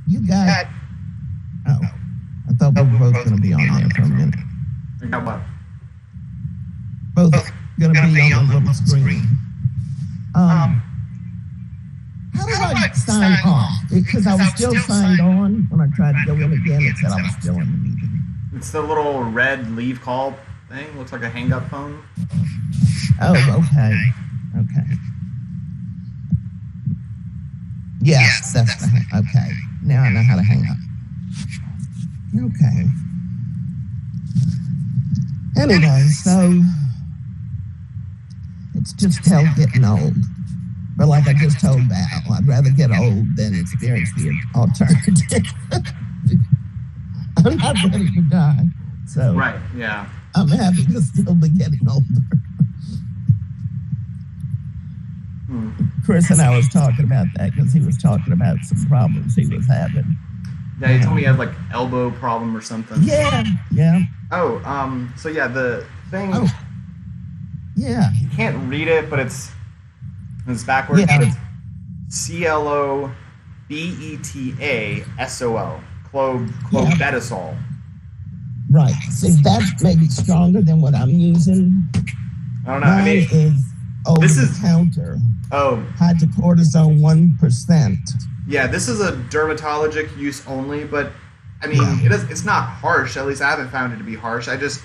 You got... Oh, I thought we were both going to be on there for a minute. You got what? Both going to be on the little screen. How do I sign off? Because I was still signed on. When I tried to go in again, it said I was still in the meeting. It's the little red leave call thing. Looks like a hang-up phone. Oh, okay. Okay. Yes, that's the hang. Okay. Now I know how to hang up. Okay. Anyway, so it's just hell getting old. But like I just told Val, I'd rather get old than experience the alternative. I'm not ready to die. So right, yeah. I'm happy to still be getting older. Chris and I was talking about that because he was talking about some problems he was having. Yeah, he told me he had like elbow problem or something. Yeah, yeah. Oh, so yeah, the thing. Oh, yeah. You can't read it, but it's backwards. Yeah. But it's CLOBETASOL. Clobetasol. Right. See, that's maybe stronger than what I'm using. I don't know. Mine I mean, is over this the is counter. Oh. Hydrocortisone 1%. Yeah, this is a dermatologic use only, but I mean, it's not harsh. At least I haven't found it to be harsh. I just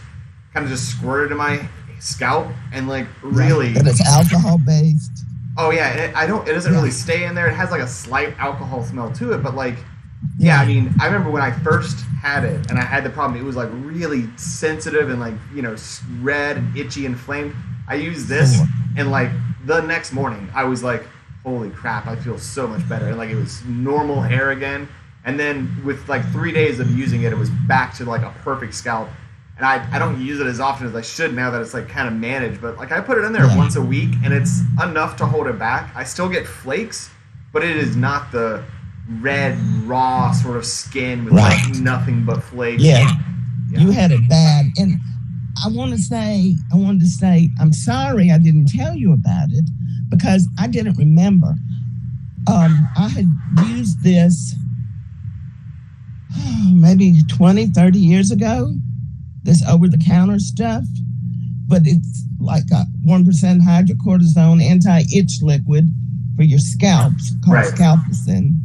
kind of just squirt it in my scalp and like really. And it's alcohol based. Oh yeah, it doesn't really stay in there. It has like a slight alcohol smell to it, but like, yeah, I mean, I remember when I first had it and I had the problem. It was like really sensitive and like red and itchy, inflamed. I used this and like the next morning I was like, holy crap, I feel so much better. And like it was normal hair again. And then with like 3 days of using it, it was back to like a perfect scalp. And I don't use it as often as I should now that it's like kind of managed. But like I put it in there once a week and it's enough to hold it back. I still get flakes, but it is not the red, raw sort of skin with like nothing but flakes. Yeah. You had it bad. And I wanted to say, I'm sorry I didn't tell you about it because I didn't remember. I had used this maybe 20, 30 years ago, this over-the-counter stuff, but it's like a 1% hydrocortisone anti-itch liquid for your scalps called Scalpicin.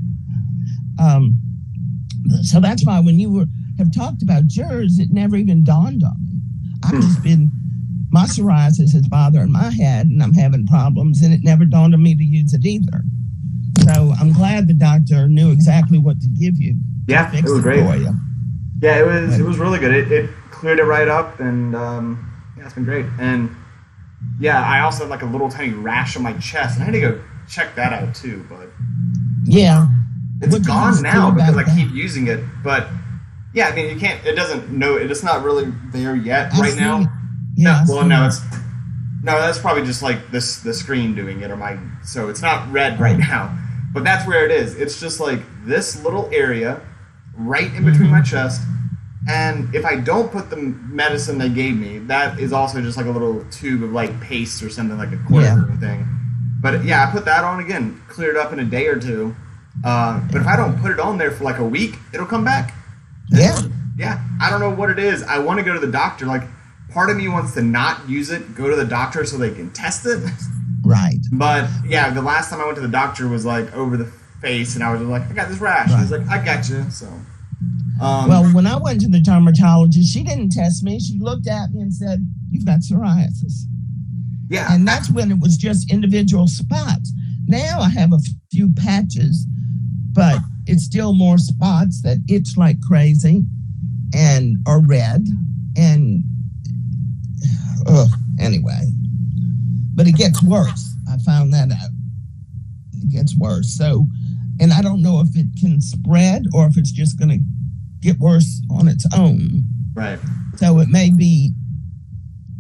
So that's why when you have talked about yours, it never even dawned on me. I've just been, my psoriasis is bothering my head and I'm having problems and it never dawned on me to use it either. So I'm glad the doctor knew exactly what to give you. Yeah, it was great. Yeah, it was really good. It cleared it right up and it's been great. And yeah, I also had like a little tiny rash on my chest and I had to go check that out too, but it's gone now because I keep using it. But yeah, I mean, it's not really there yet right now. Yeah, that's probably just like the screen doing it so it's not red right now. But that's where it is. It's just like this little area right in between my chest. And if I don't put the medicine they gave me, that is also just like a little tube of like paste or something, like a cortisone thing. But yeah, I put that on again, cleared up in a day or two. But if I don't put it on there for like a week, it'll come back. Yeah. I don't know what it is. I want to go to the doctor. Like, part of me wants to not use it, go to the doctor so they can test it. Right. But yeah, the last time I went to the doctor was like over the face, and I was like, I got this rash. Right. He's like, I got you. So. Well, when I went to the dermatologist, she didn't test me. She looked at me and said, "You've got psoriasis." Yeah. And that's when it was just individual spots. Now I have a few patches, but it's still more spots that itch like crazy and are red. And anyway, but it gets worse. I found that out. It gets worse. So, and I don't know if it can spread or if it's just going to get worse on its own. Right. So it may be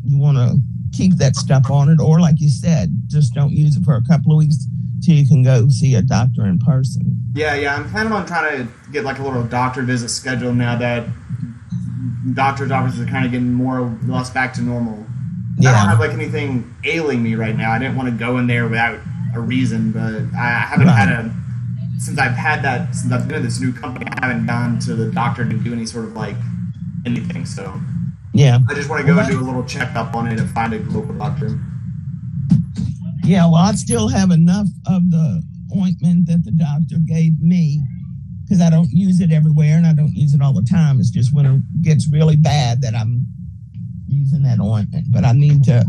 you want to keep that stuff on it, or like you said, just don't use it for a couple of weeks till you can go see a doctor in person. Yeah. I'm planning on trying to get like a little doctor visit scheduled now that doctor's offices are kind of getting more or less back to normal. Yeah. I don't have like anything ailing me right now. I didn't want to go in there without a reason, but I haven't had since I've been in this new company, I haven't gone to the doctor to do any sort of like anything. So Yeah. I just want to go and do a little checkup on it and find a local doctor. Yeah, well, I still have enough of the ointment that the doctor gave me because I don't use it everywhere and I don't use it all the time. It's just when it gets really bad that I'm using that ointment. But I need to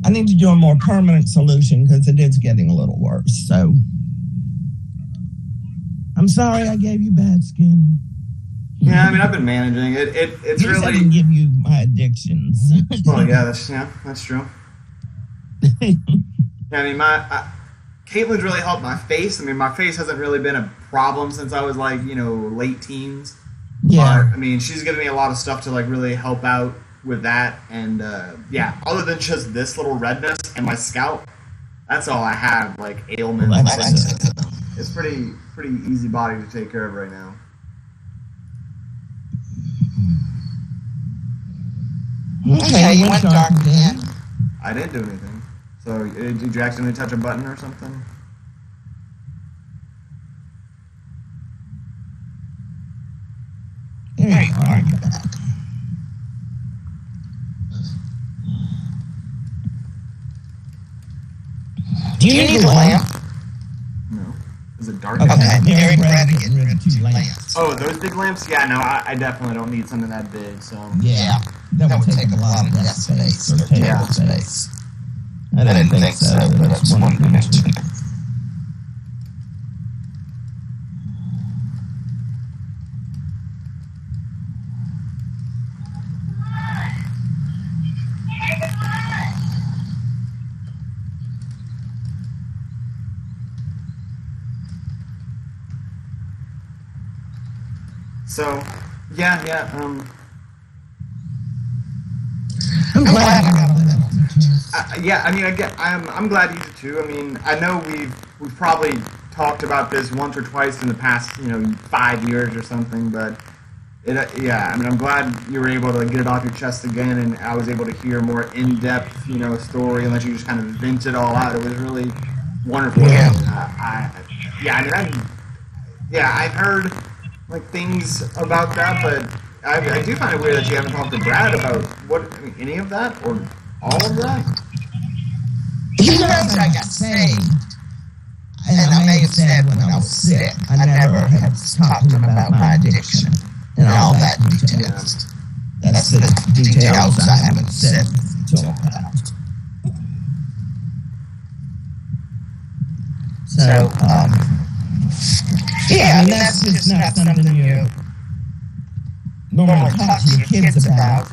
do a more permanent solution because it is getting a little worse. So I'm sorry I gave you bad skin. Yeah, I mean, I've been managing it. It's really. I can give you my addictions. Well, yeah, that's true. Yeah, I mean, Caitlin's really helped my face. I mean, my face hasn't really been a problem since I was like, late teens. Yeah. But, I mean, she's given me a lot of stuff to like really help out with that. And yeah, other than just this little redness and my scalp, that's all I have. Like ailments. Well, it's pretty easy body to take care of right now. Okay, you went dark again. I didn't do anything. So, did you accidentally touch a button or something? There you are. Do you need a lamp? No. Is it dark? Okay, Mary Brady getting rid of 2 lamps. Oh, those big lamps? Yeah, no, I definitely don't need something that big, so. Yeah, that would take a lot of desk space or table space. I didn't think so, but it's one dimension. So, yeah. I'm glad I got that. Yeah, I mean, I'm glad you do too. I mean, I know we've probably talked about this once or twice in the past, 5 years or something. But yeah, I mean, I'm glad you were able to get it off your chest again, and I was able to hear a more in-depth, story, and let you just kind of vent it all out. It was really wonderful. Yeah. I've heard like things about that, but I do find it weird that you haven't talked to Brad about any of that or all of that. He knows I got saved, and I may have said when I was sick, I never had talked to him about my addiction and all that details. That's the details I haven't said to him about. So, yeah, I mean, that's just not something you normally talk to your kids about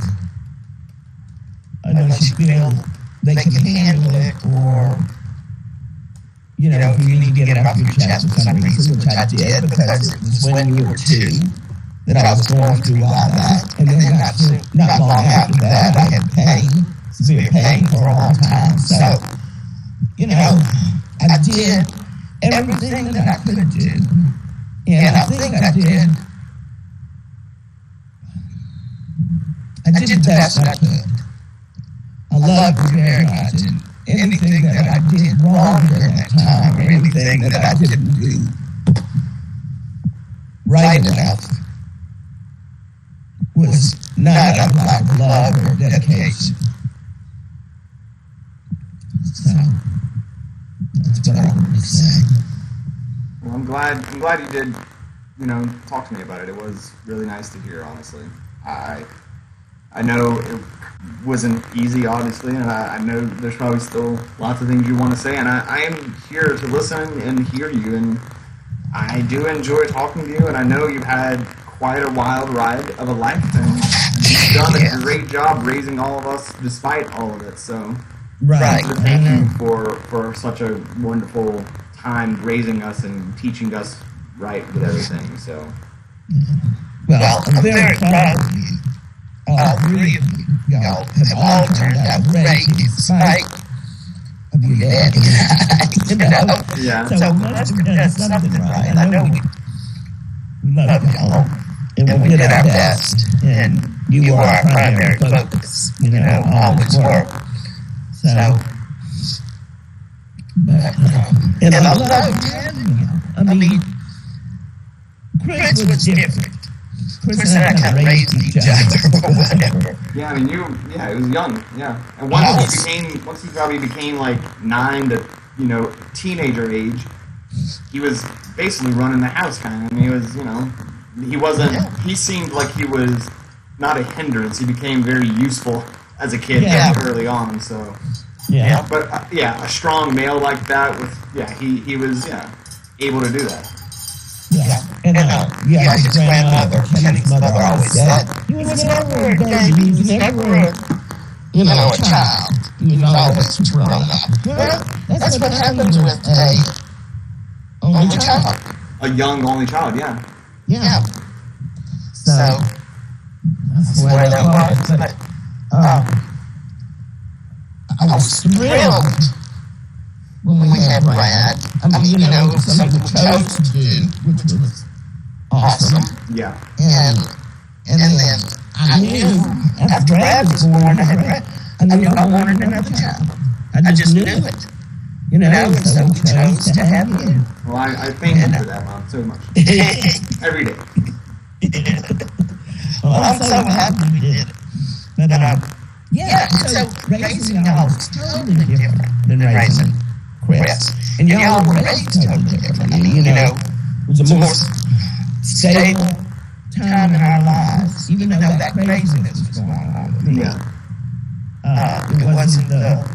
unless you feel they can handle it, or, if you need to get it off your chest for some reason, which I did, because it was when you were 2 that I was going through all that. And then not long after that, I had pain, severe pain for a long time. So, I did everything that I could do. And I think I did the best I could. I love you very much, and anything that I did wrong during that time, or anything that I didn't do right enough, was not out of lack of love or dedication. So, that's what I wanted to say. Well, I'm glad you did, talk to me about it. It was really nice to hear, honestly. I know it wasn't easy, obviously, and I know there's probably still lots of things you want to say, and I am here to listen and hear you, and I do enjoy talking to you, and I know you've had quite a wild ride of a life, and you've done a great job raising all of us despite all of it, so right. Thank you for such a wonderful time raising us and teaching us right with everything, so. Well, I'm very proud of you. All 3 of you, y'all have all turned out great in spite of your daddy. Yeah. So we must have done something right. I know we love y'all, and we did our best, and you are our primary focus, all this work. So, but, and I love having y'all. I mean, Chris was different. Chris and I kind of raised each other or whatever. Yeah, I mean, he was young, yeah. And once he probably became like 9 to, teenager age, he was basically running the house kind of. I mean, he seemed like he was not a hindrance. He became very useful as a kid early on, so. Yeah. But, a strong male like that he was, able to do that. Yeah. And his grandmother, Kenny's mother, always said, he was never a baby, he was never a child. He was always grown up. Well, that's what happens with a only child. A young only child, yeah. Yeah. So, that's the way that was. But, I was thrilled when we had Brad. I mean, something we chose to do, which was awesome. Yeah. And then I knew after Brad was born, I knew I wanted another child. I just knew it. And so we chose to have him. Well, I thank you for that, Mom, so much. Every day. Well, I'm so happy we did it. But, so raising y'all is totally different than raising Chris. And y'all were raised totally different. I mean, it was a more stable time in our lives, even though that craziness was going on with me. It wasn't the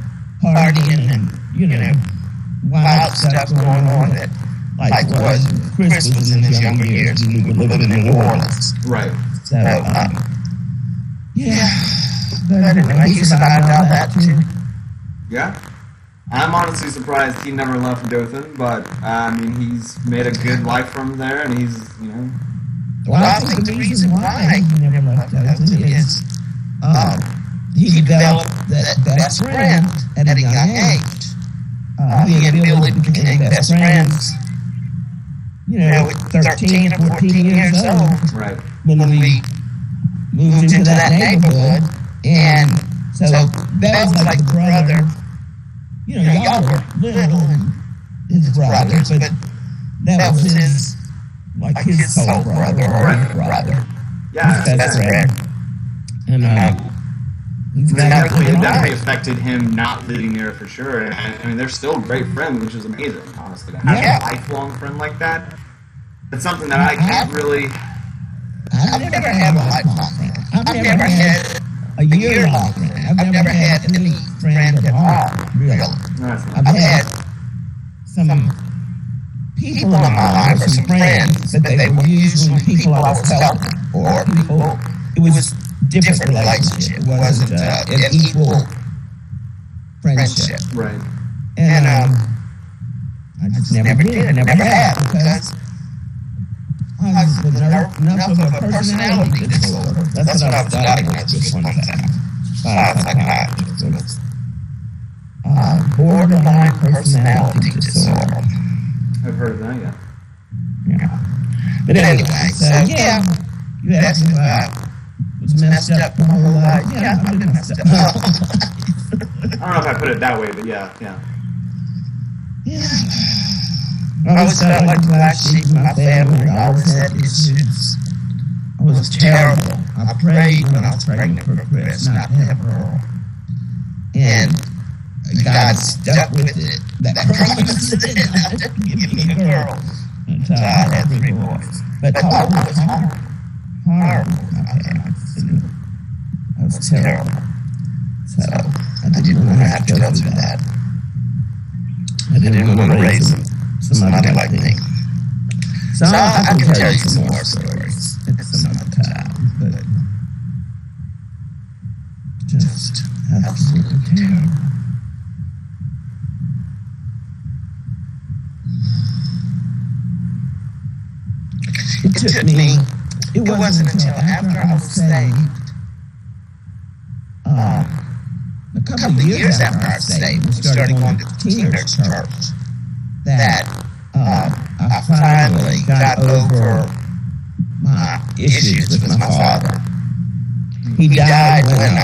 partying and, wild stuff going on that, like was Chris was in his younger years and we were living in New Orleans. Right. So, but anyway, he survived all that too. Yeah. I'm honestly surprised he never left Dothan, but, he's made a good life from there, and he's, Well, I think the reason why he never left Dothan is he developed that best friend at a young age. He and Billy became best friends, at 13 or 14 years old. Right. When we moved into that neighborhood. And so that was like the brother, y'all were little and his brothers, but that was his soul brother or his brother. Yeah, his best friend. And that definitely affected him not living there for sure. I mean, they're still great friends, which is amazing, honestly. To have a lifelong friend like that, it's something that I can't really... I've never had a lifelong friend. I've never had a year-long friend. I've never had any friend at all, really. I've had some people in my life or some friends, but they were usually people I was helping or people... It was different relationship. It wasn't an equal friendship. Right. And I just never did. Never have, because I was with enough of a personality disorder. That's what I was diagnosed with one time by a psychiatrist. Borderline personality disorder. I've heard of that, yeah. But anyway, so you asked me if I was messed up my whole life. Yeah, I've been messed up. I don't know if I put it that way, but yeah. I always felt like the black sheep in my family. I always had issues. I was terrible. I prayed when I was pregnant for Chris not to have a girl. And God stuck with it. That promise to give me a girl until I had 3 boys. But all was hard. Horrible with my parents. I was terrible. So I didn't want to have to go through that. I didn't want to raise somebody like me. So I can tell you some more stories at some other time, but just absolutely terrible. It took me, it wasn't until after I was saved, a couple of years after I was saved, we started going to teenage church, that I finally got over my issues with my father. He died when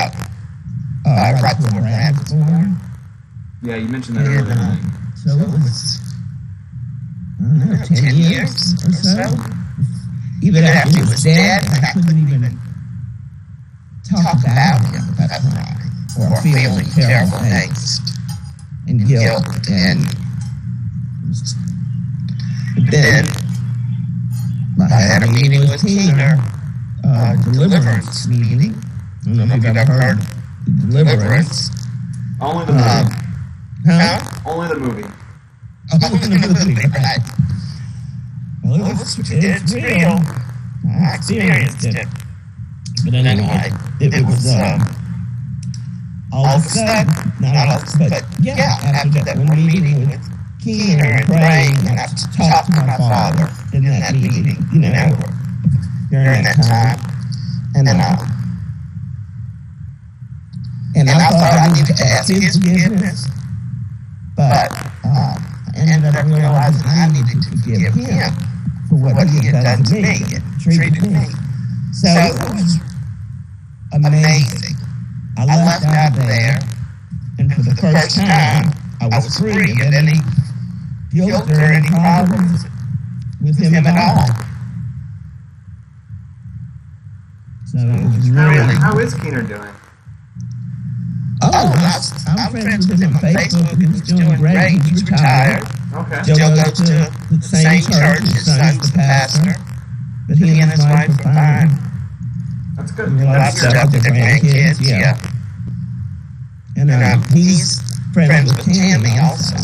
right before Brad was born. Yeah, you mentioned that earlier. So it I don't know, 10 years or so. Even after he was dead, I couldn't even talk about him at that time, or feeling terrible angst and guilt. But then I had a meeting with Keener, deliverance meeting. I don't know if you've ever heard of deliverance. Only the movie. Only the movie. Only the movie, right. Well, it's real. I experienced it. But anyway, it was all of a sudden, not all of a sudden, but yeah, after that one meeting with Keener and praying, and I talked to my father in that meeting, during that time. And I thought I needed to ask his forgiveness, but I ended up realizing I needed to forgive him for what he had done to me and treated me. So it was amazing. I left out of there, and for the first time, I was free of any guilt or any problems with him at all. So it was really... How is Keener doing? I'm friends with him on Facebook, and he's doing great. He's retired. Okay. Still goes to the same church. His son's the pastor. But he and his wife are fine. That's good. A lot of stuff with the grandkids, yeah. And he's friends with Tammy also.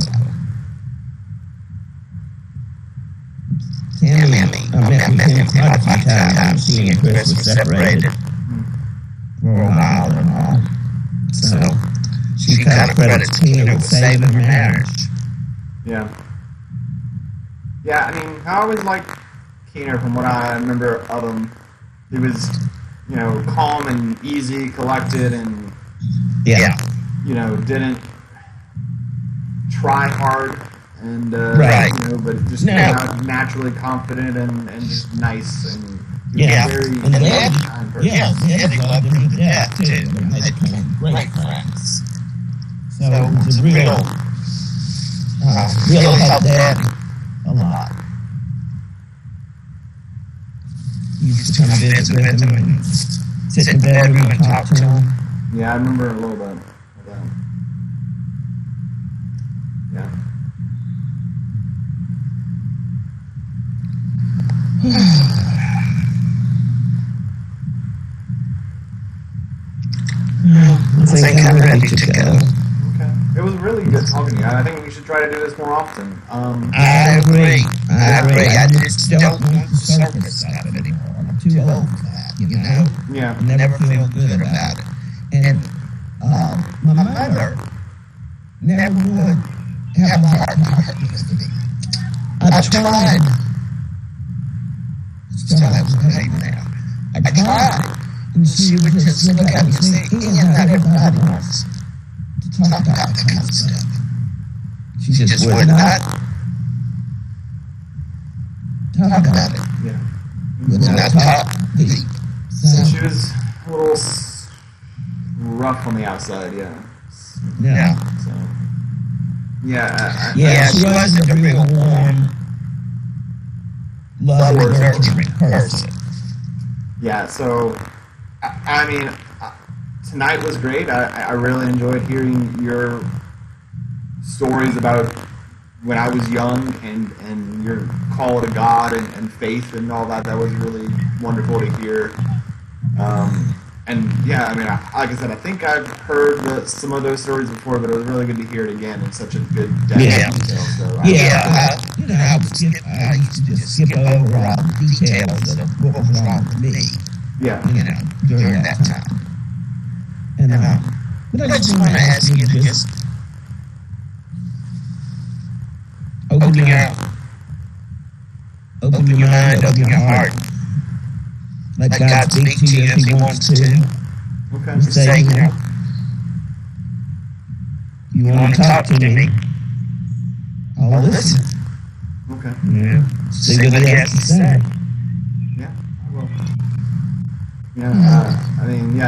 Tammy, I met with him quite a few times. She and Chris were separated for a while and all. So she kind of credits Tina with saving her marriage. Yeah. Yeah, I mean, I always liked Keener from what I remember of him. He was, calm and easy, collected, and, didn't try hard, and, but just naturally confident and just nice and very kind person. They loved him to death, too. They became great friends. So it was a real helped Dad a lot. He used to come visit with him and sit in the bedroom and talk to him. Yeah, I remember a little bit of that. Yeah. I think I'm ready to go. Okay. It was really good talking to you. I think we should try to do this more often. I agree. I just don't want the surface of it anymore. I'm too old for that, Yeah. I never feel good about it. And my mother never would have a heart to heart with me. I tried. Still have some pain there. I tried. And she would just look at me and say, Ian, not everybody wants to talk about that kind of stuff. She just would not talk about it. Yeah. Would not talk deep. So she was a little rough on the outside, yeah. So, she wasn't a real warm, loving, nurturing person. Yeah, so, I mean, tonight was great. I really enjoyed hearing your stories about when I was young and your call to God and faith and all that. That was really wonderful to hear. And yeah, I mean, like I said, I think I've heard some of those stories before, but it was really good to hear it again in such a good depth. Detail. So I used to just skip over all the details of what was wrong with me. Yeah. During that time. And but I just want to ask you to just open your mind, open your heart. Let God speak to you if He wants to. Okay. Just say, you want to talk to me, I'll listen. Okay. See what He has to say. Yeah, I will. Yeah, I mean,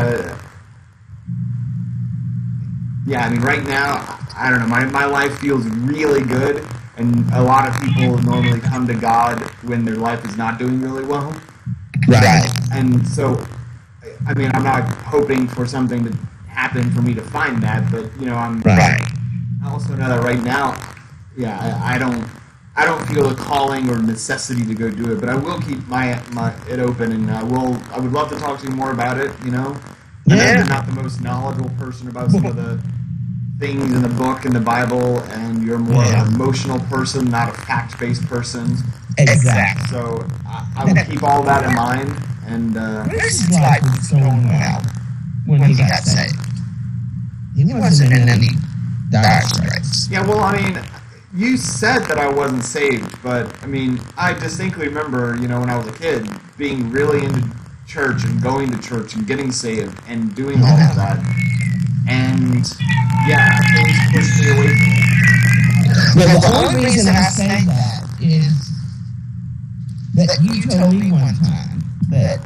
I mean, right now, I don't know, my life feels really good, And a lot of people normally come to God when their life is not doing really well. Right. And so, I mean, I'm not hoping for something to happen for me to find that, but Right. I also know that right now, I don't feel a calling or necessity to go do it, but I will keep my it open, and I would love to talk to you more about it. I know I'm not the most knowledgeable person about some of the things in the book and the Bible, and you're more of an emotional person, not a fact-based person. Exactly. So I will keep all that in mind. And his life was going well when he got saved. He wasn't in any dire straits. Yeah, well, I mean, you said that I wasn't saved, but I mean, I distinctly remember, when I was a kid, being really into church and going to church and getting saved and doing all of that. And things pushed me away from it. Well, the only reason I say that is that you told me one time that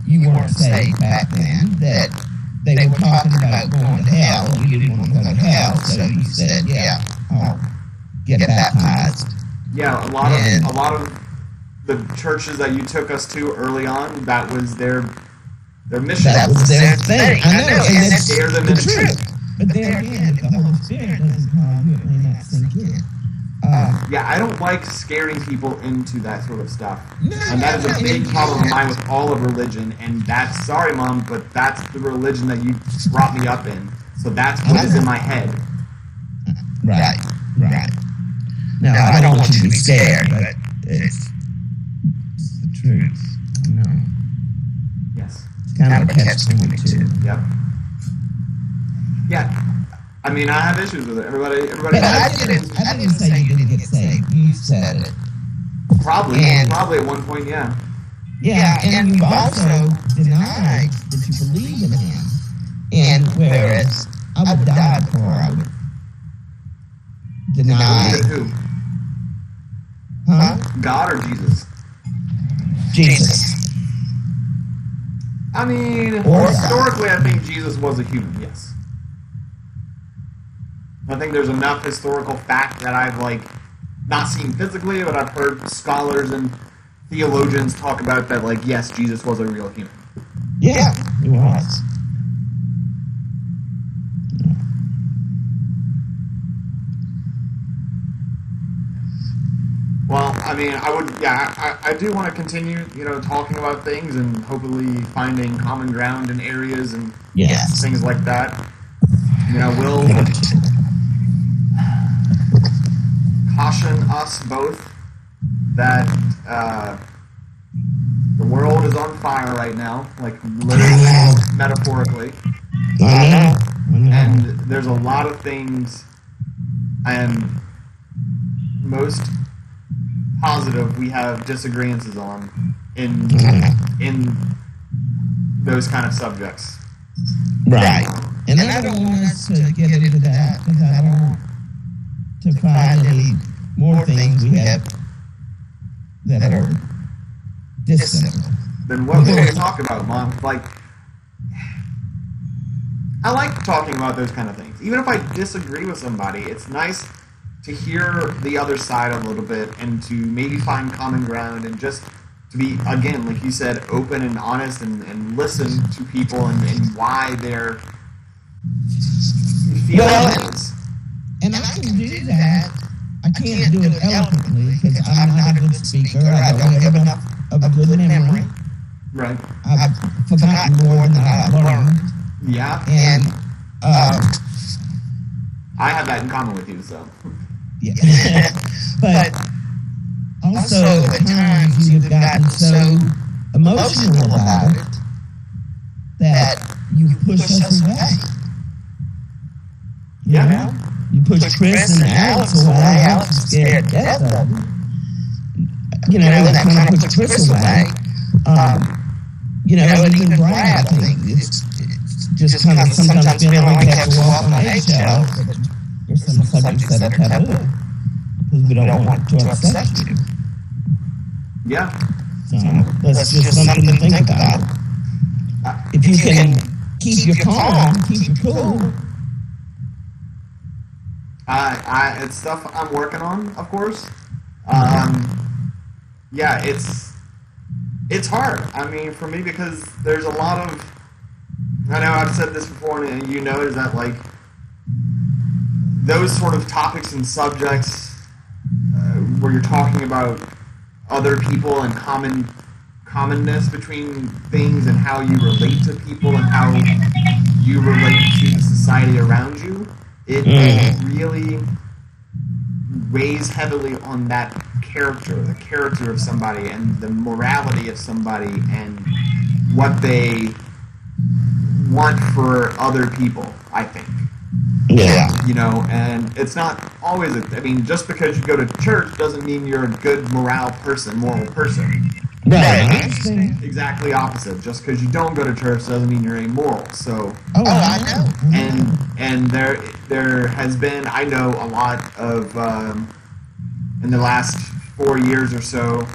you weren't saved back then, that they were talking about going to hell, and you didn't want to go to hell, so you said, I'll get baptized. Yeah, a lot of the churches that you took us to early on, that was their mission. That was their thing. I know, and that's scare them the into truth. But there again, if the Holy Spirit doesn't call you, it may not sink in. I don't like scaring people into that sort of stuff. And that is a big problem of mine with all of religion. And that's, sorry, Mom, but that's the religion that you brought me up in. So that's what is in my head. Right. Now, I don't want you to be scared, but it's the truth. No. Yes. It's kind of a catch-22. Yep. Yeah. I mean, I have issues with it. Everybody. But I didn't say you didn't get saved. You said it. Probably at one point, yeah. Yeah, and you also denied that you believe in him. And whereas I would die before I would deny. Who? Huh? God or Jesus? Jesus. I mean, Or historically, I think Jesus was a human, yes. I think there's enough historical fact that I've, not seen physically, but I've heard scholars and theologians talk about that, yes, Jesus was a real human. Yeah, he was. Well, I mean, I do want to continue, talking about things and hopefully finding common ground in areas and things like that. We'll caution us both that the world is on fire right now, literally, metaphorically. And there's a lot of things, and most positive we have disagreements on in those kind of subjects. Right. And I don't want us to get into that because I don't want to find any more things we have that are dissimilar. Then what will we talk about, Mom? I like talking about those kind of things. Even if I disagree with somebody, it's nice to hear the other side a little bit and to maybe find common ground and just to be, again, like you said, open and honest and listen to people and why they're feeling things. And I can do that. I can't do it eloquently because I'm not a good speaker. I don't have enough of a good memory. Right. I've forgotten more than I've learned. Yeah. And I have that in common with you, so. Yeah. But also at times you've gotten so emotional about it that you push us away. Yeah. You know? You push Chris and Alex away. Alex is scared to death of them. That kind of puts Chris away. And even Brad, I think, it's just kind of sometimes feeling like you have to walk on eggshells. There's some subjects that are taboo because we don't want to upset you. Yeah. So that's just something to think about. If you can keep your calm, keep your cool. It's stuff I'm working on, of course. Yeah, it's hard. I mean, for me, because there's a lot of, I know I've said this before, and you know, is that like those sort of topics and subjects where you're talking about other people and commonness between things and how you relate to people and how you relate to the society around you, it really weighs heavily on that the character of somebody and the morality of somebody and what they want for other people, I think. Yeah. You know, and it's not always, I mean, just because you go to church doesn't mean you're a good moral person. Right. Exactly opposite. Just because you don't go to church doesn't mean you're amoral. So, I know. And there has been, I know, a lot of in the last 4 years or so,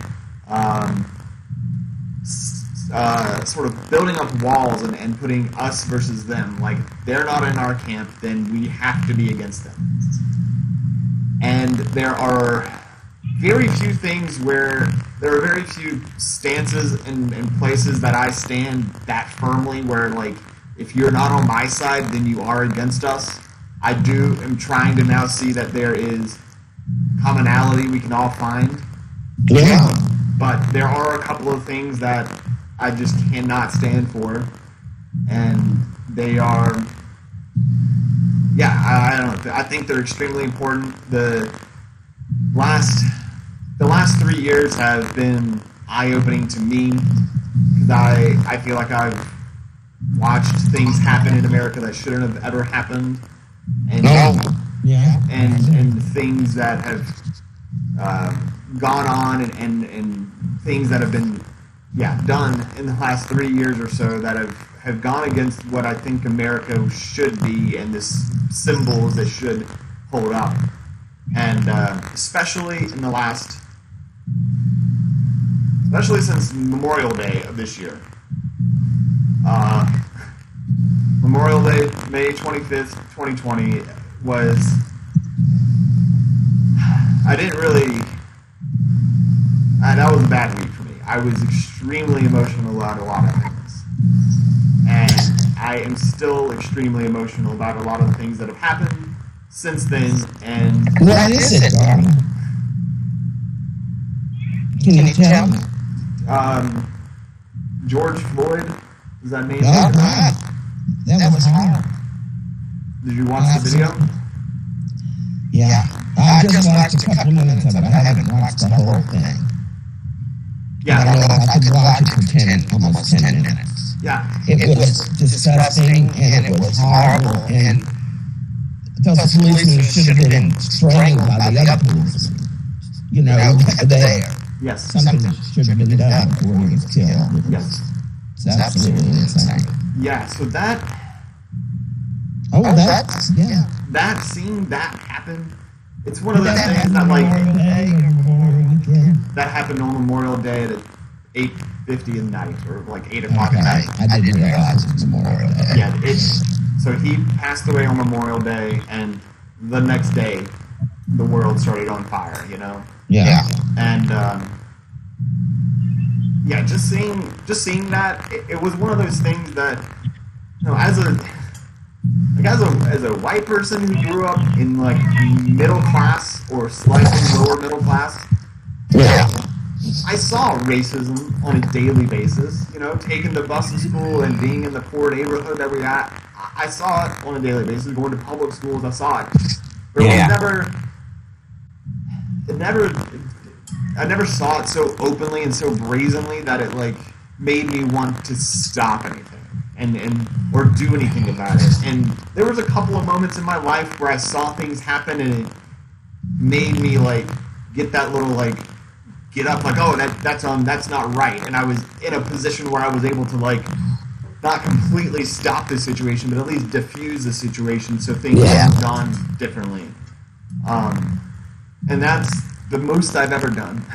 sort of building up walls and putting us versus them. Like, they're not in our camp, then we have to be against them. And there are very few things where there are very few stances and places that I stand that firmly where, like, if you're not on my side, then you are against us. I am trying to now see that there is commonality we can all find. Yeah. But there are a couple of things that I just cannot stand for, and they are, I don't know. I think they're extremely important. The last 3 years have been eye-opening to me because I feel like I've watched things happen in America that shouldn't have ever happened, and and things that have gone on and things that have been done in the last 3 years or so that have gone against what I think America should be and the symbols it should hold up. And especially since Memorial Day of this year. Memorial Day, May 25th, 2020, was... that was a bad week for me. I was extremely emotional about a lot of things. And I am still extremely emotional about a lot of things that have happened since then. And what is it, darling? Can you tell me? George Floyd, is that name? Oh, God. That was hard. Did you watch the video? Yeah. I just watched a couple minutes of it. I haven't watched the whole thing. Yeah. I don't know if I could watch it for almost 10 minutes. Yeah. It was disgusting and it was horrible, and those policemen should have been strangled by the other policemen. You know, there. Yes. Something should have been done before he was killed. Yes. It's absolutely insane. Yeah, so that... That seeing that happen, it's one of those things that, like... That happened on Memorial Day at 8:50 at night, or like 8 o'clock at night. I didn't realize it was Memorial Day. Yeah, so he passed away on Memorial Day, and the next day, the world started on fire, you know? Yeah. And, just seeing that, it was one of those things that, you know, as a white person who grew up in, like, middle class or slightly lower middle class, Yeah. I saw racism on a daily basis, you know, taking the bus to school and being in the poor neighborhood that we at. I saw it on a daily basis, going to public schools, I saw it. But I never saw it so openly and so brazenly that it, like, made me want to stop anything or do anything about it. And there was a couple of moments in my life where I saw things happen and it made me, like, get that little, like, get up, like, oh, that's not right. And I was in a position where I was able to, like, not completely stop the situation, but at least diffuse the situation so things have gone differently. And that's the most I've ever done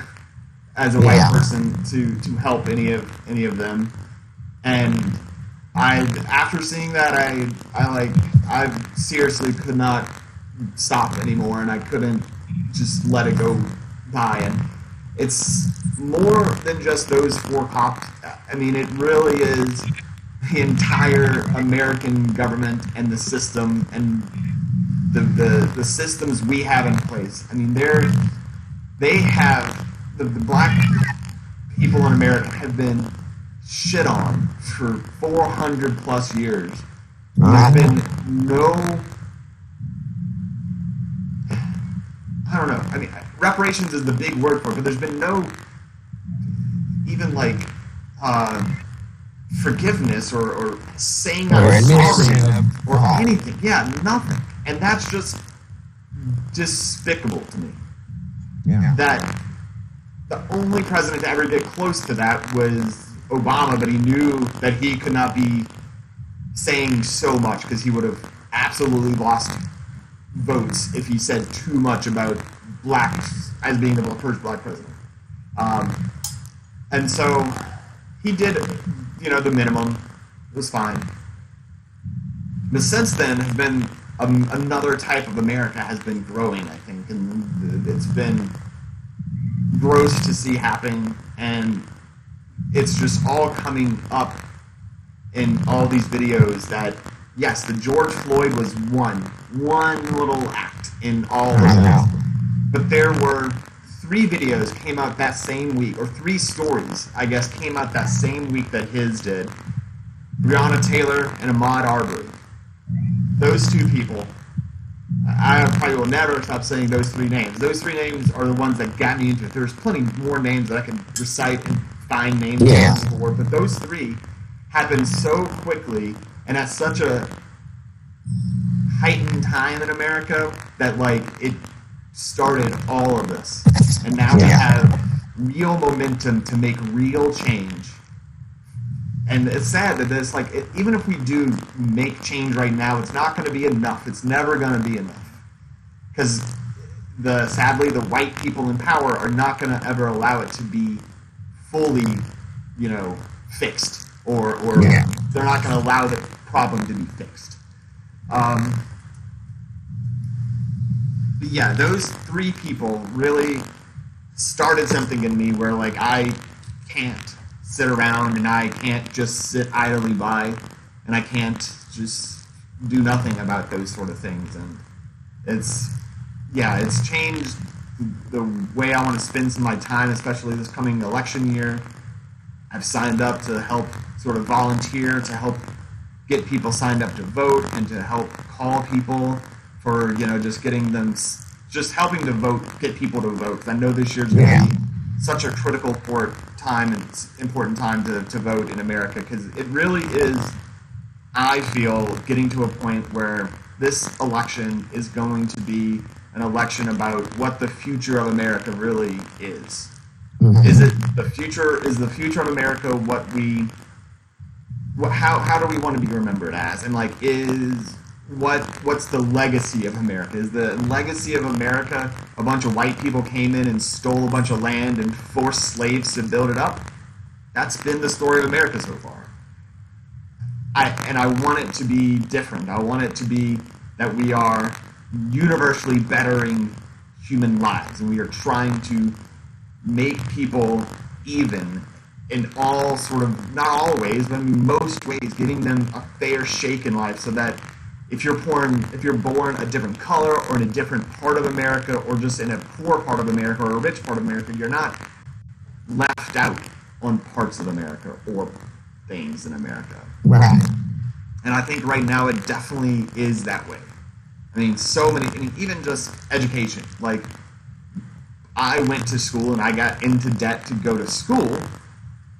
as a white person to help any of them. And after seeing that, I seriously could not stop anymore, and I couldn't just let it go by. And it's more than just those 4 cops. I mean, it really is the entire American government and the system and the systems we have in place. I mean, they have the black people in America have been shit on for 400 plus years. There's been no, I don't know. I mean, reparations is the big word for it, but there's been no even like forgiveness or saying I'm sorry or anything. Yeah, nothing. And that's just despicable to me. Yeah. That the only president to ever get close to that was Obama, but he knew that he could not be saying so much because he would have absolutely lost votes if he said too much about blacks as being the first black president. And so he did, the minimum. It was fine. But since then, has been another type of America has been growing, I think, and it's been gross to see happen, and it's just all coming up in all these videos that, yes, the George Floyd was one little act in all of this, but there were 3 videos came out that same week, or 3 stories, I guess, came out that same week that his did. Breonna Taylor and Ahmaud Arbery. Those 2 people, I probably will never stop saying those 3 names. Those 3 names are the ones that got me into it. There's plenty more names that I can recite and find names for, but those 3 happened so quickly and at such a heightened time in America that, like, it started all of this. And now we have real momentum to make real change. And it's sad that it's like, even if we do make change right now, it's not going to be enough. It's never going to be enough. Because sadly, the white people in power are not going to ever allow it to be fully, fixed. Or they're not going to allow the problem to be fixed. But yeah, those 3 people really started something in me where, like, I can't sit around and I can't just sit idly by and I can't just do nothing about those sort of things. And it's changed the way I want to spend some of my time, especially this coming election year. I've signed up to help sort of volunteer to help get people signed up to vote and to help call people for, just getting them, just helping to vote, get people to vote. I know this year's going to be such a critical time and important time to vote in America, because it really is, I feel, getting to a point where this election is going to be an election about what the future of America really is. Mm-hmm. Is the future of America how do we want to be remembered as? And, like, what's the legacy of America? Is the legacy of America a bunch of white people came in and stole a bunch of land and forced slaves to build it up? That's been the story of America so far. I want it to be different. I want it to be that we are universally bettering human lives, and we are trying to make people even in all sort of, not all ways, but in most ways, giving them a fair shake in life, so that if you're born a different color or in a different part of America, or just in a poor part of America or a rich part of America, you're not left out on parts of America or things in America. Right. And I think right now it definitely is that way. I mean, even just education. Like, I went to school and I got into debt to go to school,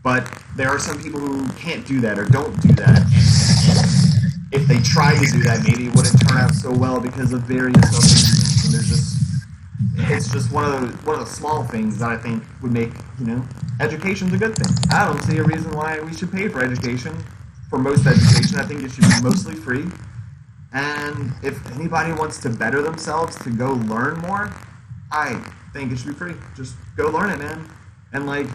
but there are some people who can't do that or don't do that. And if they try to do that, maybe it wouldn't turn out so well because of various other reasons. And it's just one of the small things that I think would make, education's a good thing. I don't see a reason why we should pay for education. For most education, I think it should be mostly free. And if anybody wants to better themselves, to go learn more, I think it should be free. Just go learn it, man. And, like,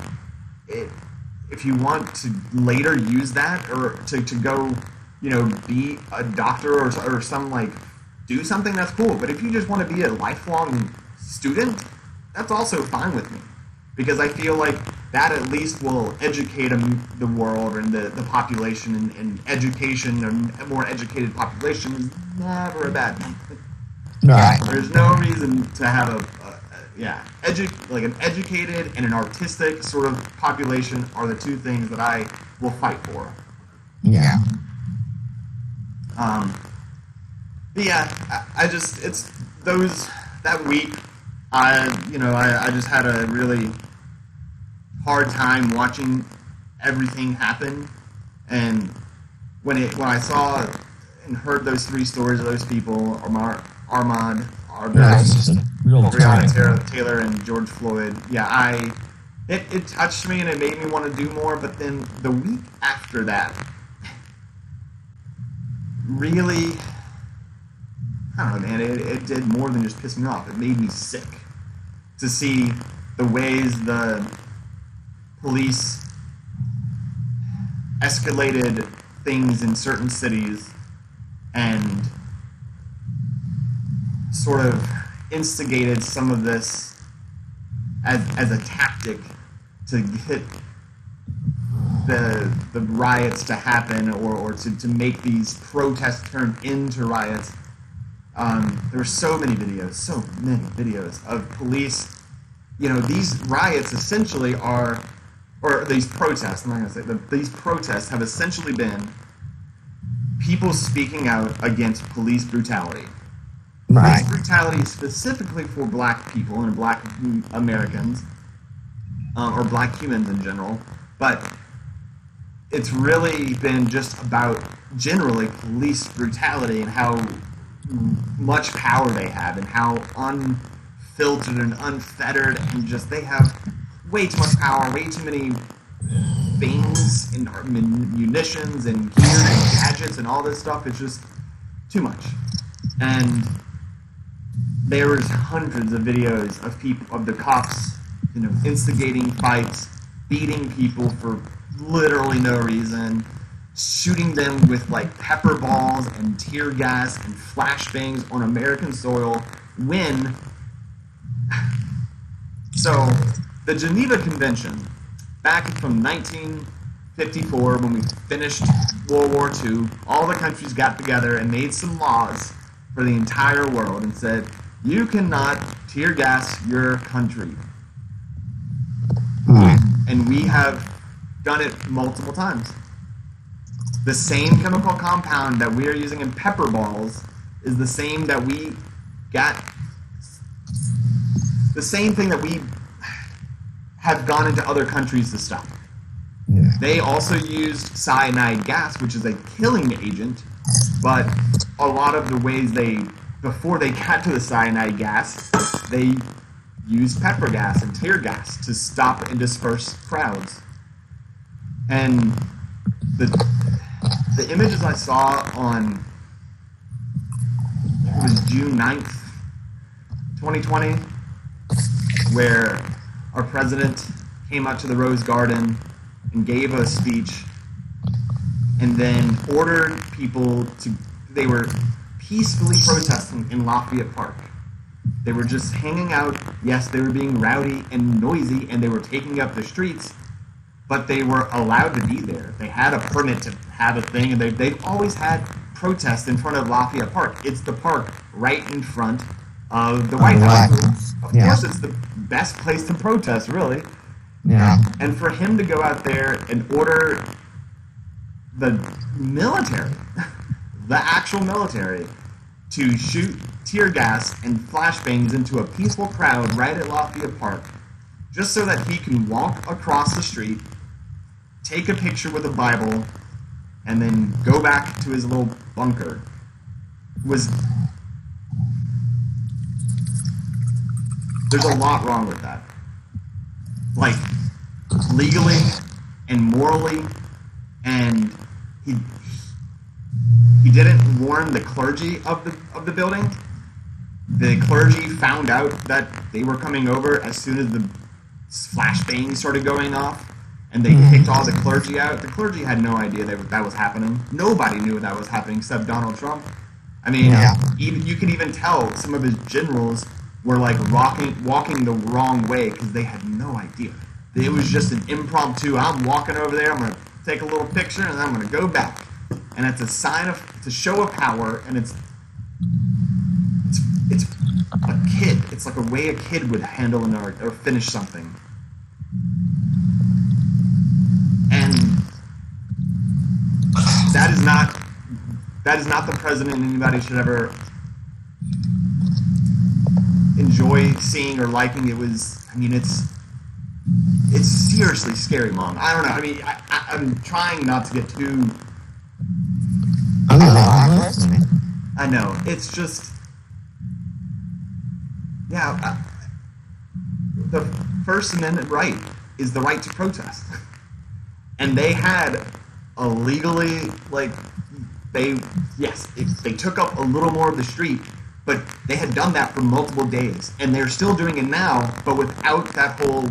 if you want to later use that, or to go, be a doctor or some, like, do something, that's cool. But if you just want to be a lifelong student, that's also fine with me. Because I feel like that at least will educate the world and the population, and education, a more educated population is never a bad thing. Right. There's no reason to have like an educated and an artistic sort of population are the two things that I will fight for. Yeah. But yeah, I just, it's those, that week, I just had a really hard time watching everything happen. And when I saw and heard those three stories of those people, Armand, Breonna Taylor, and George Floyd, it touched me and it made me want to do more. But then the week after that, really, I don't know, man, it did more than just piss me off. It made me sick to see the ways the police escalated things in certain cities and sort of instigated some of this as a tactic to get the riots to happen, or to make these protests turn into riots. There were so many videos of police. These riots essentially are, or these protests, I'm not going to say, but these protests have essentially been people speaking out against police brutality. Right. Police brutality specifically for black people and black Americans, or black humans in general, but it's really been just about generally police brutality and how much power they have and how unfiltered and unfettered, and just they have way too much power, way too many things and munitions and gear and gadgets and all this stuff. It's just too much. And there was hundreds of videos of people, of the cops, instigating fights, beating people for literally no reason, shooting them with like pepper balls and tear gas and flashbangs on American soil. So the Geneva Convention, back from 1954, when we finished World War II, all the countries got together and made some laws for the entire world and said, you cannot tear gas your country. And we have done it multiple times. The same chemical compound that we are using in pepper balls is the same that we got, the same thing that we have gone into other countries to stop. Yeah. They also used cyanide gas, which is a killing agent, but a lot of the ways before they got to the cyanide gas, they used pepper gas and tear gas to stop and disperse crowds. And the images I saw on, it was June 9th, 2020, where our president came out to the Rose Garden and gave a speech and then ordered people they were peacefully protesting in Lafayette Park. They were just hanging out. Yes, they were being rowdy and noisy, and they were taking up the streets, but they were allowed to be there. They had a permit to have a thing, and they've always had protests in front of Lafayette Park. It's the park right in front of the White House. Of course, it's the best place to protest, really. Yeah. And for him to go out there and order the military, the actual military, to shoot tear gas and flashbangs into a peaceful crowd right at Lafayette Park, just so that he can walk across the street, take a picture with a Bible, and then go back to his little bunker, there's a lot wrong with that. Like, legally and morally, and he didn't warn the clergy of the building. The clergy found out that they were coming over as soon as the flashbangs started going off, and they kicked all the clergy out. The clergy had no idea that was happening. Nobody knew that was happening except Donald Trump. I mean, even you could even tell some of his generals were like walking the wrong way because they had no idea. It was just an impromptu. I'm walking over there. I'm gonna take a little picture and then I'm gonna go back. And it's a sign of, it's a show of power, and it's a kid. It's like a way a kid would handle an art or finish something. And that is not the president anybody should ever enjoy seeing or liking. It was, I mean, it's seriously scary, Mom. I don't know. I mean, I'm trying not to get too. I know. It's just, yeah. The First Amendment right is the right to protest, and they had a legally, like, they took up a little more of the street, but they had done that for multiple days, and they're still doing it now, but without that whole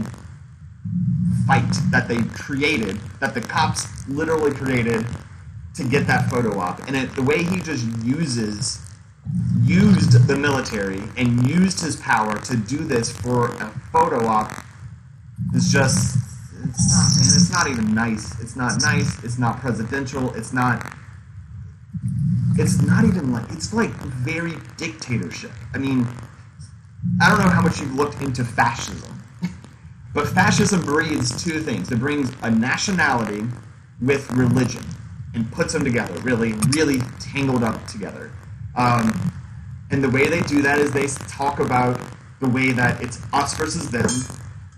fight that they created, that the cops literally created to get that photo op. And the way he just used the military and used his power to do this for a photo op is just, it's not even nice. It's not nice. It's not presidential. It's not even like, it's like very dictatorship. I mean, I don't know how much you've looked into fascism, but fascism breeds two things. It brings a nationality with religion and puts them together, really, really tangled up together. And the way they do that is they talk about the way that it's us versus them.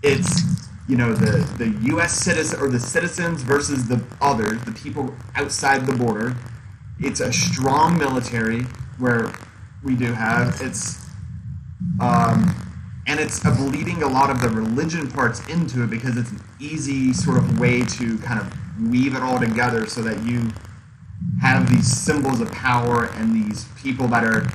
It's, you know, the U.S. citizen or the citizens versus the others, the people outside the border. It's a strong military where we do have and it's bleeding a lot of the religion parts into it because it's an easy sort of way to kind of weave it all together so that you have these symbols of power and these people that are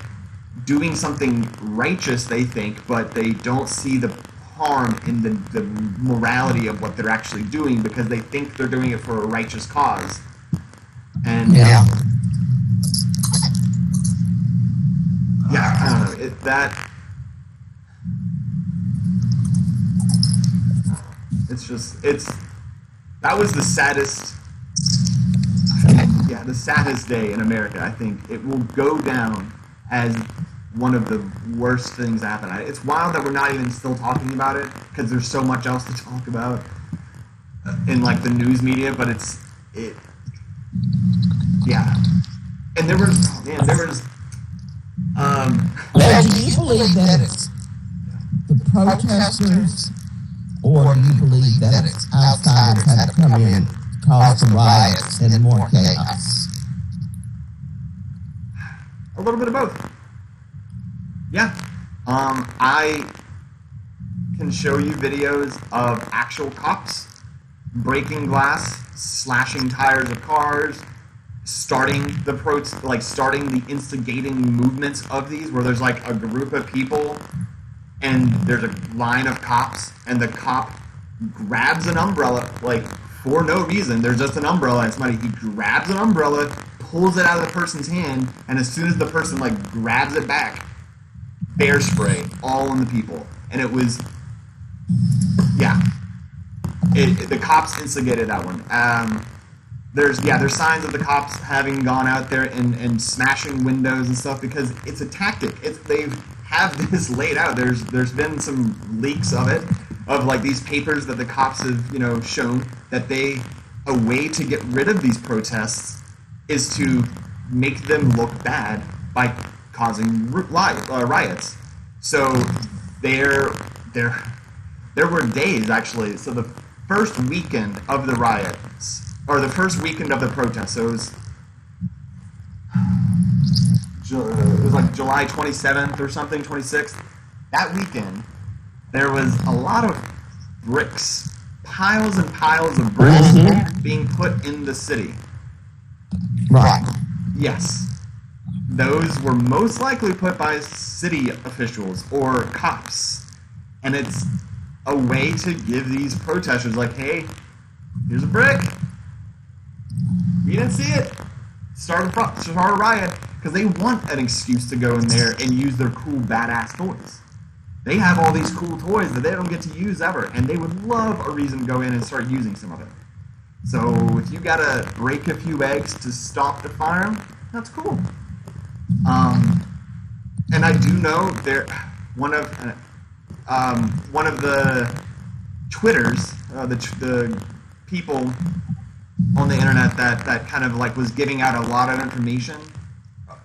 doing something righteous, they think, but they don't see the harm in the morality of what they're actually doing because they think they're doing it for a righteous cause. And I don't know, that was the saddest, the saddest day in America. I think it will go down as one of the worst things that happened. It's wild that we're not even still talking about it because there's so much else to talk about in like the news media, but and there was do you believe that it's the protesters, or do you believe that it's outsiders had to come in, cause some riots and more chaos? A little bit of both. Yeah. I can show you videos of actual cops breaking glass, slashing tires of cars, starting the instigating movements of these, where there's like a group of people and there's a line of cops and the cop grabs an umbrella, like for no reason. There's just an umbrella and he grabs an umbrella, pulls it out of the person's hand, and as soon as the person like grabs it back, bear spray all on the people. And it was, the cops instigated that one. There's signs of the cops having gone out there and smashing windows and stuff because it's a tactic. They have this laid out. There's been some leaks of it, of like these papers that the cops have shown that a way to get rid of these protests is to make them look bad by causing riots. So there were days actually. So the first weekend of the riots, or the first weekend of the protest, so it was like July 27th or something, 26th. That weekend, there was a lot of bricks, piles and piles of bricks being put in the city. Right. Yes. Those were most likely put by city officials or cops. And it's a way to give these protesters, like, hey, here's a brick. You didn't see it. Start a riot. because they want an excuse to go in there and use their cool, badass toys. They have all these cool toys that they don't get to use ever, and they would love a reason to go in and start using some of it. So if you gotta break a few eggs to stop the fire, that's cool. And I do know one of the Twitters, the people on the internet that kind of like was giving out a lot of information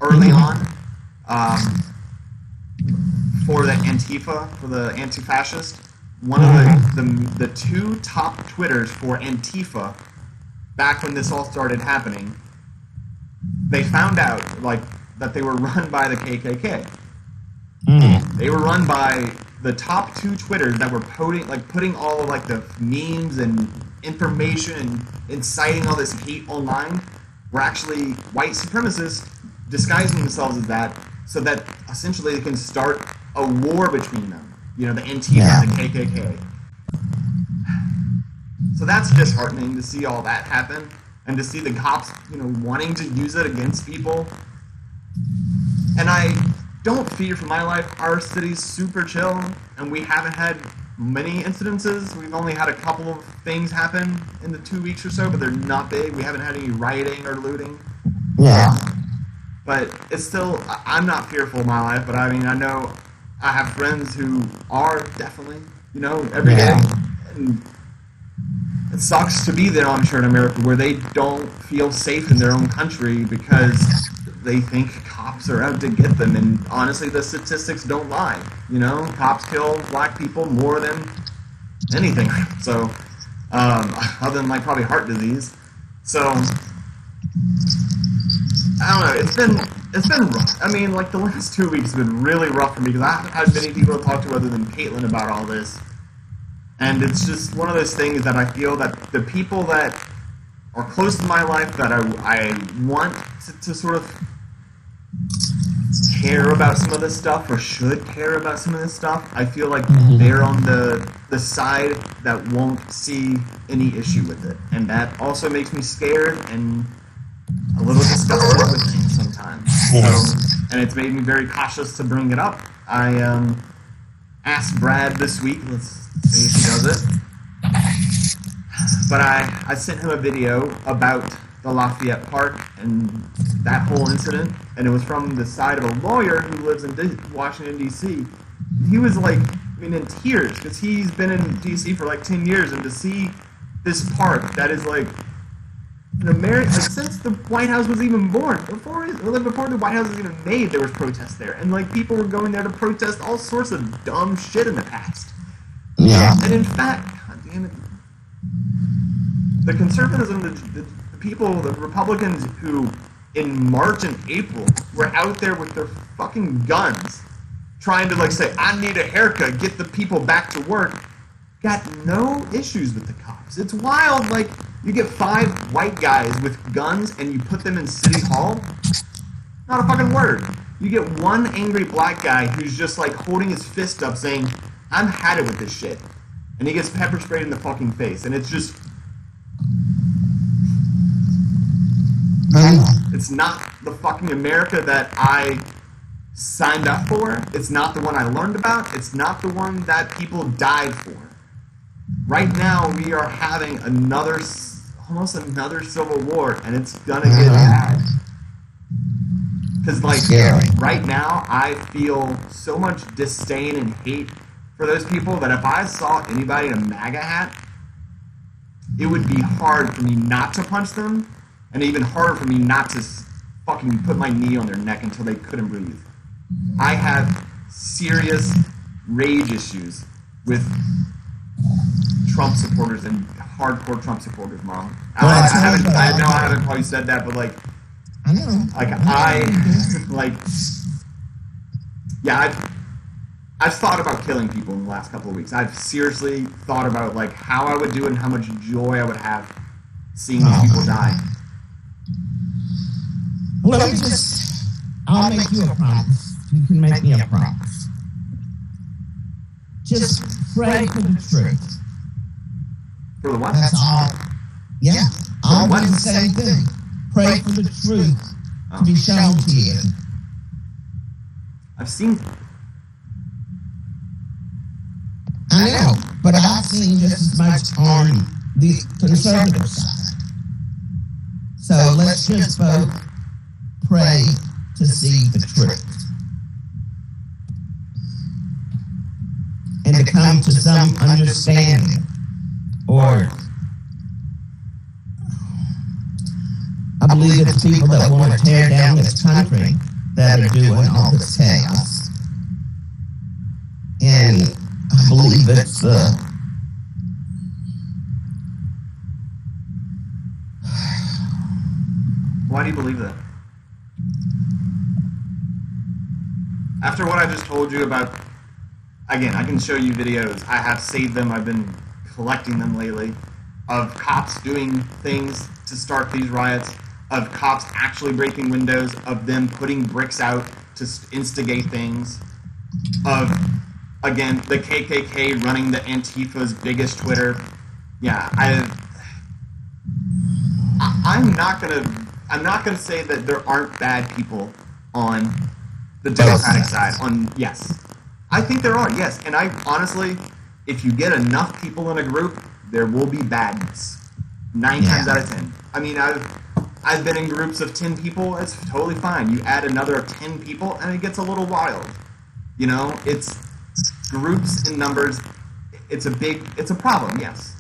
early on for the Antifa, for the anti-fascist. One of the two top Twitters for Antifa back when this all started happening, they found out like that they were run by the KKK. They were run by the top two Twitters that were putting all of like the memes and information and inciting all this hate online were actually white supremacists disguising themselves as that so that essentially they can start a war between them. You know, the Antifa and the KKK. So that's disheartening to see all that happen and to see the cops, you know, wanting to use it against people. And I don't fear for my life. Our city's super chill, and we haven't had many incidences. We've only had a couple of things happen in the 2 weeks or so, but they're not big. We haven't had any rioting or looting. Yeah. But it's still, I'm not fearful of my life, but I mean, I know I have friends who are definitely, you know, every day. And it sucks to be there, I'm sure, in America, where they don't feel safe in their own country because they think cops are out to get them. And honestly, the statistics don't lie. You know, cops kill black people more than anything. So, other than like probably heart disease. So, I don't know. It's been rough. I mean, like the last 2 weeks have been really rough for me because I haven't had many people to talk to other than Caitlin about all this. And it's just one of those things that I feel that the people that are close to my life that I want to sort of care about some of this stuff or should care about some of this stuff, I feel like they're on the side that won't see any issue with it. And that also makes me scared and a little disgusted with things sometimes. So, and it's made me very cautious to bring it up. I asked Brad this week, let's see if he does it. But I sent him a video about the Lafayette Park and that whole incident, and it was from the side of a lawyer who lives in Washington, D.C. He was like, I mean, in tears, because he's been in D.C. for like 10 years, and to see this park that is like in America, like since the White House was even born, before the White House was even made, there was protests there, and like people were going there to protest all sorts of dumb shit in the past. Yeah. And in fact, God damn it, the conservatism, the people, the Republicans who in March and April were out there with their fucking guns trying to like say, I need a haircut, get the people back to work, got no issues with the cops. It's wild. Like, you get 5 white guys with guns and you put them in City Hall, not a fucking word. You get one angry black guy who's just like holding his fist up saying, I'm had it with this shit. And he gets pepper sprayed in the fucking face. And it's just, it's not the fucking America that I signed up for. It's not the one I learned about. It's not the one that people died for. Right now, we are having almost another civil war, and it's gonna get bad. Because, like, right now, I feel so much disdain and hate for those people that if I saw anybody in a MAGA hat, it would be hard for me not to punch them, and even harder for me not to fucking put my knee on their neck until they couldn't breathe. I have serious rage issues with Trump supporters and hardcore Trump supporters, Mom. I know I haven't probably said that, but like, I know. I've thought about killing people in the last couple of weeks. I've seriously thought about like how I would do it and how much joy I would have seeing these people die. Well, I'll make you a promise. You can make me a promise. Just pray for the truth. For the what? That's all. Yeah, I'll do the same thing. Pray for the truth to be shown to you. I've seen. I know, but I've seen just as much on the conservative side. So let's just both pray to see the truth and to come to some understanding, or I believe it's people that want to tear down this country that are doing all this chaos. And I believe it's Why do you believe that? After what I just told you about, again, I can show you videos. I have saved them. I've been collecting them lately of cops doing things to start these riots, of cops actually breaking windows, of them putting bricks out to instigate things, of, again, the KKK running the Antifa's biggest Twitter. Yeah, I'm not gonna say that there aren't bad people on the Democratic side. Yes, I think there are. Yes, and I honestly, if you get enough people in a group, there will be badness. 9 times out of 10. I mean, I've been in groups of 10 people. It's totally fine. You add another 10 people, and it gets a little wild. You know, it's groups in numbers. It's a problem. Yes,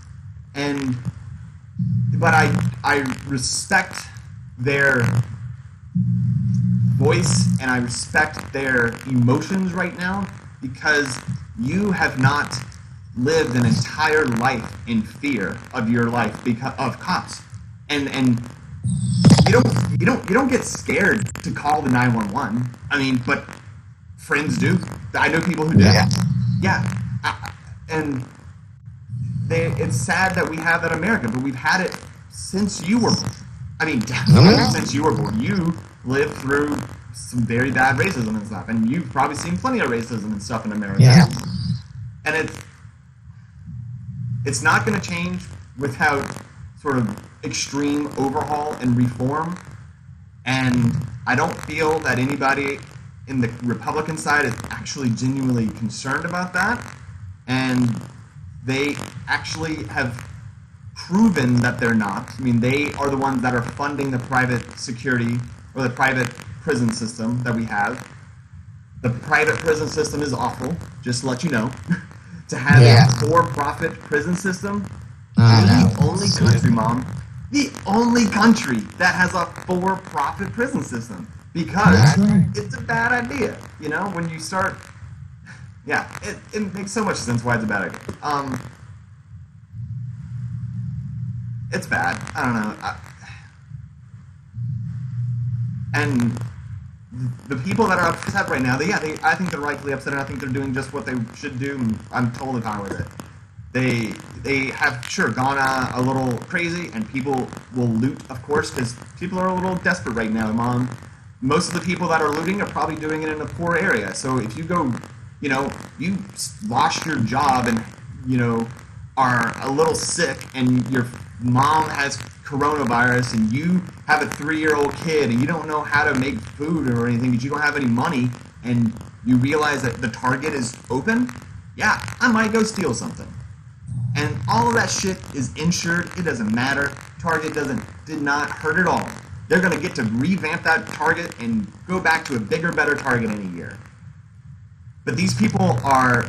but I respect their voice and I respect their emotions right now, because you have not lived an entire life in fear of your life because of cops, and you don't get scared to call the 911. I mean, but friends do. I know people who do. And it's sad that we have that in America, but we've had it since you were born. I mean, definitely since you were born. You lived through some very bad racism and stuff, and you've probably seen plenty of racism and stuff in America. Yeah. And it's not going to change without sort of extreme overhaul and reform. And I don't feel that anybody in the Republican side is actually genuinely concerned about that. And they actually have proven that they're not. I mean, they are the ones that are funding the private security or the private prison system that we have. The private prison system is awful, just to let you know. To have a for-profit prison system, the only country, Mom, the only country that has a for-profit prison system, because it's a bad idea. You know, when you start, it makes so much sense why it's a bad idea. It's bad. I don't know. And the people that are upset right now, I think they're rightfully upset, and I think they're doing just what they should do, and I'm totally fine with it. They have, sure, gone a little crazy, and people will loot, of course, because people are a little desperate right now, Mom. Most of the people that are looting are probably doing it in a poor area, so if you go, you know, you lost your job and, you know, are a little sick, and your mom has coronavirus, and you have a 3-year-old kid, and you don't know how to make food or anything because you don't have any money, and you realize that the Target is open, I might go steal something. And all of that shit is insured. It doesn't matter. Target did not hurt at all. They're going to get to revamp that Target and go back to a bigger, better Target in a year. But these people are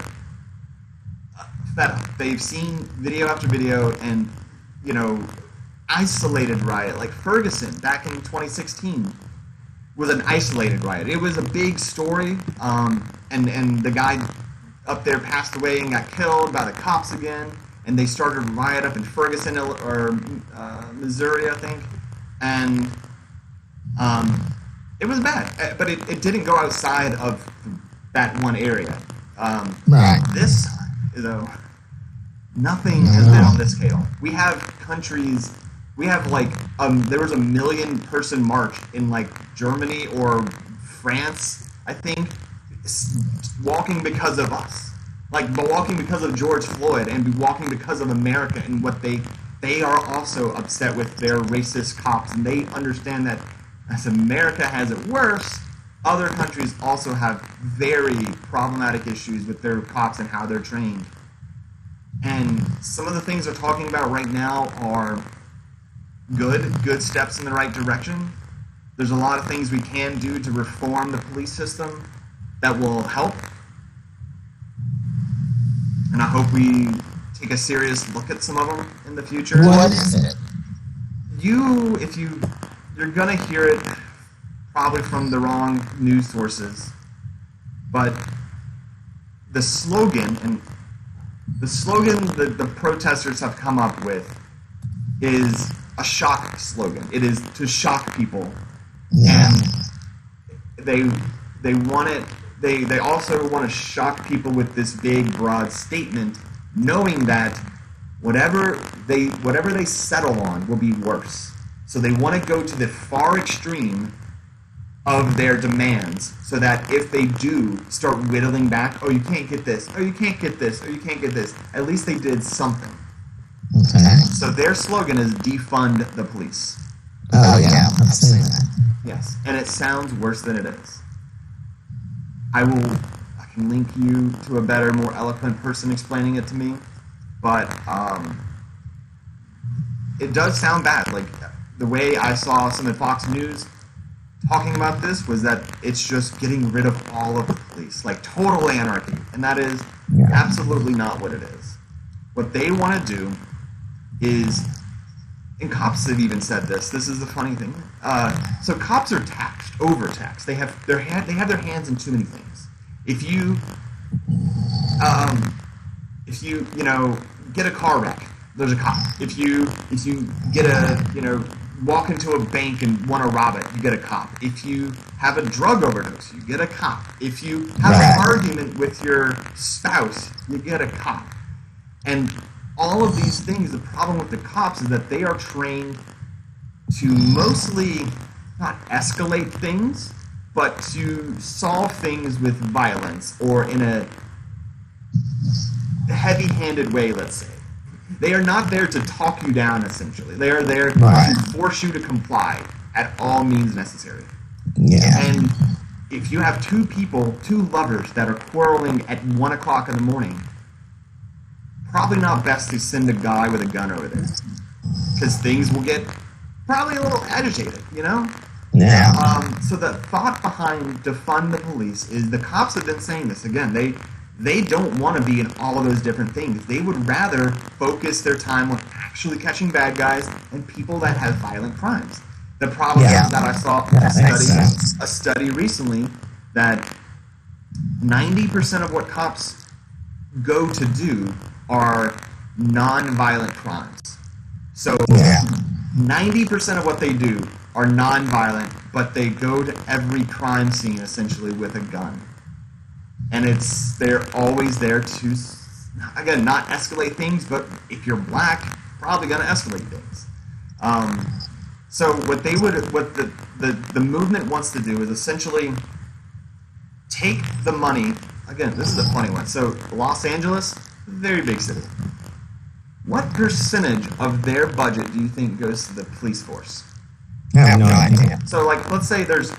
fed up. They've seen video after video, and, you know, isolated riot, like Ferguson back in 2016 was an isolated riot. It was a big story, and the guy up there passed away and got killed by the cops again, and they started a riot up in Ferguson, or Missouri, I think, and it was bad, but it didn't go outside of that one area. This, though, nothing has been on this scale. We have countries. We have, like, there was a 1 million person march in, like, Germany or France, I think, walking because of us. Like, walking because of George Floyd, and walking because of America and what they are also upset with their racist cops, and they understand that as America has it worse, other countries also have very problematic issues with their cops and how they're trained. And some of the things they're talking about right now are good steps in the right direction. There's a lot of things we can do to reform the police system that will help. And I hope we take a serious look at some of them in the future. What is it? You're gonna hear it probably from the wrong news sources, but the slogan the protesters have come up with is a shock slogan. It is to shock people. Yeah. And they want it. They also want to shock people with this big, broad statement, knowing that whatever they settle on will be worse. So they want to go to the far extreme of their demands, so that if they do start whittling back, oh, you can't get this, oh, you can't get this, or you can't get this, at least they did something. Okay. So their slogan is defund the police. Oh, yeah, I've seen that. Yes, and it sounds worse than it is. I can link you to a better, more eloquent person explaining it to me, but it does sound bad. Like, the way I saw some at Fox News talking about this was that it's just getting rid of all of the police, like total anarchy, and that is absolutely not what it is. What they want to do is, and cops have even said this is the funny thing, so cops are overtaxed. They have their hands in too many things. If you get a car wreck, there's a cop. If you get walk into a bank and want to rob it, you get a cop. If you have a drug overdose, you get a cop. If you have an argument with your spouse, you get a cop. And all of these things, the problem with the cops is that they are trained to mostly not escalate things, but to solve things with violence, or in a heavy-handed way, let's say. They are not there to talk you down, essentially. They are there to force you to comply at all means necessary. Yeah. And if you have two lovers that are quarreling at 1 o'clock in the morning, probably not best to send a guy with a gun over there, because things will get probably a little agitated, Yeah. So the thought behind defund the police is, the cops have been saying this again. They don't want to be in all of those different things. They would rather focus their time on actually catching bad guys and people that have violent crimes. The problem is that I saw a study recently that 90% of what cops go to do are non-violent crimes. So 90% of what they do are non-violent, but they go to every crime scene essentially with a gun. And they're always there to, again, not escalate things, but if you're black, probably going to escalate things. So what the movement wants to do is essentially take the money. Again, this is a funny one. So Los Angeles, very big city. What percentage of their budget do you think goes to the police force? I have no idea. So, like, let's say there's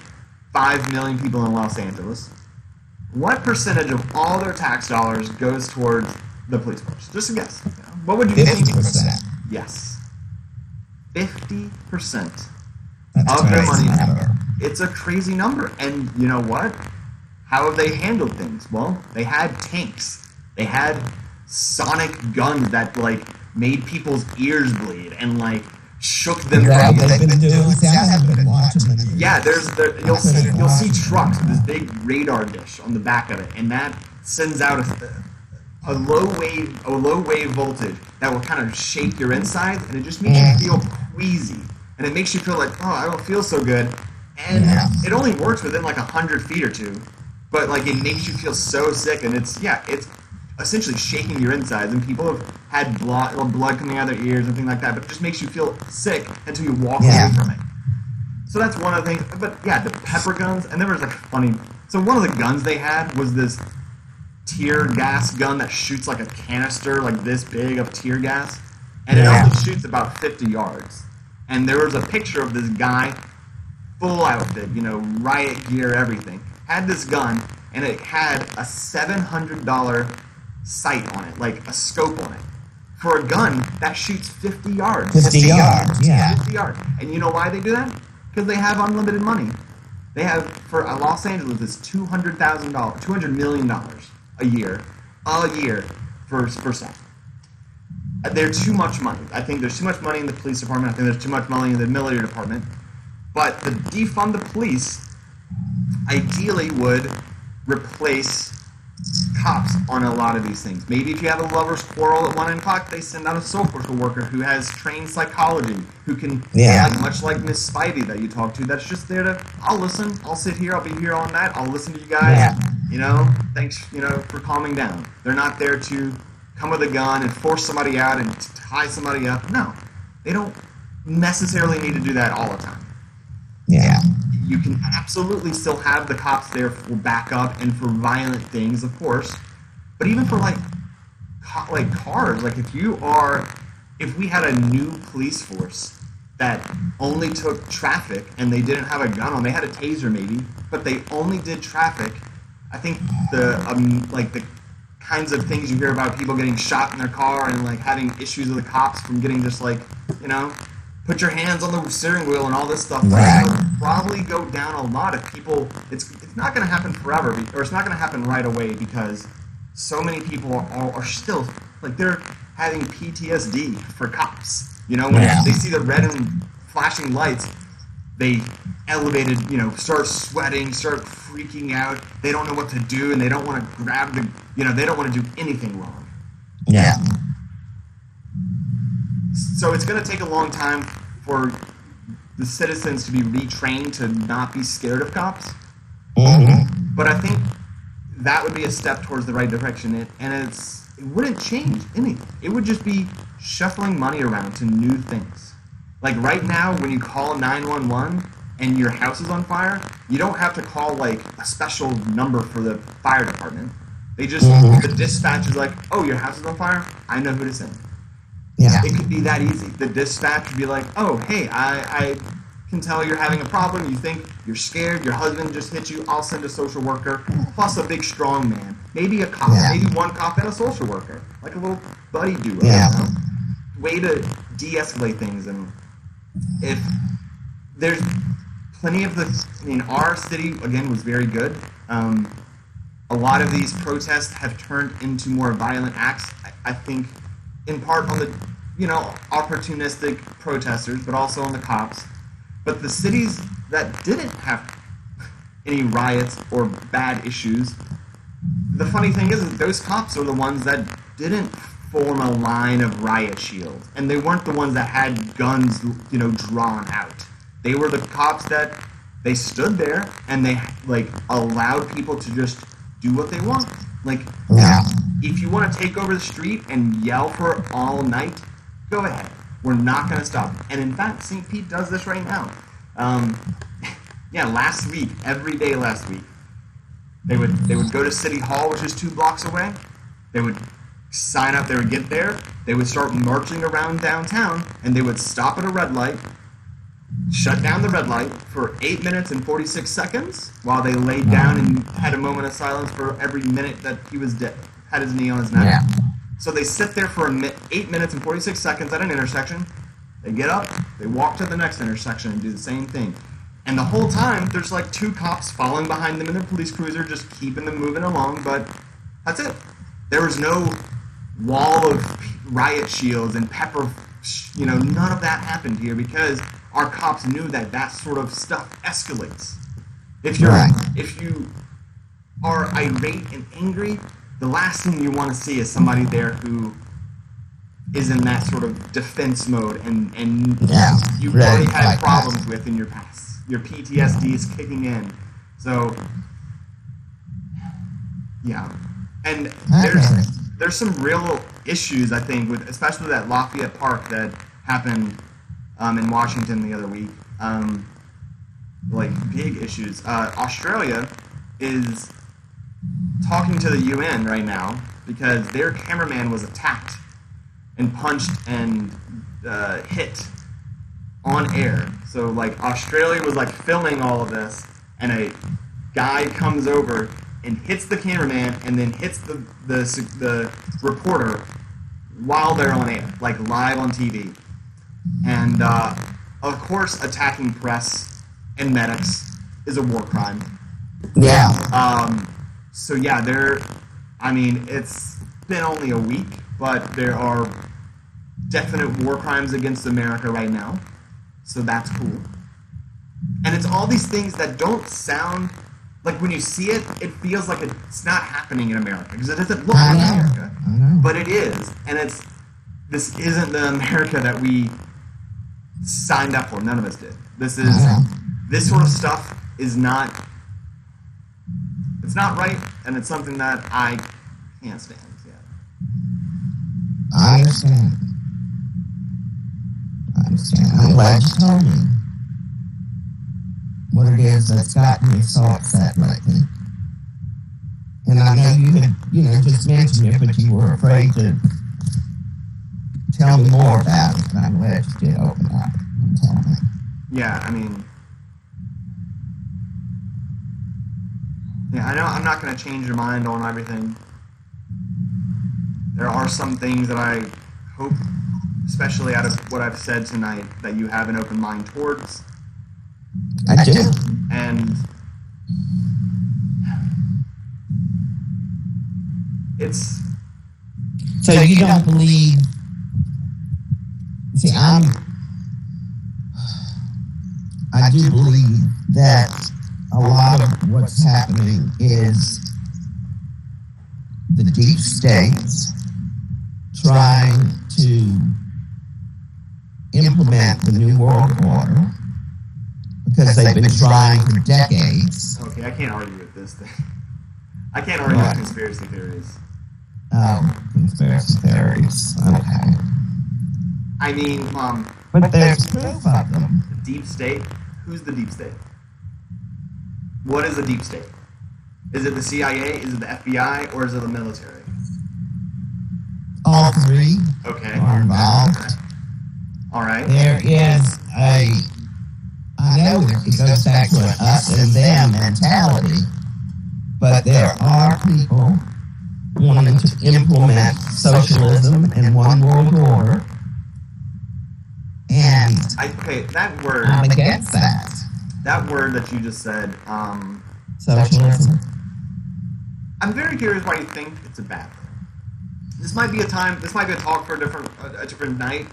5 million people in Los Angeles. What percentage of all their tax dollars goes towards the police force? Just a guess. What would you think? 50%. Yes. 50% That's of their money. number. It's a crazy number. And you know what? How have they handled things? Well, they had tanks. They had sonic guns that, like, made people's ears bleed and, like, shook them. Yeah, they've been doing. See, I haven't been watching them. Yeah, you'll see trucks with this big radar dish on the back of it, and that sends out a low wave voltage that will kind of shake your insides, and it just makes you feel queasy, and it makes you feel like, oh, I don't feel so good, and it only works within like 100 feet or two, but like it makes you feel so sick, and it's essentially shaking your insides, and people have had blood coming out of their ears and things like that, but it just makes you feel sick until you walk away from it. So that's one of the things. But yeah, the pepper guns, and there was like funny. So one of the guns they had was this tear gas gun that shoots like a canister, like this big of tear gas, and it only shoots about 50 yards. And there was a picture of this guy full outfit, riot gear, everything, had this gun, and it had a $700 sight on it, like a scope on it. For a gun that shoots 50 yards. 50 yards, yeah. 50 yards. And you know why they do that? Because they have unlimited money. They have, for Los Angeles, it's $200 million a year for stuff. There's too much money. I think there's too much money in the police department. I think there's too much money in the military department. But the defund the police ideally would replace cops on a lot of these things. Maybe if you have a lover's quarrel at 1 o'clock, they send out a social worker who has trained psychology, who can, much like Miss Spidey that you talk to, that's just there to, I'll listen, I'll sit here, I'll be here all night, I'll listen to you guys, thanks, for calming down. They're not there to come with a gun and force somebody out and tie somebody up. No, they don't necessarily need to do that all the time. Yeah. You can absolutely still have the cops there for backup and for violent things, of course. But even for like cars, like if we had a new police force that only took traffic and they didn't have a gun on, they had a taser maybe, but they only did traffic. I think the kinds of things you hear about people getting shot in their car and like having issues with the cops from getting just put your hands on the steering wheel and all this stuff. Right. It'll probably go down a lot if people. It's not going to happen forever, or it's not going to happen right away because so many people are still they're having PTSD for cops. When they see the red and flashing lights, they start sweating, start freaking out. They don't know what to do, and they don't want to grab they don't want to do anything wrong. Yeah. So it's going to take a long time for the citizens to be retrained to not be scared of cops. Mm-hmm. But I think that would be a step towards the right direction. And it wouldn't change anything. It would just be shuffling money around to new things. Like right now, when you call 911 and your house is on fire, you don't have to call a special number for the fire department. They just, the dispatch is like, oh, your house is on fire? I know who to send. Yeah. It could be that easy. The dispatch would be like, oh, hey, I can tell you're having a problem. You think you're scared. Your husband just hit you. I'll send a social worker plus a big strong man. Maybe a cop. Yeah. Maybe one cop and a social worker. Like a little buddy duo. Yeah. Way to de-escalate things. And if there's plenty of our city, again, was very good. A lot of these protests have turned into more violent acts. I think in part on the, opportunistic protesters, but also on the cops. But the cities that didn't have any riots or bad issues, the funny thing is that those cops are the ones that didn't form a line of riot shields. And they weren't the ones that had guns, drawn out. They were the cops that they stood there and they, allowed people to just do what they want. If you want to take over the street and yell for it all night, go ahead. We're not going to stop. And in fact, St. Pete does this right now. Last week, every day last week, they would go to City Hall, which is 2 blocks away. They would sign up. They would get there. They would start marching around downtown, and they would stop at a red light, shut down the red light for 8 minutes and 46 seconds while they laid down and had a moment of silence for every minute that he was dead. Had his knee on his neck. Yeah. So they sit there for 8 minutes and 46 seconds at an intersection. They get up, they walk to the next intersection and do the same thing. And the whole time, there's 2 cops following behind them in their police cruiser, just keeping them moving along, but that's it. There was no wall of riot shields and pepper, none of that happened here because our cops knew that sort of stuff escalates. If you are irate and angry, the last thing you want to see is somebody there who is in that sort of defense mode and you've already had problems with in your past. Your PTSD is kicking in. So, yeah. And there's some real issues, I think, with especially that Lafayette Park that happened in Washington the other week. Big issues. Australia is talking to the UN right now because their cameraman was attacked and punched and hit on air. So like Australia was like filming all of this, and a guy comes over and hits the cameraman, and then hits the reporter while they're on air, like live on TV. And of course, attacking press and medics is a war crime. Yeah. So yeah, it's been only a week, but there are definite war crimes against America right now. So that's cool. And it's all these things that don't sound like, when you see it, it feels like it's not happening in America, because it doesn't look like America. But it is. And this isn't the America that we signed up for. None of us did. This sort of stuff is not, it's not right, and it's something that I can't stand yet. I understand. I'm glad you told me what it is that's gotten me so upset lately. And I know you had, just mentioned it, but you were afraid to tell me more about it. And I'm glad you did open up and tell me. Yeah, I know I'm not going to change your mind on everything. There are some things that I hope, especially out of what I've said tonight, that you have an open mind towards. I do. And it's... So you don't believe... See, I do believe that a lot of what's happening is the deep states trying to implement the New World Order, because they've been trying for decades. Okay, I can't argue with this thing. I can't argue with conspiracy theories. Oh, conspiracy theories. Okay. But there's proof of them. Deep state? Who's the deep state? What is the deep state? Is it the CIA? Is it the FBI? Or is it the military? All three are involved. All right. There is I know it goes back to an us and them mentality, but there are people wanting to implement socialism and one world order, and that word. I'm against that. That word that you just said, socialism. I'm very curious why you think it's a bad thing. This might be a talk for a different night.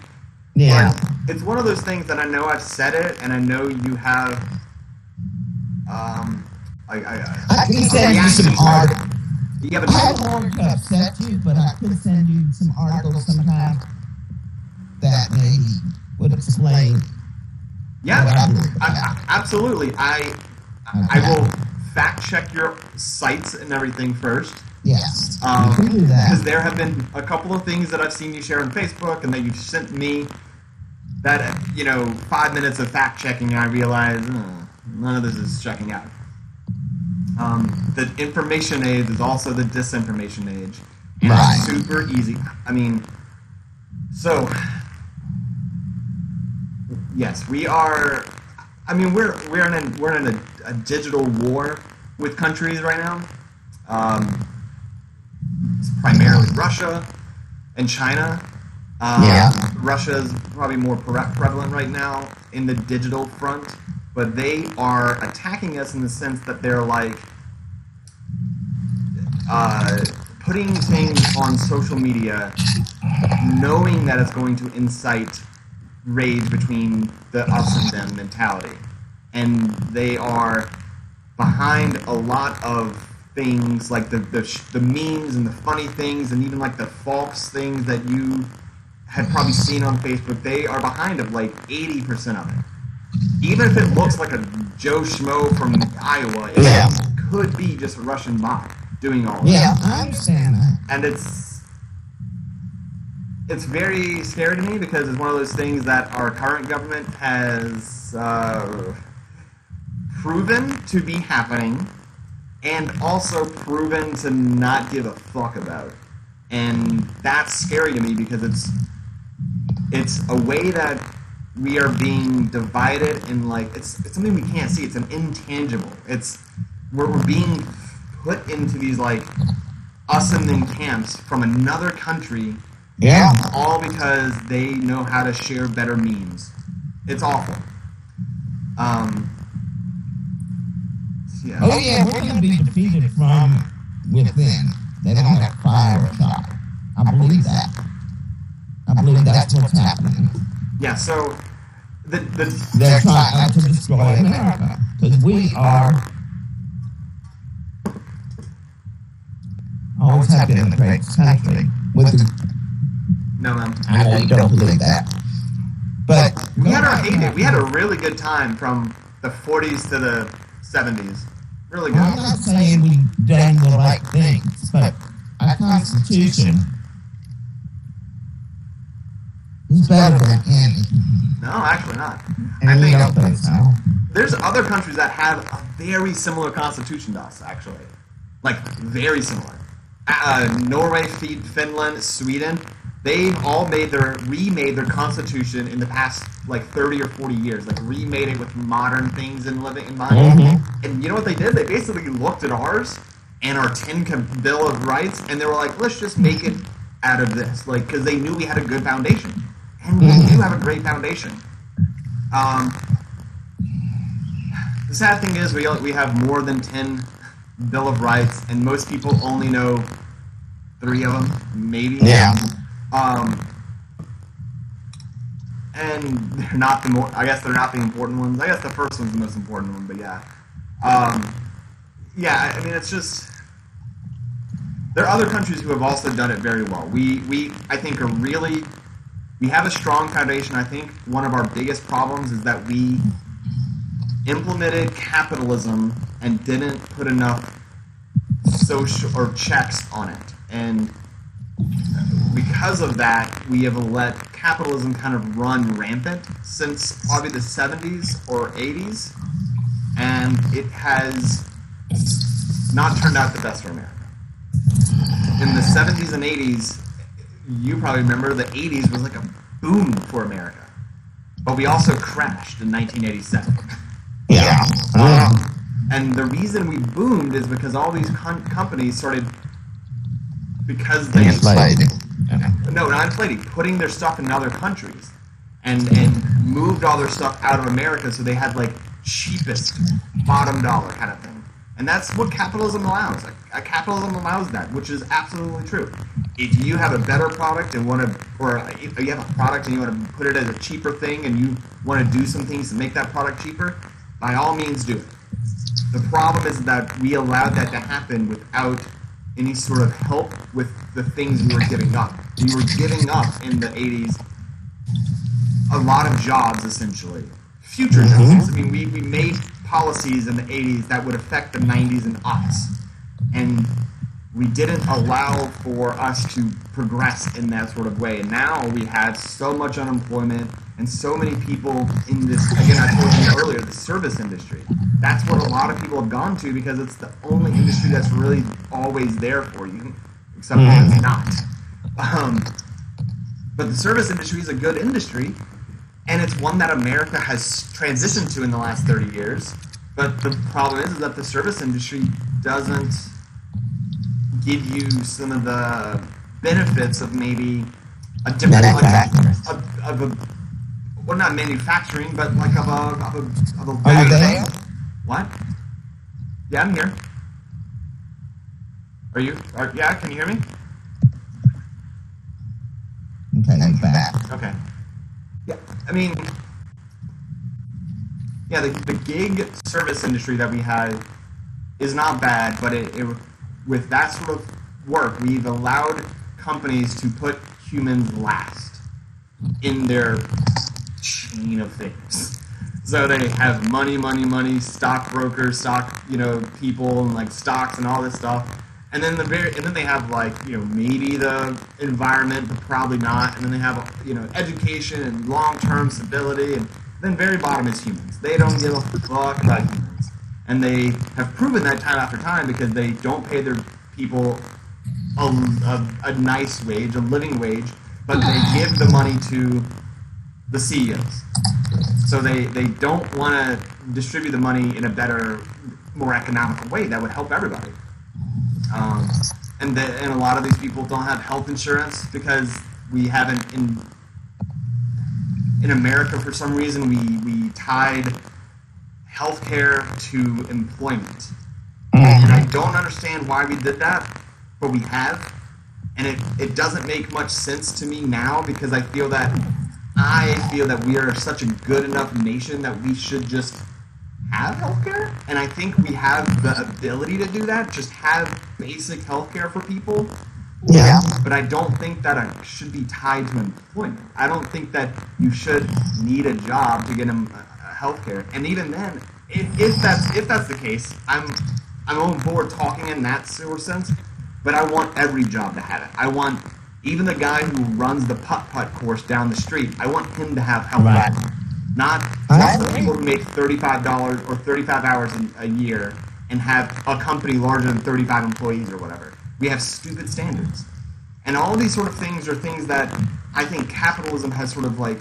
Yeah. But it's one of those things that I know I've said it, and I know you have. I can send you some articles. I don't want to upset you, but I could send you some articles sometime that maybe would explain. Yeah, absolutely. I will fact check your sites and everything first. Yes, you can do that. Because there have been a couple of things that I've seen you share on Facebook and that you've sent me that, 5 minutes of fact checking, and I realize none of this is checking out. The information age is also the disinformation age. And right. It's super easy. Yes, we are. We're in a digital war with countries right now. It's primarily Russia and China. Russia is probably more prevalent right now in the digital front, but they are attacking us in the sense that they're like putting things on social media, knowing that it's going to incite rage between the us and them mentality, and they are behind a lot of things like the memes and the funny things, and even like the false things that you had probably seen on Facebook. They are behind of like 80% of it. Even if it looks like a Joe Schmo from Iowa, it could be just a Russian bot doing all of that. Yeah, I understand that. And it's very scary to me, because it's one of those things that our current government has proven to be happening, and also proven to not give a fuck about. And that's scary to me, because it's a way that we are being divided in like it's something we can't see. It's an intangible. We're being put into these like us and them camps from another country. Yeah. All because they know how to share better memes. It's awful. Yeah. Oh yeah, we're going to be defeated from within. They don't have fire or shock. I believe that. I believe that's what's happening. Yeah. So they're trying to destroy America because we are always have been a great country with the. No, ma'am. I know you don't believe that, but we had our heyday. We had a really good time from the 40s to the 70s. Really good. I'm not saying we've done the right things, but our Constitution is better than any. No, actually not. And I we think don't think so. there's other countries that have a very similar constitution to us, actually. Like, very similar. Norway, Finland, Sweden, they've all remade their constitution in the past, like, 30 or 40 years. Like, remade it with modern things in mind. Mm-hmm. And you know what they did? They basically looked at ours and our 10 Bill of Rights, and they were like, let's just make it out of this. Like, because they knew we had a good foundation. And we do have a great foundation. The sad thing is we have more than 10 Bill of Rights, and most people only know 3 of them, maybe. Yeah. And they're not I guess they're not the important ones. I guess the first one's the most important one, but yeah. Yeah, I mean, it's just... There are other countries who have also done it very well. We I think, we have a strong foundation. I think one of our biggest problems is that we implemented capitalism and didn't put enough social or checks on it. And because of that, we have let capitalism kind of run rampant since probably the 70s or 80s. And it has not turned out the best for America. In the 70s and 80s, you probably remember the 80s was like a boom for America. But we also crashed in 1987. Yeah. And the reason we boomed is because all these companies started, because they... Inflating. No, not inflating. Putting their stuff in other countries. And moved all their stuff out of America so they had, like, cheapest bottom dollar kind of thing. And that's what capitalism allows. Capitalism allows that, which is absolutely true. If you have a better product and or you have a product and you want to put it as a cheaper thing and you want to do some things to make that product cheaper, by all means do it. The problem is that we allowed that to happen without any sort of help with the things we were giving up. We were giving up in the 80s a lot of jobs, essentially. Future jobs. I mean, we made policies in the 80s that would affect the 90s and aughts. And we didn't allow for us to progress in that sort of way. And now we have so much unemployment and so many people in this, again, I told you earlier, the service industry. That's what a lot of people have gone to because it's the only industry that's really always there for you, except when it's not. But the service industry is a good industry, and it's one that America has transitioned to in the last 30 years. But the problem is that the service industry doesn't give you some of the benefits of maybe a different, well, not manufacturing, but like of a Are you there? What? Yeah, I'm here. Are you? Yeah, can you hear me? Okay, I'm back. Okay. Yeah, I mean, yeah, the gig service industry that we had is not bad, but it with that sort of work, we've allowed companies to put humans last in their chain of things. So they have money, stockbrokers, people, and like stocks and all this stuff. And then they have like, maybe the environment, but probably not. And then they have, education and long-term stability. And then very bottom is humans. They don't give a fuck about humans. And they have proven that time after time because they don't pay their people a nice wage, a living wage, but they give the money to the CEOs. So they don't want to distribute the money in a better, more economical way that would help everybody. And a lot of these people don't have health insurance because we haven't in America, for some reason, we tied healthcare to employment. And I don't understand why we did that, but we have. And it doesn't make much sense to me now because I feel that we are such a good enough nation that we should just have healthcare. And I think we have the ability to do that, just have basic healthcare for people. Yeah. But I don't think that it should be tied to employment. I don't think that you should need a job to get healthcare. And even then, if that's the case, I'm on board talking in that sort of sense. But I want every job to have it. I want even the guy who runs the putt-putt course down the street. I want him to have healthcare. Right. Not the people who make $35 or 35 hours a year and have a company larger than 35 employees or whatever. We have stupid standards. And all these sort of things are things that I think capitalism has sort of like,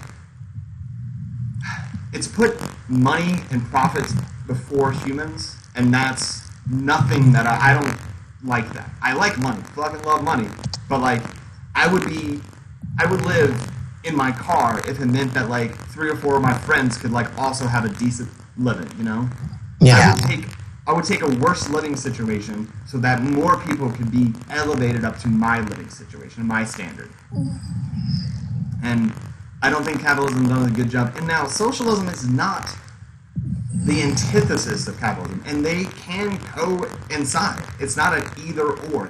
it's put money and profits before humans, and that's nothing that I don't like that. I like money, fucking love money, but like, I would live in my car if it meant that like 3 or 4 of my friends could like also have a decent living, you know? Yeah. I would take a worse living situation so that more people could be elevated up to my living situation, my standard. And I don't think capitalism does a good job. And now, socialism is not the antithesis of capitalism, and they can coincide. It's not an either or.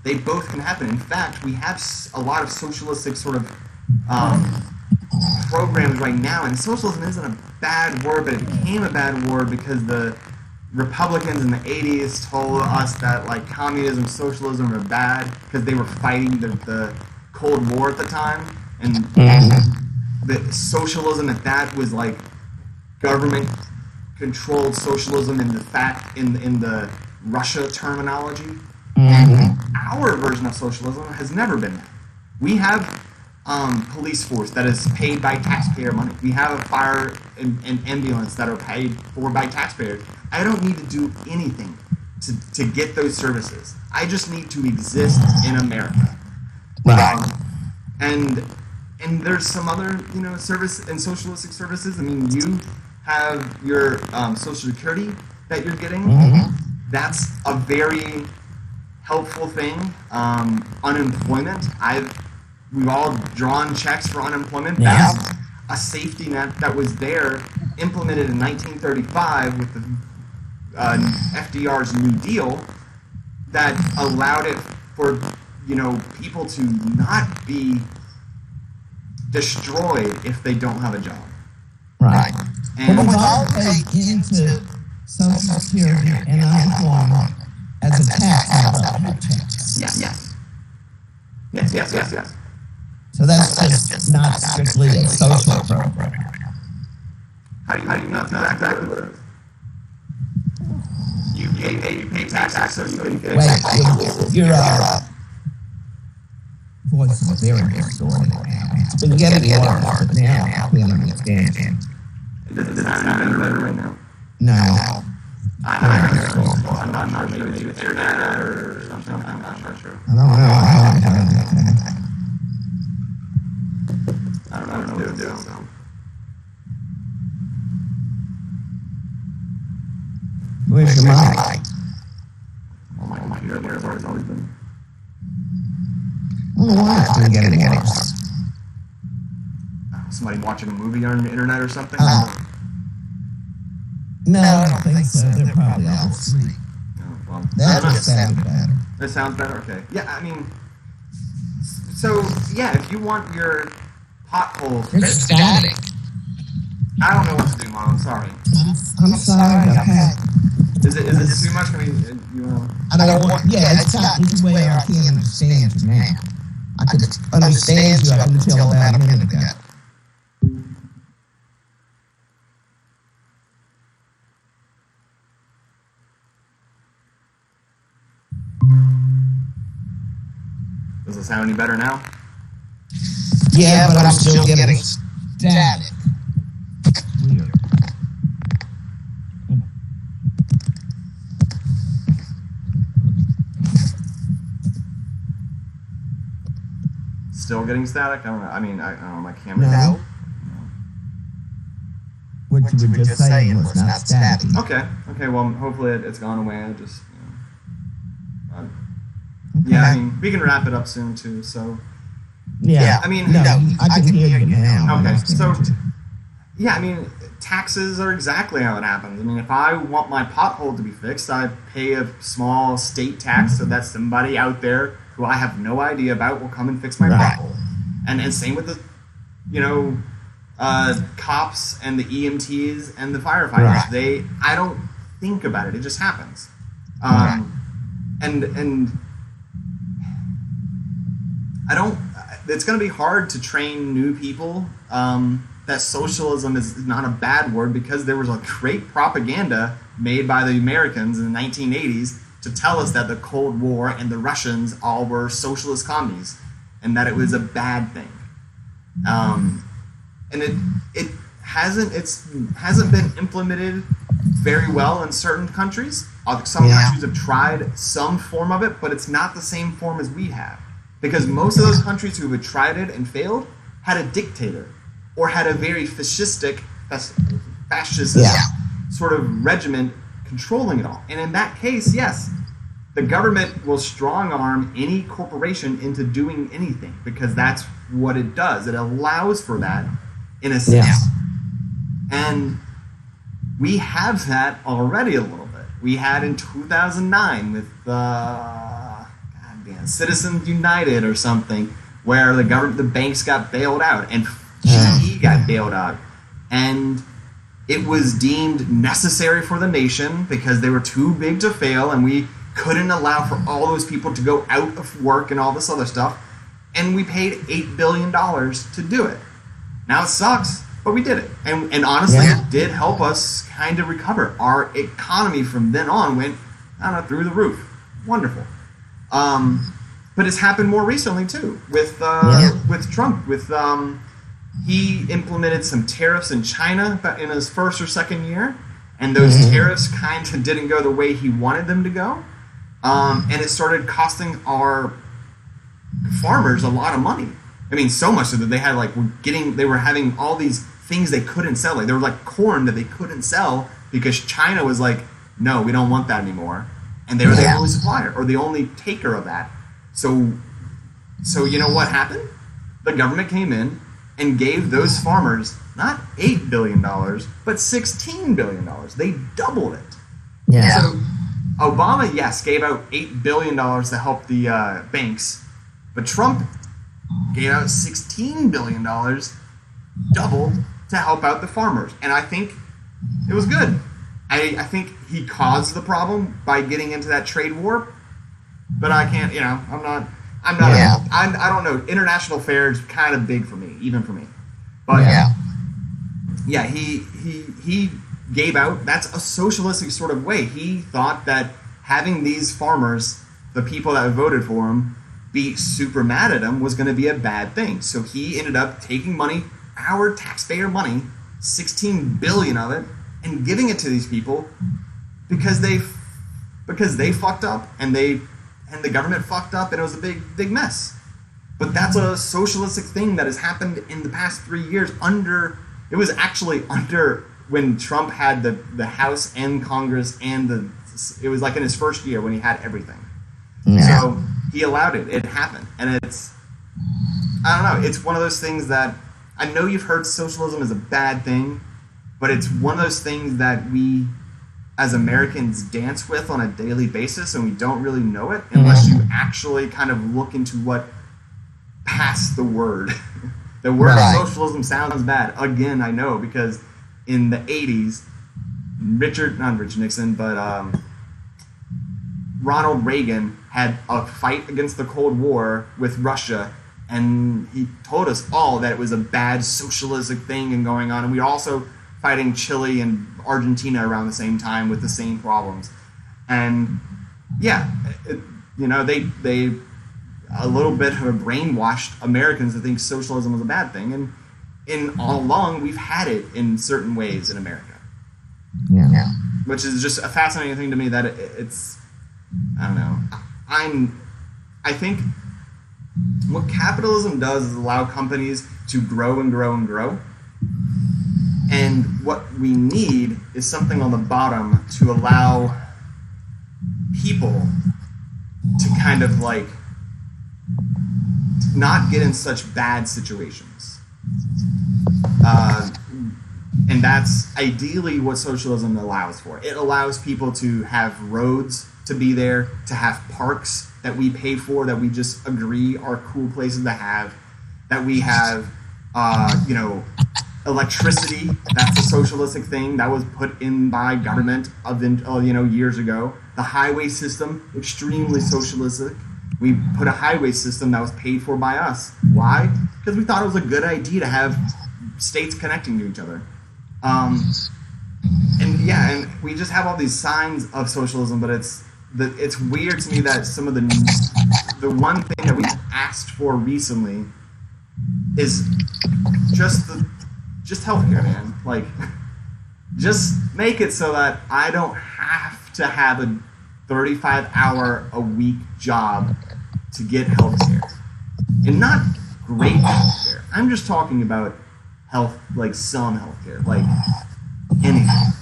They both can happen. In fact, we have a lot of socialistic sort of programs right now, and socialism isn't a bad word, but it became a bad word because the Republicans in the 80s told us that like communism, socialism are bad because they were fighting the Cold War at the time, and the socialism at that was like government controlled socialism in the Russia terminology. Our version of socialism has never been that. We have police force that is paid by taxpayer money. We have a fire and ambulance that are paid for by taxpayers. I don't need to do anything to get those services. I just need to exist in America. Right. And there's some other, service and socialistic services. I mean, you have your Social Security that you're getting. That's a very helpful thing. Unemployment. We've all drawn checks for unemployment. Yeah. That's a safety net that was there, implemented in 1935 with the FDR's New Deal, that allowed it for people to not be destroyed if they don't have a job. Right. And But we've all paid into Social Security and unemployment as a tax out of our paychecks. Yes. So that's just not strictly a social program. How do you know exactly what it is? You pay taxes, so you can get Wait, your voice is very distorted now. It's been getting worse, but now I can understand. Does it sound better right now? No. I'm not sure. Maybe it's internet or something. I'm not sure. I don't know. I don't know what to do. Where's your mic? My computer there has always been. I don't know why it's been getting worse. Somebody watching a movie on the internet or something? No, I don't think so. They're probably all asleep. Well, That just sounded better. that sounds better? Okay. Yeah, I mean, so, yeah, if you want your potholes It's fixed, static. I don't know what to do, Mom. I'm sorry. I'm sorry, okay. Is it too much? I mean, you know. I don't want, it's gotten to where I can't understand you now. I could understand you up until about a minute ago. Does it sound any better now? Yeah, but I'm still getting static. Weird. Still getting static? I don't know. I mean, I don't know. My camera. No. What you were just saying was not static. Okay. Well, hopefully it's gone away. I just, Okay. yeah. I mean, we can wrap it up soon too. So. Yeah. I mean, no, I can hear you now. Okay. So. Yeah, I mean, taxes are exactly how it happens. I mean, if I want my pothole to be fixed, I pay a small state tax so that somebody out there who I have no idea about will come and fix my pothole. And same with the, cops and the EMTs and the firefighters. Right. I don't think about it. It just happens. And I don't. It's going to be hard to train new people that socialism is not a bad word, because there was a great propaganda made by the Americans in the 1980s to tell us that the Cold War and the Russians all were socialist commies, and that it was a bad thing. And it hasn't been implemented very well in certain countries. Some countries have tried some form of it, but it's not the same form as we have. Because most of those countries who had tried it and failed had a dictator or had a very fascist sort of regiment controlling it all. And in that case, yes, the government will strong arm any corporation into doing anything, because that's what it does. It allows for that in a sense. And we have that already a little bit. We had in 2009 with Citizens United or something, where the banks got bailed out and GE got bailed out, and it was deemed necessary for the nation because they were too big to fail, and we couldn't allow for all those people to go out of work and all this other stuff, and we paid $8 billion to do it. Now it sucks, but we did it, and honestly, it did help us kind of recover. Our economy from then on went, through the roof. Wonderful. But it's happened more recently too with Trump. He implemented some tariffs in China in his first or second year, and those tariffs kind of didn't go the way he wanted them to go, and it started costing our farmers a lot of money. I mean, so much so that they were having all these things they couldn't sell. Like, there was like corn that they couldn't sell because China was like, no, we don't want that anymore. And they were the only supplier or the only taker of that. So you know what happened? The government came in and gave those farmers not $8 billion, but $16 billion. They doubled it. Yeah. So Obama, yes, gave out $8 billion to help the banks, but Trump gave out $16 billion, double, to help out the farmers. And I think it was good. I think he caused the problem by getting into that trade war, but I can't, I don't know. International fair is kind of big for me, even for me. But he gave out, that's a socialistic sort of way. He thought that having these farmers, the people that voted for him, be super mad at him was going to be a bad thing. So he ended up taking money, our taxpayer money, 16 billion of it, and giving it to these people because they fucked up and the government fucked up, and it was a big mess. But that's a socialistic thing that has happened in the past 3 years it was actually under when Trump had the House and Congress, and it was like in his first year when he had everything. Yeah. So he allowed it. It happened. And I don't know, it's one of those things that, I know you've heard socialism is a bad thing, but it's one of those things that we as Americans dance with on a daily basis, and we don't really know it unless you actually kind of look into what passed the word. The word socialism sounds bad. Again, I know, because in the 80s, not Richard Nixon, but Ronald Reagan had a fight against the Cold War with Russia, and he told us all that it was a bad socialistic thing and going on, and we were also fighting Chile and Argentina around the same time with the same problems. And they a little bit of brainwashed Americans to think socialism was a bad thing, and all along we've had it in certain ways in America. Yeah. Which is just a fascinating thing to me that it's, I don't know. I think what capitalism does is allow companies to grow and grow and grow. And what we need is something on the bottom to allow people to kind of like not get in such bad situations. And that's ideally what socialism allows for. It allows people to have roads to be there, to have parks that we pay for, that we just agree are cool places to have, that we have, electricity. That's a socialistic thing that was put in by government years ago. The highway system, extremely socialistic. We put a highway system that was paid for by us. Why? Because we thought it was a good idea to have states connecting to each other. And we just have all these signs of socialism, but it's weird to me that some of the one thing that we asked for recently is just healthcare, man. Like, just make it so that I don't have to have a 35-hour-a-week job to get healthcare, and not great healthcare. I'm just talking about health, like some healthcare, like anything.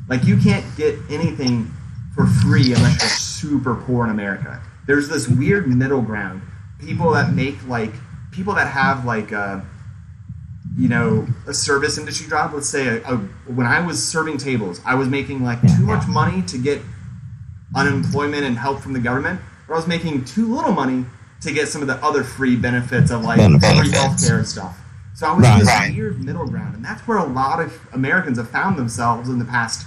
Like, you can't get anything for free unless you're super poor in America. There's this weird middle ground. People that have like a service industry job. Let's say when I was serving tables, I was making like too much money to get unemployment and help from the government, or I was making too little money to get some of the other free benefits of like free healthcare and stuff. So I was in this weird middle ground, and that's where a lot of Americans have found themselves in the past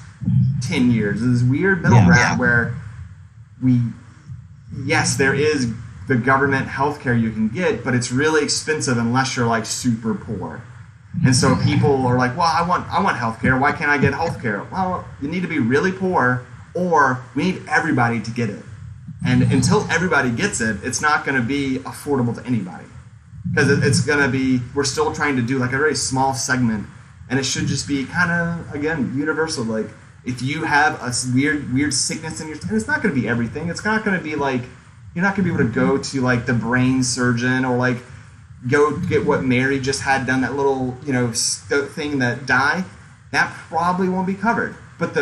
10 years. This weird middle ground where there is the government healthcare you can get, but it's really expensive unless you're like super poor. And so people are like, well, I want healthcare. Why can't I get healthcare? Well, you need to be really poor, or we need everybody to get it. And until everybody gets it, it's not going to be affordable to anybody. Because it's going to be, we're still trying to do like a very small segment, and it should just be kind of, again, universal. Like, if you have a weird sickness in your, and it's not going to be everything. It's not going to be like, you're not going to be able to go to like the brain surgeon, or like go get what Mary just had done, that little, thing, that dye. That probably won't be covered. But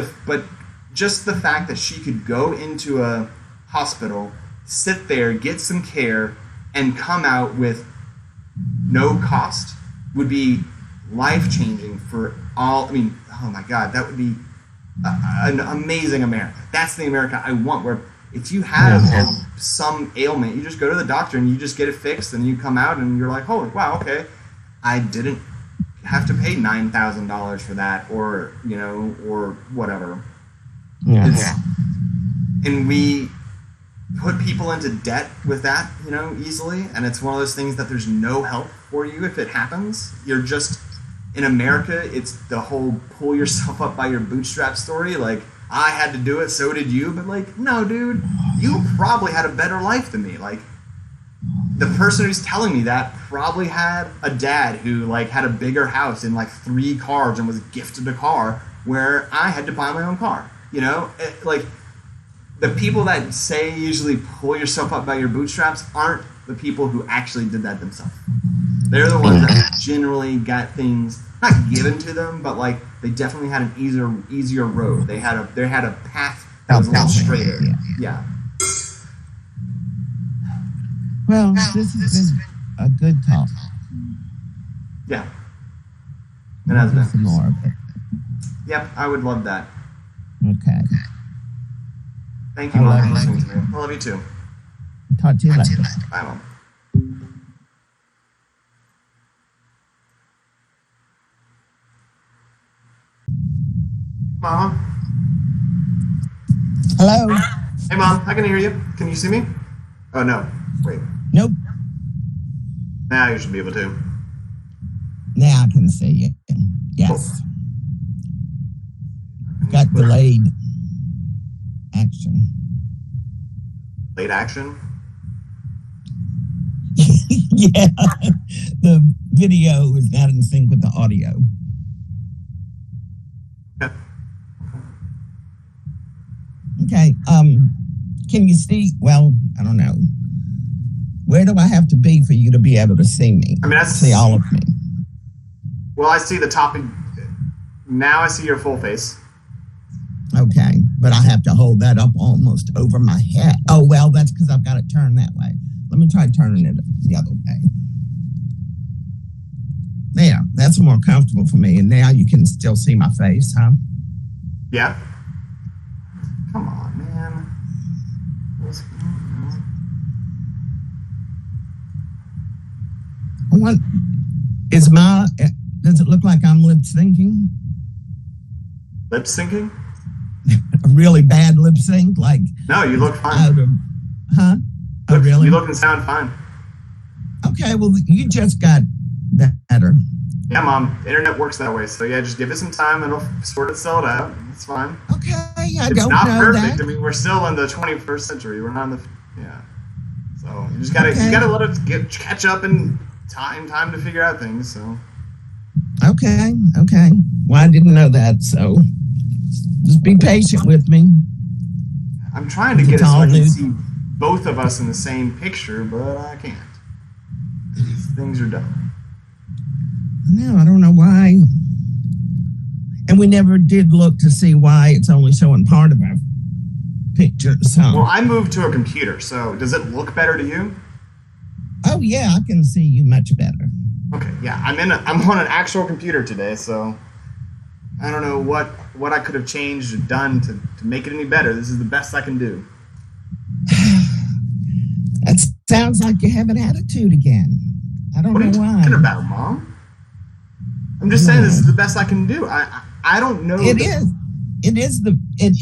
just the fact that she could go into a hospital, sit there, get some care, and come out with no cost would be life-changing for all. I mean, oh my God, that would be an amazing America. That's the America I want, where if you have some ailment, you just go to the doctor and you just get it fixed, and you come out and you're like, holy wow, okay, I didn't have to pay $9,000 for that, or or whatever. And we put people into debt with that, easily, and it's one of those things that there's no help for you if it happens. You're just, in America, it's the whole pull yourself up by your bootstrap story. Like, I had to do it, so did you. But like, no, dude, you probably had a better life than me. Like, the person who's telling me that probably had a dad who like had a bigger house and like 3 cars and was gifted a car, where I had to buy my own car. Like, the people that say usually pull yourself up by your bootstraps aren't the people who actually did that themselves. They're the ones that generally got things not given to them, but like they definitely had an easier road. They had a path that was a little straighter. Yeah. Well, this has been a good talk. Yeah. It has been. Some more of it. Yep, I would love that. Okay. Thank you, Mom, for listening to me. I love you too. Talk to you later. Bye, Mom. Mom? Hello? Hey, Mom, I can hear you. Can you see me? Oh, no. Wait. Nope. Now you should be able to. Now I can see you. Yes. Got delayed action. Late action? Yeah, the video is not in sync with the audio. Okay. Can you see? Well, I don't know. Where do I have to be for you to be able to see me? I mean, see all of me. Well, I see the top. Now I see your full face. Okay, but I have to hold that up almost over my head. Oh, well, that's because I've got it turned that way. Let me try turning it the other way. There, that's more comfortable for me. And now you can still see my face, huh? Yeah. Come on, man. What is does it look like I'm lip syncing? Lip syncing? A really bad lip sync? Like, no, you look fine. Huh? Oh, really? You look and sound fine. Okay, well, you just got better. Yeah, Mom. The internet works that way. So, yeah, just give it some time and it'll sort itself out. It's fine. Okay, I it's don't not know perfect. that. I mean, we're still in the 21st century. We're not in the... Yeah. So, you just gotta, you gotta let it catch up and time to figure out things, so... Okay. Well, I didn't know that, so just be patient with me. I'm trying to get it so I can see both of us in the same picture, but I can't. These things are done. No, I don't know why. And we never did look to see why it's only showing part of our pictures. Huh? Well, I moved to a computer, so does it look better to you? Oh, yeah, I can see you much better. Okay, yeah, I'm on an actual computer today, so I don't know what I could have changed or done to make it any better. This is the best I can do. That sounds like you have an attitude again. I don't know why. What are you talking about, Mom? I'm just saying this is the best I can do. I don't know. It is. It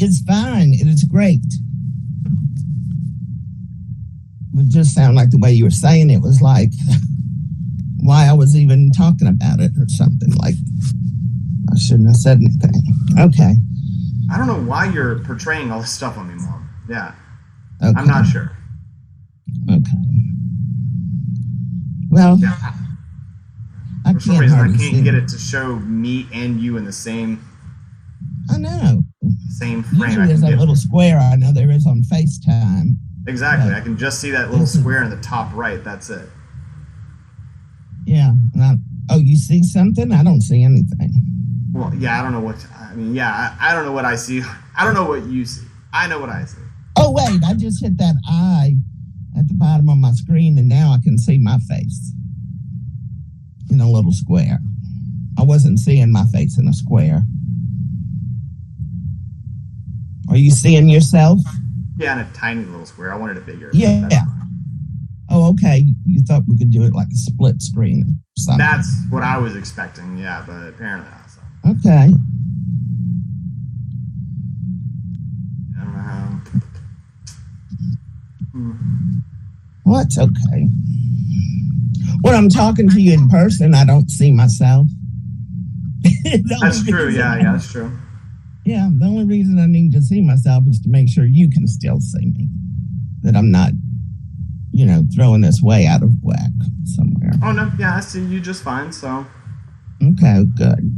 is fine. It is great. It just sounded like the way you were saying it was like why I was even talking about it or something. Like I shouldn't have said anything. Okay. I don't know why you're portraying all this stuff on me, Mom. Yeah. Okay. I'm not sure. Okay. Well, yeah. For some reason, I can't get it to show me and you in the same. I know. Same frame. Usually there's a little square I know there is on FaceTime. Exactly. I can just see that little square in the top right. That's it. Yeah. Oh, you see something? I don't see anything. Well, yeah, I don't know what. I mean, yeah, I don't know what I see. I don't know what you see. I know what I see. Oh, wait. I just hit that eye at the bottom of my screen, and now I can see my face in a little square. I wasn't seeing my face in a square. Are you seeing yourself? Yeah, in a tiny little square. I wanted it bigger. Yeah. Oh, okay. You thought we could do it like a split screen or something. That's what I was expecting, yeah, but apparently not. So. Okay. I don't know how. Well, that's okay. When I'm talking to you in person, I don't see myself. That's true, yeah, that's true. Yeah, the only reason I need to see myself is to make sure you can still see me. That I'm not, throwing this way out of whack somewhere. Oh, no, yeah, I see you just fine, so. Okay, good.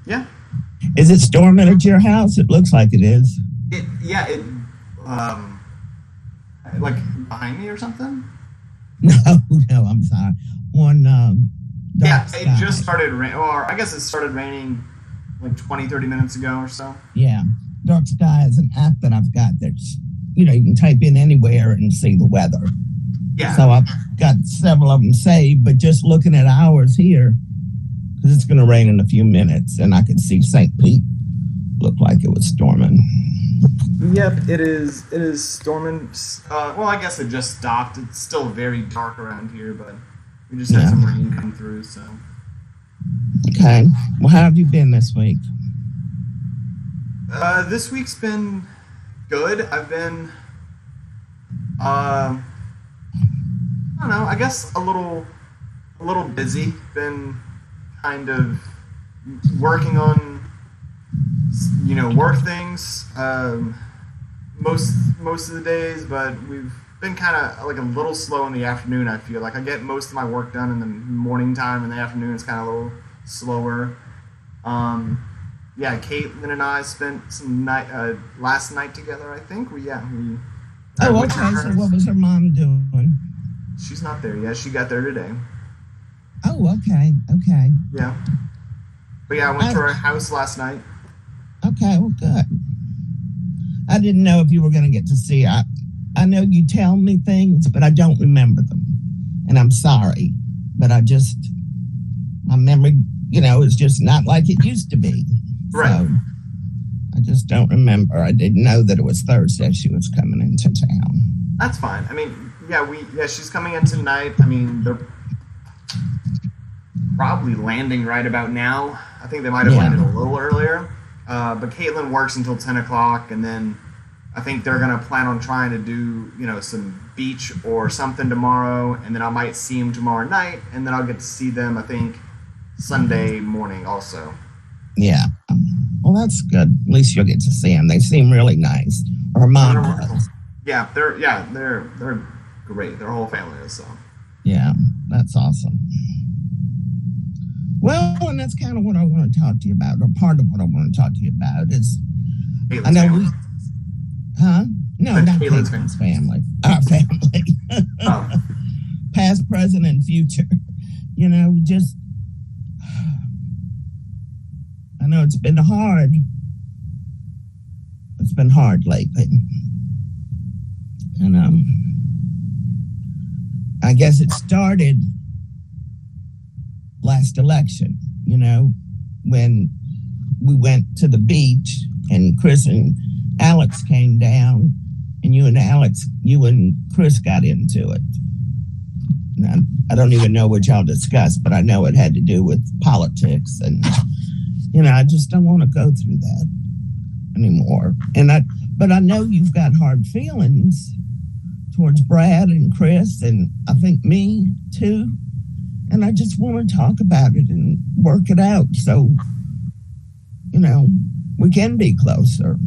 Yeah. Is it storming at your house? It looks like it is. Like behind me or something? No, I'm sorry. Yeah, it just started raining, or I guess it started raining like 20, 30 minutes ago or so. Yeah. Dark Sky is an app that I've got that's, you can type in anywhere and see the weather. Yeah. So I've got several of them saved, but just looking at ours here, because it's going to rain in a few minutes, and I could see St. Pete look like it was storming. Yep, it is storming. Well, I guess it just stopped. It's still very dark around here, but we just had some rain come through, so. Okay. Well, how have you been this week? This week's been good. I've been, I don't know, I guess a little busy. Been kind of working on, work things, most of the days, but we've been kind of like a little slow in the afternoon. I feel like I get most of my work done in the morning time, and the afternoon is kind of a little slower. Yeah, Caitlin and I spent some last night together. I think we. Oh, okay. So what was her mom doing? She's not there yet. She got there today. Oh, okay. Yeah. But yeah, I went to her house last night. Okay, well, good. I didn't know if you were going to get to see. I know you tell me things, but I don't remember them, and I'm sorry. But my memory, is just not like it used to be. Right. So I just don't remember. I didn't know that it was Thursday she was coming into town. That's fine. I mean, she's coming in tonight. I mean, they're probably landing right about now. I think they might have landed a little earlier. But Caitlin works until 10 o'clock, and then I think they're going to plan on trying to do, some beach or something tomorrow, and then I might see them tomorrow night, and then I'll get to see them, I think, Sunday morning also. Yeah. Well, that's good. At least you'll get to see them. They seem really nice. Her mom does. Yeah, they're great. Their whole family is, so. Yeah, that's awesome. Well, and that's kind of what I want to talk to you about, or part of what I want to talk to you about is, Caitlin's I know family. No, not Caitlin's family. Our family. Oh. Past, present, and future. Just, I know it's been hard. It's been hard lately. And I guess it started last election, when we went to the beach and Chris and Alex came down, and you and Chris got into it. Now, I don't even know what y'all discussed, but I know it had to do with politics, and I just don't want to go through that anymore. But I know you've got hard feelings towards Brad and Chris, and I think me too. And I just want to talk about it and work it out so, we can be closer.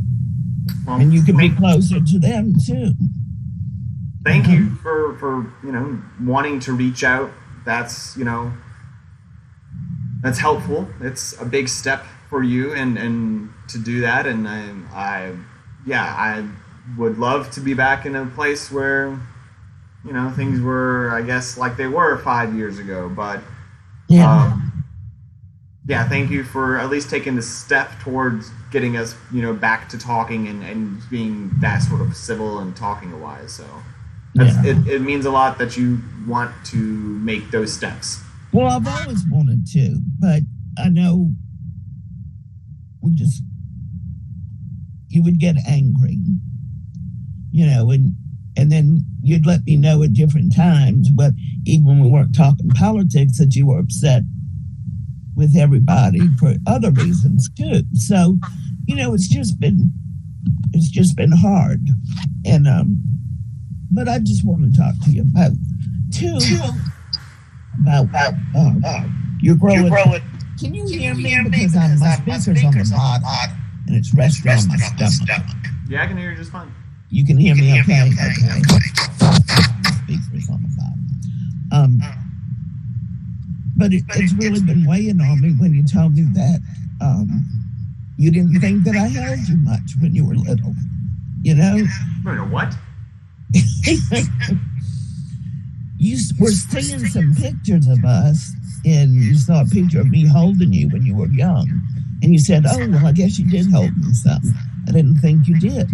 Well, and you can be closer to them too. Thank you for wanting to reach out. That's, that's helpful. It's a big step for you and to do that. And I would love to be back in a place where, things were, I guess, like they were 5 years ago. But, thank you for at least taking the step towards getting us, back to talking and being that sort of civil and talking wise. So it means a lot that you want to make those steps. Well, I've always wanted to, but I know you would get angry, and then you'd let me know at different times, but even when we weren't talking politics, that you were upset with everybody for other reasons too. So, it's just been hard. And, but I just want to talk to you about you're growing. Can you hear me? Because my speaker's on the bottom and it's resting on my stomach. Yeah, I can hear you just fine. You can hear me okay? Okay. Speaker's on the bottom. But it's really been weighing on me when you told me that you didn't think that I held you much when you were little. What? You were seeing some pictures of us, and you saw a picture of me holding you when you were young. And you said, oh, well, I guess you did hold me some. I didn't think you did.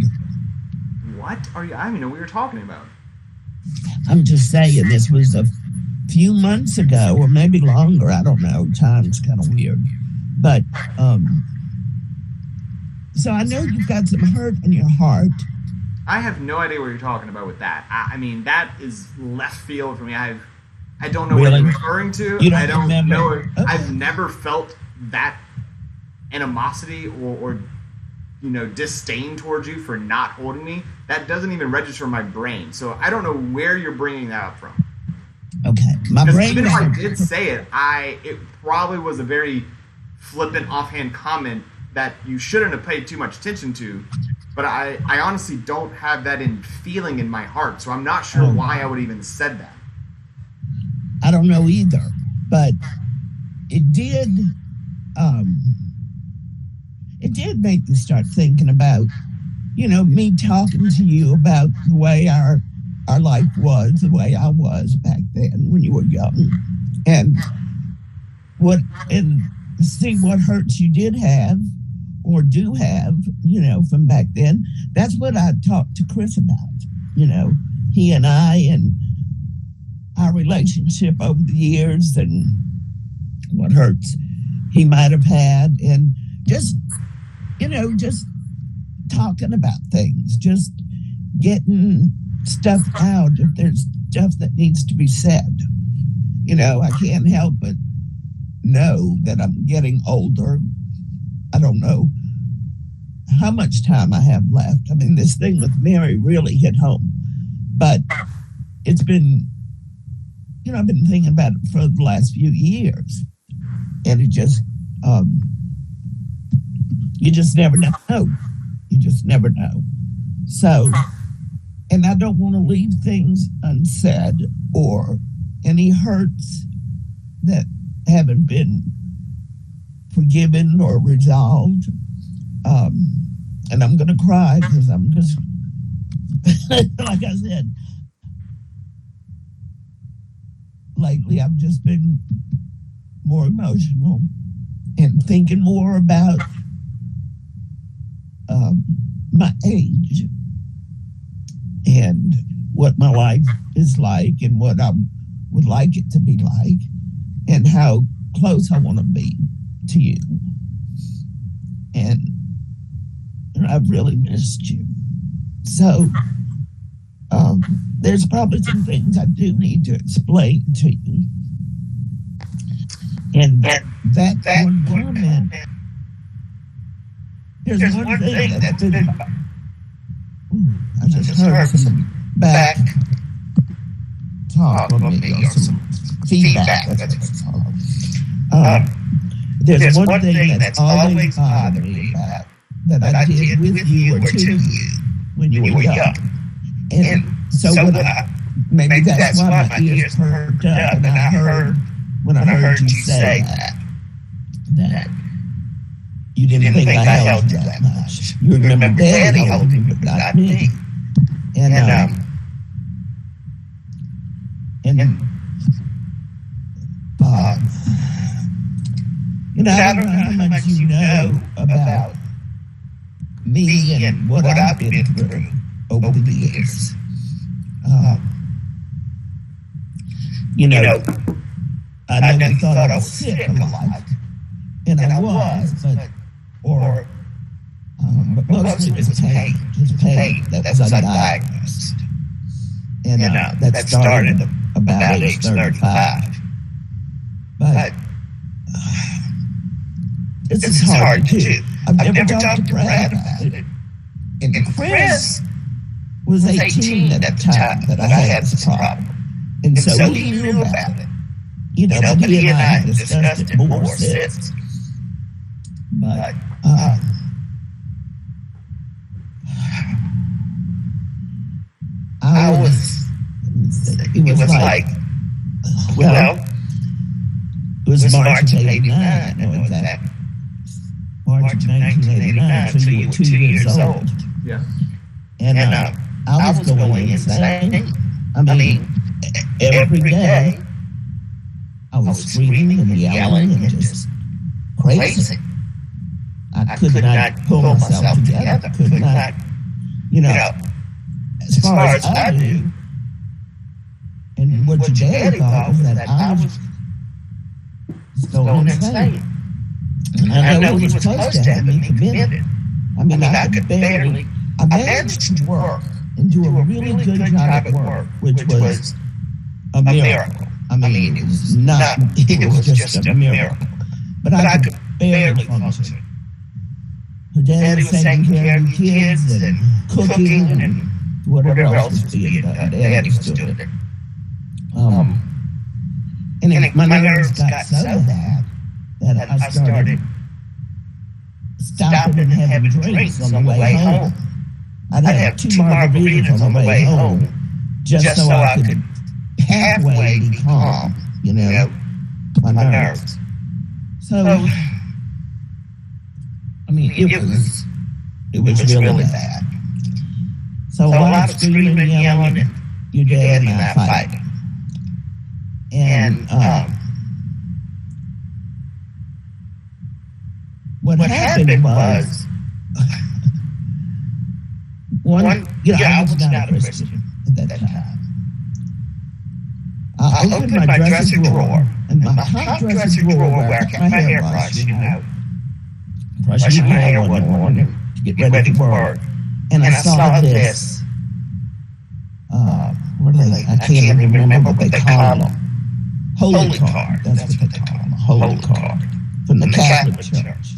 What are you? I don't even know what you're talking about. I'm just saying, this was a few months ago, or maybe longer. I don't know. Time's kind of weird. But, so I know you've got some hurt in your heart. I have no idea what you're talking about with that. I mean, that is left field for me. I don't know what you're referring to. I don't know. Okay. I've never felt that animosity or disdain towards you for not holding me. That doesn't even register in my brain. So I don't know where you're bringing that up from. Okay, my brain. Even if I did say it, it probably was a very flippant, offhand comment that you shouldn't have paid too much attention to. but I honestly don't have that feeling in my heart, so I'm not sure why I would even said that. I don't know either, but it did make me start thinking about, me talking to you about the way our life was, the way I was back then when you were young, and see what hurts you did have or do have, from back then. That's what I talked to Chris about, he and I, and our relationship over the years, and what hurts he might have had, and just talking about things, just getting stuff out if there's stuff that needs to be said. I can't help but know that I'm getting older. I don't know how much time I have left. I mean, this thing with Mary really hit home, but it's been, I've been thinking about it for the last few years, and it just, you just never know. You just never know. So, and I don't want to leave things unsaid or any hurts that haven't been forgiven or resolved. And I'm going to cry because I'm just, like I said, lately I've just been more emotional and thinking more about my age and what my life is like and what I would like it to be like and how close I want to be to you. And I've really missed you. So there's probably some things I do need to explain to you. And that one comment, there's one thing that's been, I just heard some back talk on me, or some feedback. That's what it's called. There's one thing that's always bothered me about that I did with you or to you when you were young. And so maybe that's why my ears perked up, and I heard, when I heard you say that you didn't think I held you that much. You remember Daddy holding you, but not me. And I don't know how much you know about me and what I've been through over the years. I never thought I was sick a lot, and I was, but mostly it was pain, just pain that was undiagnosed, and that started about age 35. But this is hard to do. I've never talked to Brad about it, and Chris was 18 at the time that I had this problem, and so he knew about it. But he and I have discussed it more since. But it was like, it was March of 89, I know that. March of 1989, so you were 2 years old. Yeah. And I was going insane. I mean, every day, I was screaming and yelling and just crazy. I could not pull myself together. Could not, as far as I knew, and what your daddy thought was that I was going insane. And I know he was supposed to have me committed. I mean, I could barely, I managed to work and do a really good job at work, which was a miracle. I mean, it was not, it was just a miracle. But I could barely function. Her daddy was taking care of the kids and cooking and whatever else was being done. Daddy was doing it. And my nerves got so bad that I started stopping and having drinks on the way home. I'd have 2 margaritas on the way home just so I could halfway be calm, my nerves. So, I mean, it was really bad. So a lot of screaming and yelling, and your dad and I fighting. And what happened was, I was not a Christian at that time. I opened my dresser drawer, and my top dresser drawer where I kept my hair brushed, brushing my hair one morning to get ready for work. And I saw this, what are they? I can't even remember what they call them. Holy card. That's what they call them. Holy card. From the Catholic Church.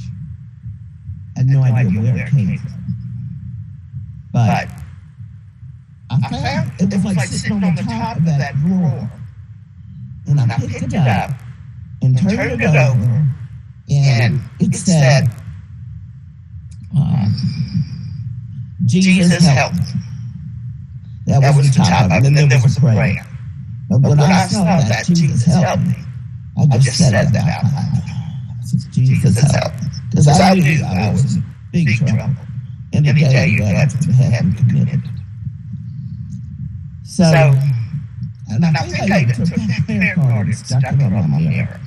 I had no idea where it came from. But I found it was like sitting on the top of that drawer. And I picked it up and turned it over. And it said, Jesus help me. That was the top of it. And then there was a prayer. But when I saw that Jesus help me, I just said it out loud. I said, Jesus help me. Because I knew I was in big trouble. And the day that I hadn't committed. So, and I think I took that prayer card and stuck it on my mirror.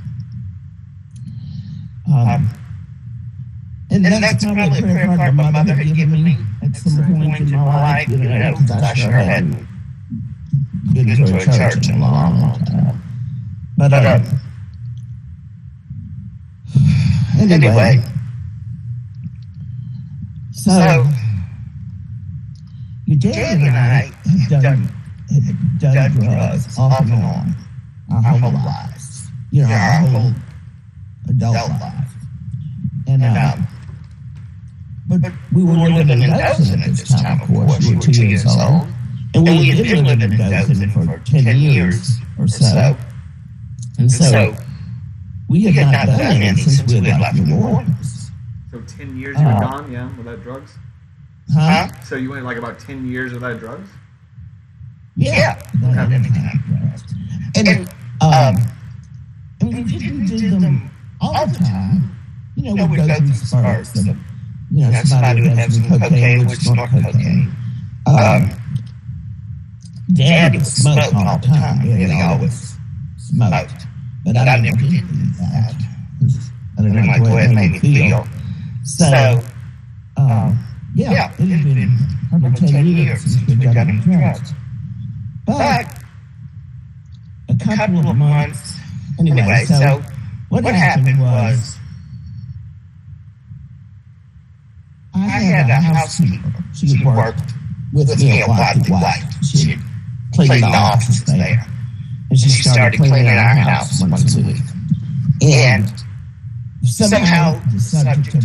And that's probably a prayer card my mother had given me at some point in my life, because I sure hadn't been to a church in a long time. But anyway, so your dad and I had done drugs off and on our whole lives, our whole adult life. And but we were living in Dothan at this time, of course. We were 2 years old. And we had been living in Dothan for 10 years or so. And so we had not done any since we had left New Orleans. So 10 years you were gone, without drugs? Huh? So you went like about 10 years without drugs? Yeah. Without any kind of drugs. And we didn't do them all the time. We'd go through spurts of, somebody would have some cocaine, would snort cocaine. Dad would smoke all the time. He always smoked. But I never did do that. I didn't like the way it made me feel. So, it had been probably 10 years since we'd done any drugs. But a couple of months, anyway, so what happened was, I had a housekeeper. She worked with me a white. She cleaned the office there. And she started cleaning our house once a week. And somehow the subject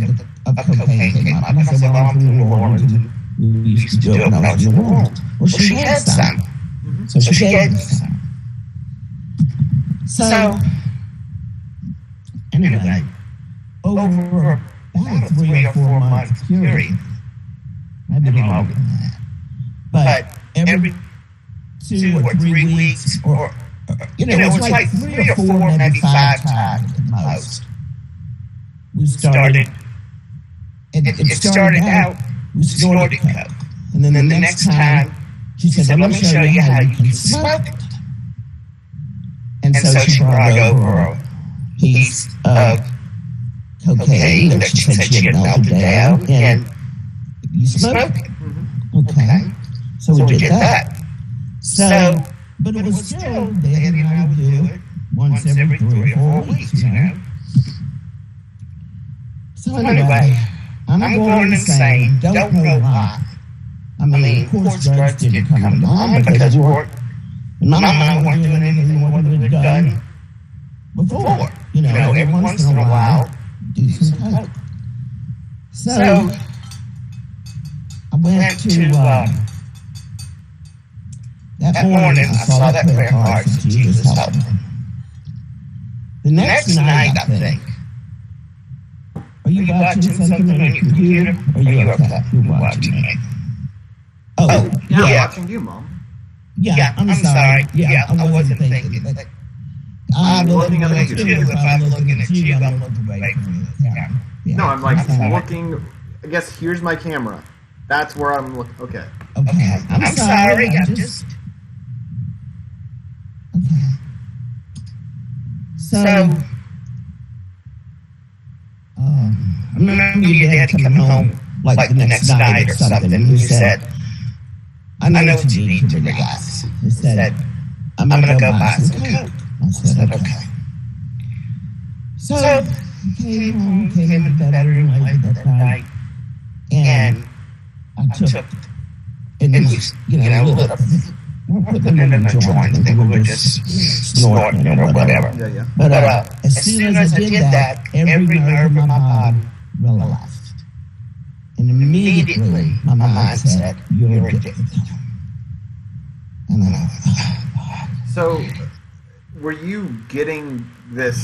of cocaine came up. And I said, well, I'm from New Orleans. And we used to do it when I was in New Orleans. Well, she had some. So she gave me some. So, anyway, over about a 3 or 4 month period, maybe longer than that, but every 2 or 3 weeks, or it was like 3 or 4, maybe 5 times at most. We started, it started out, we snorted coke. And then the next time, she said, let me show you how you can smoke it. And so she brought over a piece of cocaine that she said she had melted down, and you smoke it. Okay. So we did that. So, but it was still, Daddy and I would do it once every 3 or 4 weeks, So anyway, I'm going insane, don't know why. I mean, of course, drugs didn't come to mind because my mom wasn't doing anything more than we'd done before. Every once in a while, do some coke. So, I went to, that morning, I saw that prayer card, Jesus help me. The next night, I think, are you watching something on your computer? Or are you okay? You're watching it. Yeah, yeah. I'm watching you, Mom. Yeah, I'm sorry. Yeah, I wasn't thinking. I'm looking at you. If I'm looking at you, I'm looking away from you. Yeah. No, I'm like looking. I guess here's my camera. That's where I'm looking. Okay. Okay. I'm sorry. I'm just. Okay. So, I remember your dad coming home like the next night or something, and he said, I know what you need to relax. He said, I'm going to go buy some Coke. I said, okay. So, came home, came in the bedroom late that night, and I took, and lit up. We're putting them in a joint. I think we were just snorting or whatever. Yeah. But as soon as I did that, every nerve in my body relaxed. And immediately my mind said, you're addicted. And I So, were you getting this?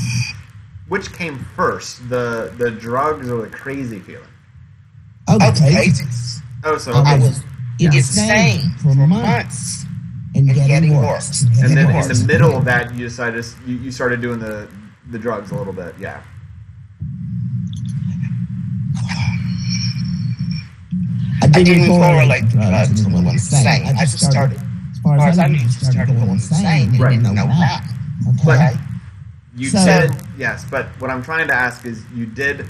Which came first, the drugs or the crazy feeling? Oh, the crazy. Oh, so I okay. was insane for months and getting worse. And then in the middle of that, you decided you started doing the drugs a little bit. Yeah. I didn't correlate drugs and going insane. I just started, as far as I knew, started going insane. Right. Didn't know why. Okay. But you said yes, but what I'm trying to ask is, you did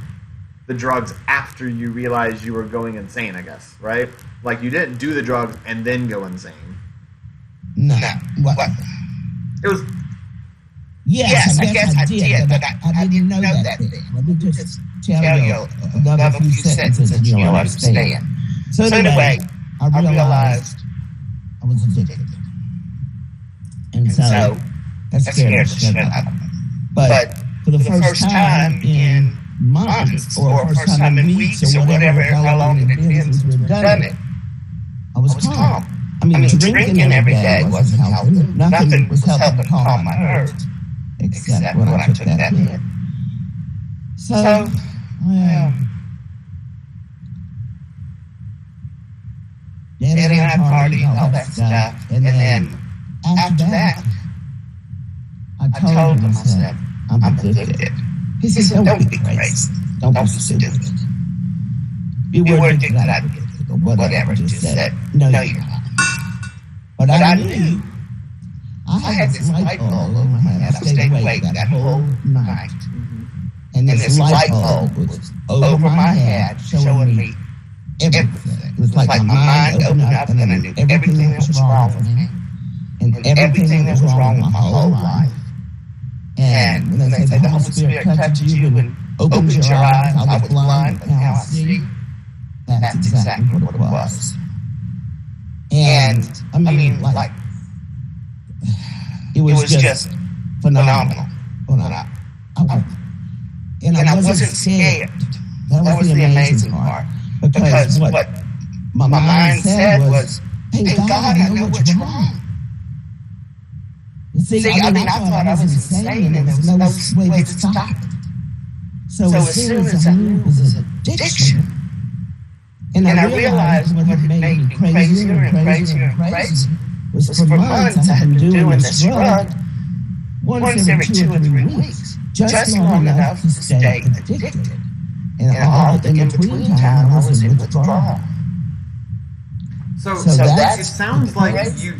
the drugs after you realized you were going insane, I guess, right? Like, you didn't do the drugs and then go insane. No. What? It was. Yes, I guess I did, but I didn't know that then. Let me just tell you another few sentences and you'll understand. So anyway, I realized I was addicted. And so that scared the shit out of me. But for the first time in months, or first time in weeks, or whatever, how long it had been since we'd done it, I was calm. I mean, drinking every day wasn't helping. Nothing was helping calm my nerves, except when I took that hit. So, Daddy and I partied, all that stuff, and then after that, I told him, I said, I'm addicted. He said, don't be crazy. Don't be stupid. You were addicted, I'm addicted, or whatever. Just said, no, you're not. But I knew. I had this light bulb over my head. I stayed awake that whole night. And this light bulb was over my head, showing me everything. It was like my mind opened up and I knew everything that was wrong with me. And everything that was wrong with my whole life. And when they say the Holy Spirit touches you and opens your eyes, I was blind, but now I see. That's exactly what it was. And I mean, like it was just phenomenal. And I wasn't scared. That was the amazing part. Because what my mind said was, "Hey God, I know what's wrong." See, I mean, I thought I was insane, and there was no way to stop it. So as soon as I knew it was an addiction, and I realized what had made me crazier and crazier and crazier was for months I had been doing this drug once every 2 or 3 weeks, just long enough to stay addicted. And all the in-between time, I was in withdrawal. So it sounds like you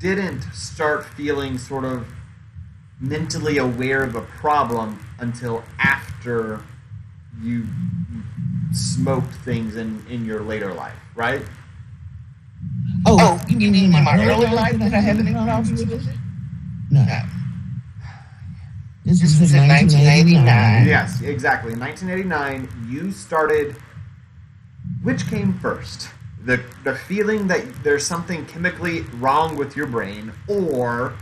didn't start feeling sort of mentally aware of a problem until after you smoked things in your later life, right? Oh, you mean in my early life that I had any problems with it? No. This was in 1989. Yes, exactly. In 1989, you started. Which came first? The feeling that there's something chemically wrong with your brain, or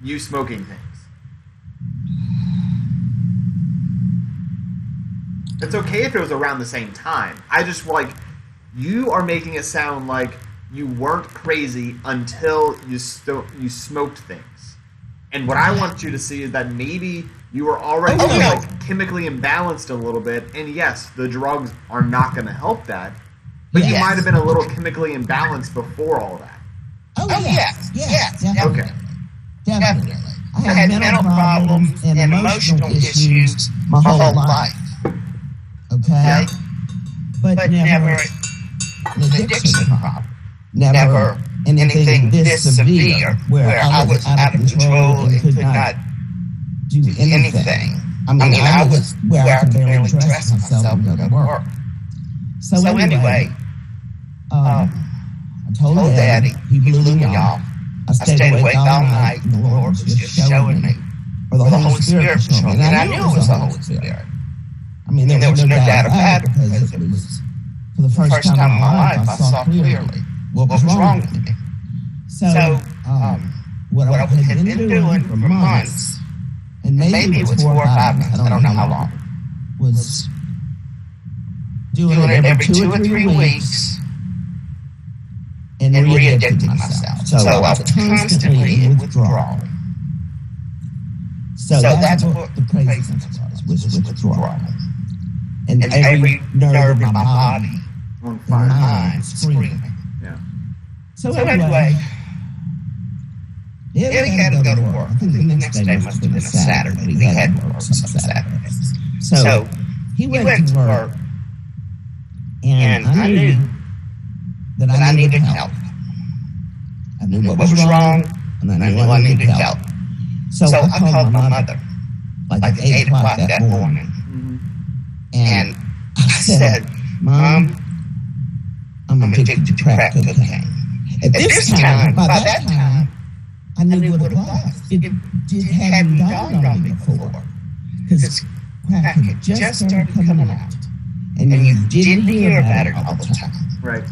you smoking things? It's okay if it was around the same time. I just you are making it sound like you weren't crazy until you smoked things. And what I want you to see is that maybe you were already chemically imbalanced a little bit, and yes, the drugs are not going to help that. But you might have been a little chemically imbalanced before all that. Oh, yes. Definitely. Okay. Definitely. I had mental problems and emotional issues my whole life. Okay? Yeah. But never an addiction problem. Never anything this severe where I was out of control and could not do anything. I mean, I was where I could barely dress myself and go to work. So anyway, I told Daddy, he blew me off. I stayed awake all night, and the Lord was just showing me, or the Holy Spirit was showing me, and I knew it was the Holy Spirit. I mean, there was no doubt about it, because it was, for the first time in my life, I saw clearly what was wrong with me. So, what I had been doing for months, and maybe it was 4 or 5 months, I don't know how long, was doing it every 2 or 3 weeks and re-addicting myself. So I was constantly in withdrawal. So that's what the craziness was withdrawal. And every nerve in my body On and my fire. mind screaming. Yeah. So anyway, Daddy had to go to work. I think the next day must have been a Saturday. We had to work some Saturdays. So he went to work, and I knew that I needed help. I knew what was wrong, and I knew I needed help. So I called my mother, like at 8 o'clock that morning, and I said, "Mom, I'm addicted to crack cocaine." At this time, by that time, I knew what it was. It hadn't dawned on me before, because crack had just started coming out, and you didn't hear about it all the time. Right.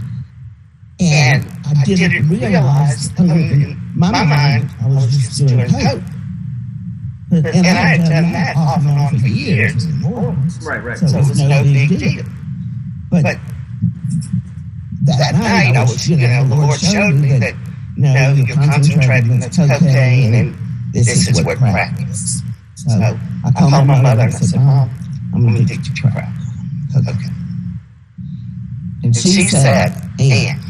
And I didn't realize, I mean, in my mind, I was just doing coke. And I had done that off and on for years. Right. So it was no big deal. But that night, I was, the Lord showed me that, you're concentrating on this cocaine, and this is what crack is. So I called my mother and I said, "Mom, I'm addicted to crack cocaine." And she said, "Ann,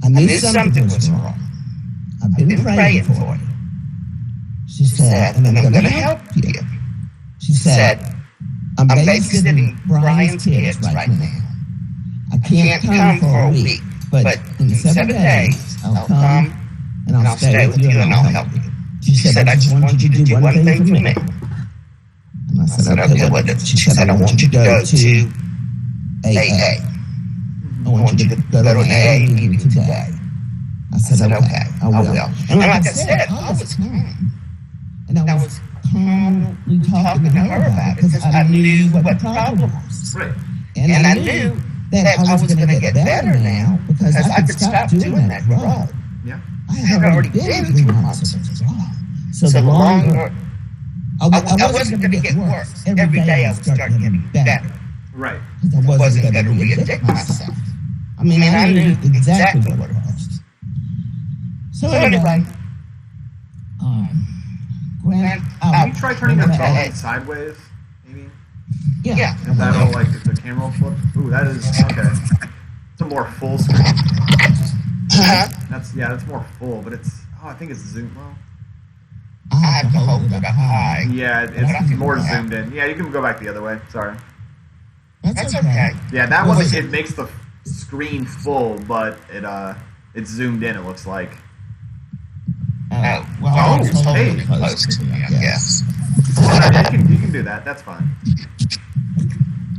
I knew something was wrong. I've been praying for you." She said, "And I'm going to help you." She said, "I'm babysitting Brian's kids right now. I can't come for a week, but in 7 days, I'll come and I'll stay with you and I'll help you." She said, "I just want you to do one thing for me." And I said, "Okay, what is it?" She said, "I want you to go to AA. I want you to go to an AA meeting today." I said, "Okay, I will." And like I said, all the time. And I was calmly talking to her about it, because I knew what the problem was. Right. And I knew that I was going to get better now, because I could stop doing that drug. Yeah. I had already been 3 months of withdrawal. So the longer, I wasn't going to get worse. Every day I would start getting better. Right. I wasn't going to re-addict myself. I mean, I knew exactly what it was. So anyway, Grant, Can you try turning the phone sideways, maybe? Yeah. Is that all like the camera will flip? Ooh, that is okay. It's a more full screen. That's more full, but it's I think it's zoomed. Well, I have to hold it high. yeah, it's more zoomed in. Yeah, you can go back the other way. Sorry. That's okay. Yeah, that one it makes the screen full, but it's zoomed in. It looks like. Hey. Close to me, I guess. Yeah, you can do that. That's fine.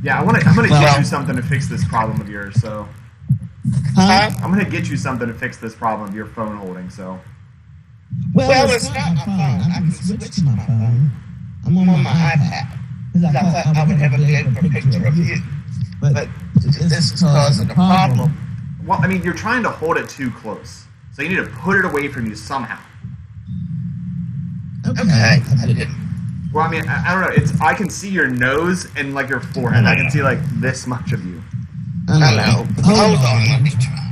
Yeah, I'm gonna get you something to fix this problem of yours. So. I'm gonna get you something to fix this problem of your phone holding. So. Well, it's not my phone. I can switch to my phone. I'm on my iPad. Because I thought I would have a picture of you. But this is causing a problem. Well, I mean, you're trying to hold it too close, so you need to put it away from you somehow. Okay. I didn't. Well, I mean, I don't know. I can see your nose and like your forehead. I can see like this much of you. I know. Hold on, let me try.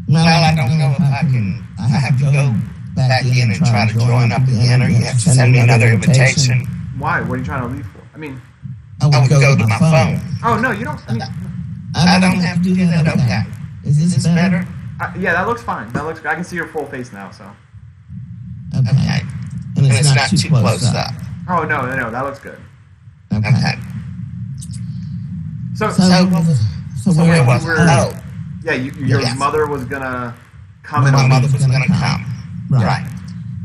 Well, I don't know if I can. I have to go back in and try to join up again, or you have to send me another invitation. Why? What are you trying to leave for? I mean, I would go to my phone. Oh no, you don't. I don't have to do that. Okay. Is this better? Yeah, that looks fine. That looks. I can see your full face now. So. Okay. And it's not too close up. Oh no, that looks good. Okay. So where was I? Yeah, your mother was gonna come. My mother was gonna come. Right.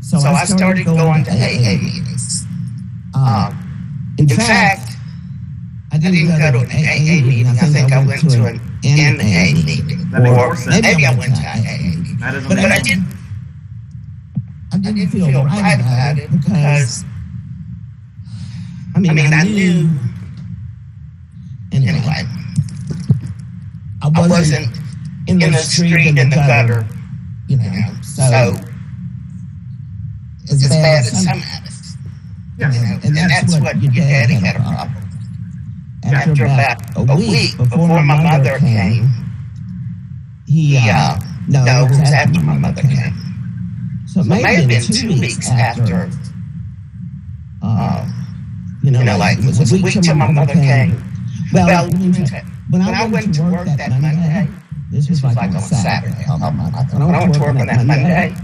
So I started going to AA meetings. In fact, I didn't go to an AA meeting. I think I went to an NA meeting. Or maybe I went to AA meeting. But I didn't feel right about it because, I knew, anyway, I wasn't in the street, in the gutter, so as bad as some had it. Yeah. And that's what your daddy had a problem. After about a week before my mother came, no, it was after my mother came. So it may have been 2 weeks after, it was a week till my mother came. Well, when I went to work that Monday, this was like on a Saturday. When I went to work on that Monday,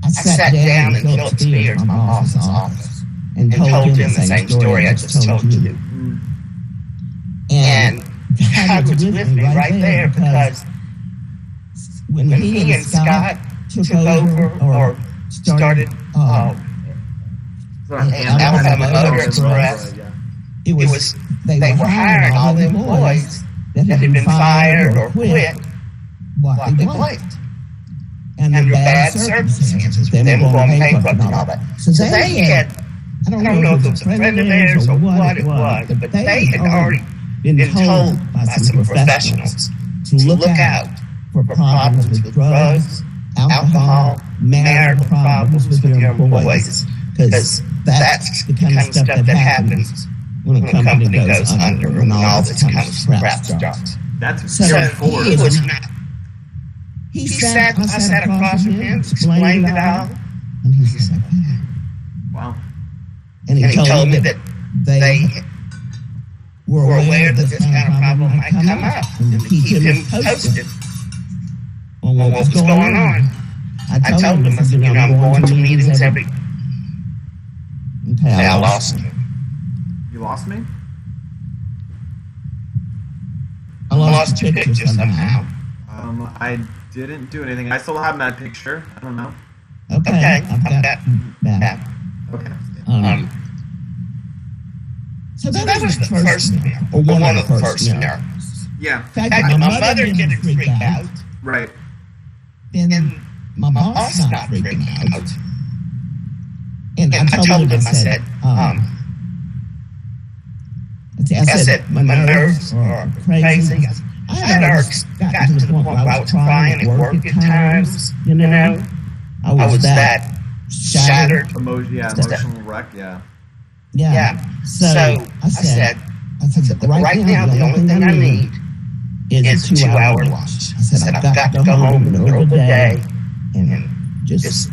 I sat down in Philip Spears, my boss's office, and told him the same story I just told you. And God was with me right there because when he and Scott took over or started Alabama Motor Express, it was they were hiring all the employees that had been fired or quit what they blamed. And the bad circumstances, them going bankrupt and all that. So they had, I don't know if it was a friend of theirs or what it was, but they had already been told by some professionals to look out for problems with drugs, alcohol, marital problems with their employees, because that's the kind of stuff that happens when a company goes under and all this kind of crap starts. That's very forward. He was not. I sat across from him, explained it all, and he said, wow. And he told me that they were aware that this kind of problem might come up, and to keep him posted on what was going on. I told him, I said, I'm going to meetings every... Okay, I lost him. You lost me? I lost your picture somehow. I didn't do anything. I still have that picture. I don't know. Okay, I've got that. Okay. So that was the first scenario, or one of the first scenarios. Yeah. In fact, my mother didn't freak out. Right. And my boss not freaking out. And I told him, I said, my nerves are crazy. I had gotten to the point where I was crying at work at times, I was that shattered. Emotional wreck, Yeah. So I said, right now the only thing I need is a 2-hour lunch. I said, I've got to go home in the middle of the day and just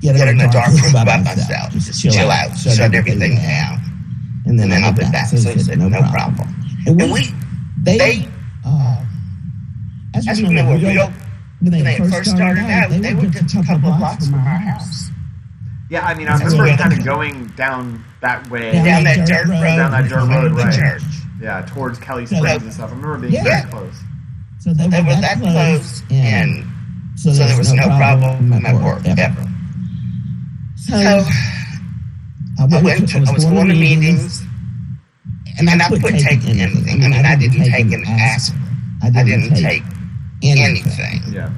get in the dark room by myself. Just chill out, shut everything down. And then I'll be back. So he said, no problem. And they as when they first started out, they were just a couple of blocks from our house. Yeah, I mean, I remember kind of going down that way. Down that dirt road. Down that dirt road, right. Church. Yeah, towards Kelly Springs and stuff. I remember being very close. So they were that close, and so there was no problem at work, ever. So I was going to meetings, and I couldn't take anything. I mean, I didn't take an aspirin. I didn't take anything. Yeah.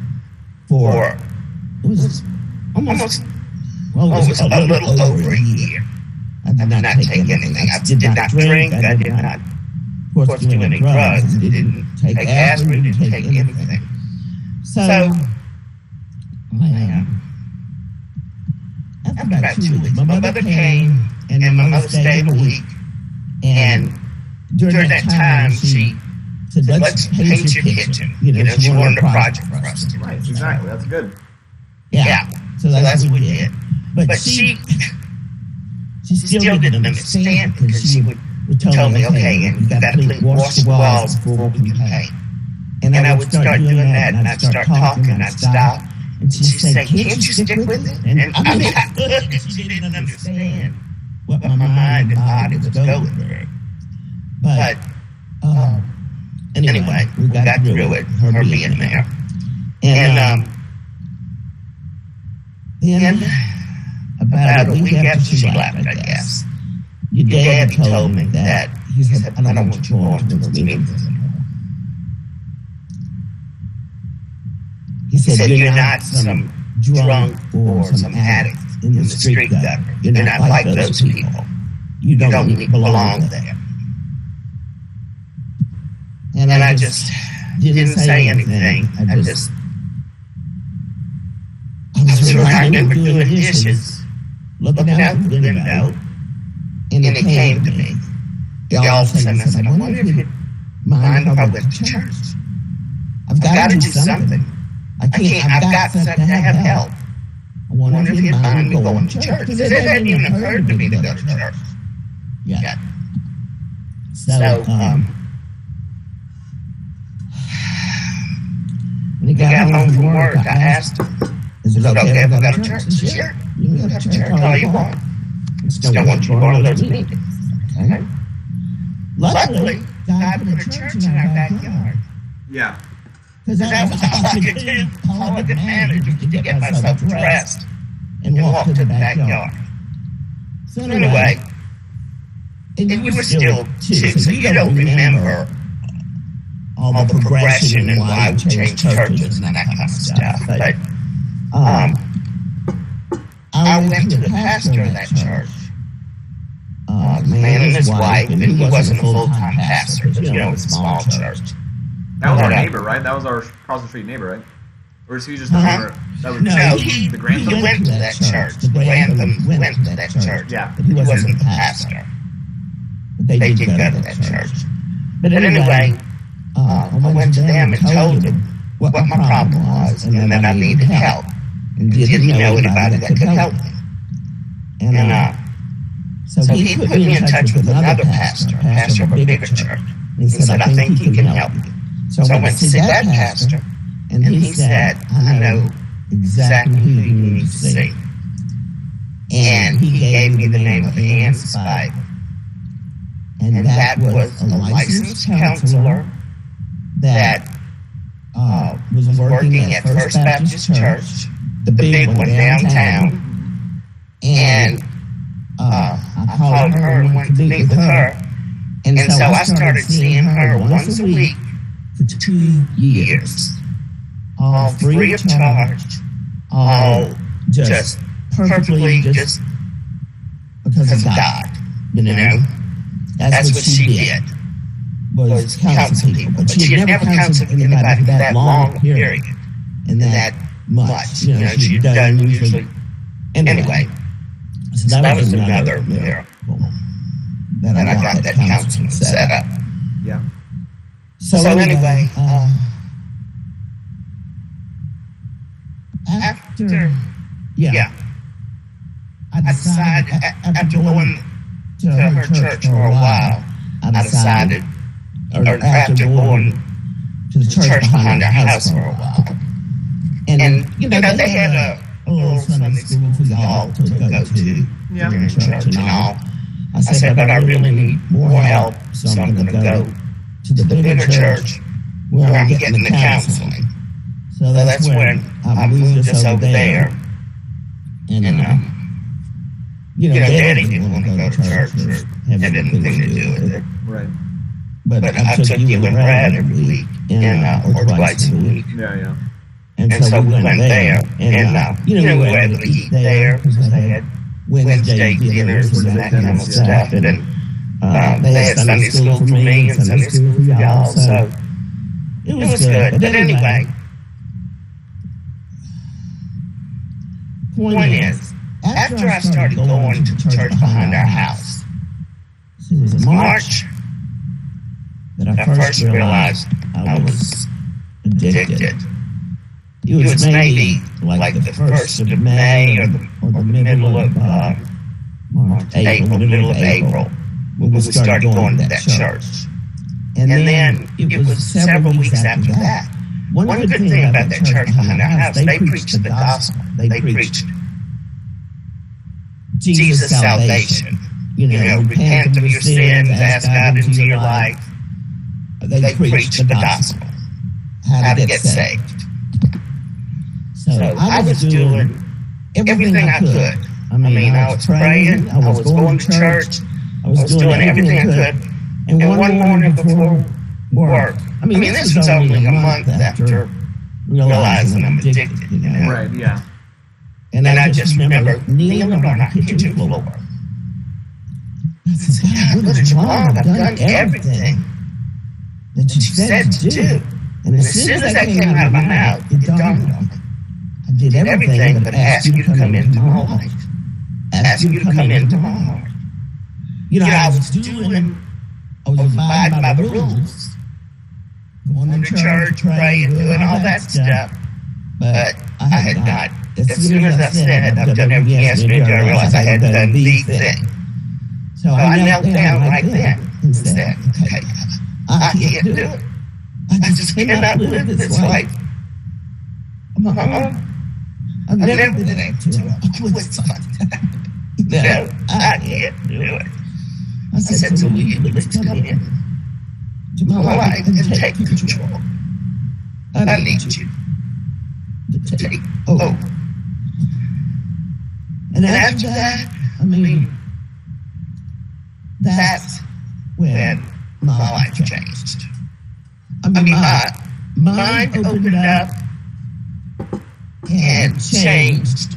For it was almost it was a little over a year. I did not take anything. I did not drink. I did not, of course, do any drugs. I didn't take aspirin. Didn't take anything. So after about 2 weeks, my mother came, and my mother stayed a week. And during that time, she said, let's paint your kitchen. She wanted a project for us to do. Right, exactly. That's good. Yeah. So that's what we did. But she she still didn't understand because she would tell me, okay, and you got to wash the walls before we can paint. And I would start doing that, and I'd start talking, and I'd stop. And she'd say, can't you stick with it? And I mean, I could, she didn't understand what my mind and body was going through. But anyway, we got through it, her being there. And then, about a week after she left, I guess, your dad told me that he said, I don't want you going to those meetings anymore. He said, you're not some drunk or some addict in the street gutter. You're not like those people. You don't belong there. And I just didn't say anything. I remember doing dishes, looking out the window, and it came to me. All of a sudden I said, I wonder if you'd mind if I went to church. I've got to do something. I've got to have help. I wonder if you'd mind me going to church. It hadn't even occurred to me to go to church. Yeah. So, when he got home from work, I asked him, is it okay if I go to church? He said, sure. You can go to church all you want. I just don't want you going to those meetings. Okay? Luckily, God put a church in our backyard. Yeah. Because that was all I could do. All I could manage was to get myself dressed and walk to the backyard. So anyway, and you were still two, so you don't remember all the progression and why we changed churches and that kind of stuff. But I went to the pastor of that church, a man and his wife, and he wasn't a full-time pastor, but it was a small church. That was our neighbor, right? That was our cross the street neighbor, right? Or is he just the owner? That was the Grantham? He went to that church. The Grantham went to that church. Yeah. But he wasn't the pastor. But they did go to that church. But anyway, I went to them and told them what my problem was and that I needed help. And didn't know anybody that could help me. And so he put me in touch with another pastor of a bigger church. And said, I think he can help you. So I went to see that pastor, and he said, I know exactly who you need to see. And he gave me the name of Ann Spike. And that was a licensed counselor that was working at First Baptist Church, the big one downtown. And I called her and went to meet with her. And so I started seeing her once a week for 2 years. All free of charge. All just perfectly just because of God. You know? That's what she did. Was counsel people. But she had never counseled anybody for that long period. And that much. You know, she'd done usually. Anyway, so that was another miracle. That I got that counseling set up. Yeah. So anyway, after I decided after going to her church for a while, I decided, or after going to the church behind our house for a while, and you know they had a little Sunday school for y'all to go to during church and all. I said, but I really need more help, so I'm going to go to the bigger church where I'm getting the counseling. So that's when I moved us over there. And, you know, Daddy didn't want to go to church or have anything to do with it. Right. But I took you and Brad every week, or twice a week. Yeah. And so we went there. And, you know, we were able to eat there because they had Wednesday dinners and that kind of stuff. And they had Sunday school for me and Sunday school for y'all. So it was good. But anyway, point is, after I started going to the church behind our house, it was in March that I first realized I was addicted. It was maybe like the 1st of May or the middle of April, middle of April, when we started going to that church. And then it was several weeks after that. One good thing about that church behind our house, they preached the gospel. They preached Jesus' salvation. Repent of your sins, ask God into your life. They preached the gospel, how to get saved. So I was doing everything I could. I was praying, I was going to church, I was doing everything I could. And one morning before work, this was only a month after realizing I'm addicted. Right, yeah. And I just remember kneeling on our kitchen floor. I said, God, what is wrong? I've done everything that you said to do. And as soon as that came out of my mouth, it dawned on me. I did everything but ask you to come into my life. Ask you to come into my heart. I was abiding by the rules. Going to church, praying, doing all that stuff. But I had not. As soon as I said, I've done everything you asked me to do, I realized I had done the thing. So I knelt down right then and said, okay, I can't do it. I just cannot live this life. I've never been able to. I can't do it. I said, so will you please come in to my life and take control? I need you to take over. And after that, that's when my life changed. My mind opened up and changed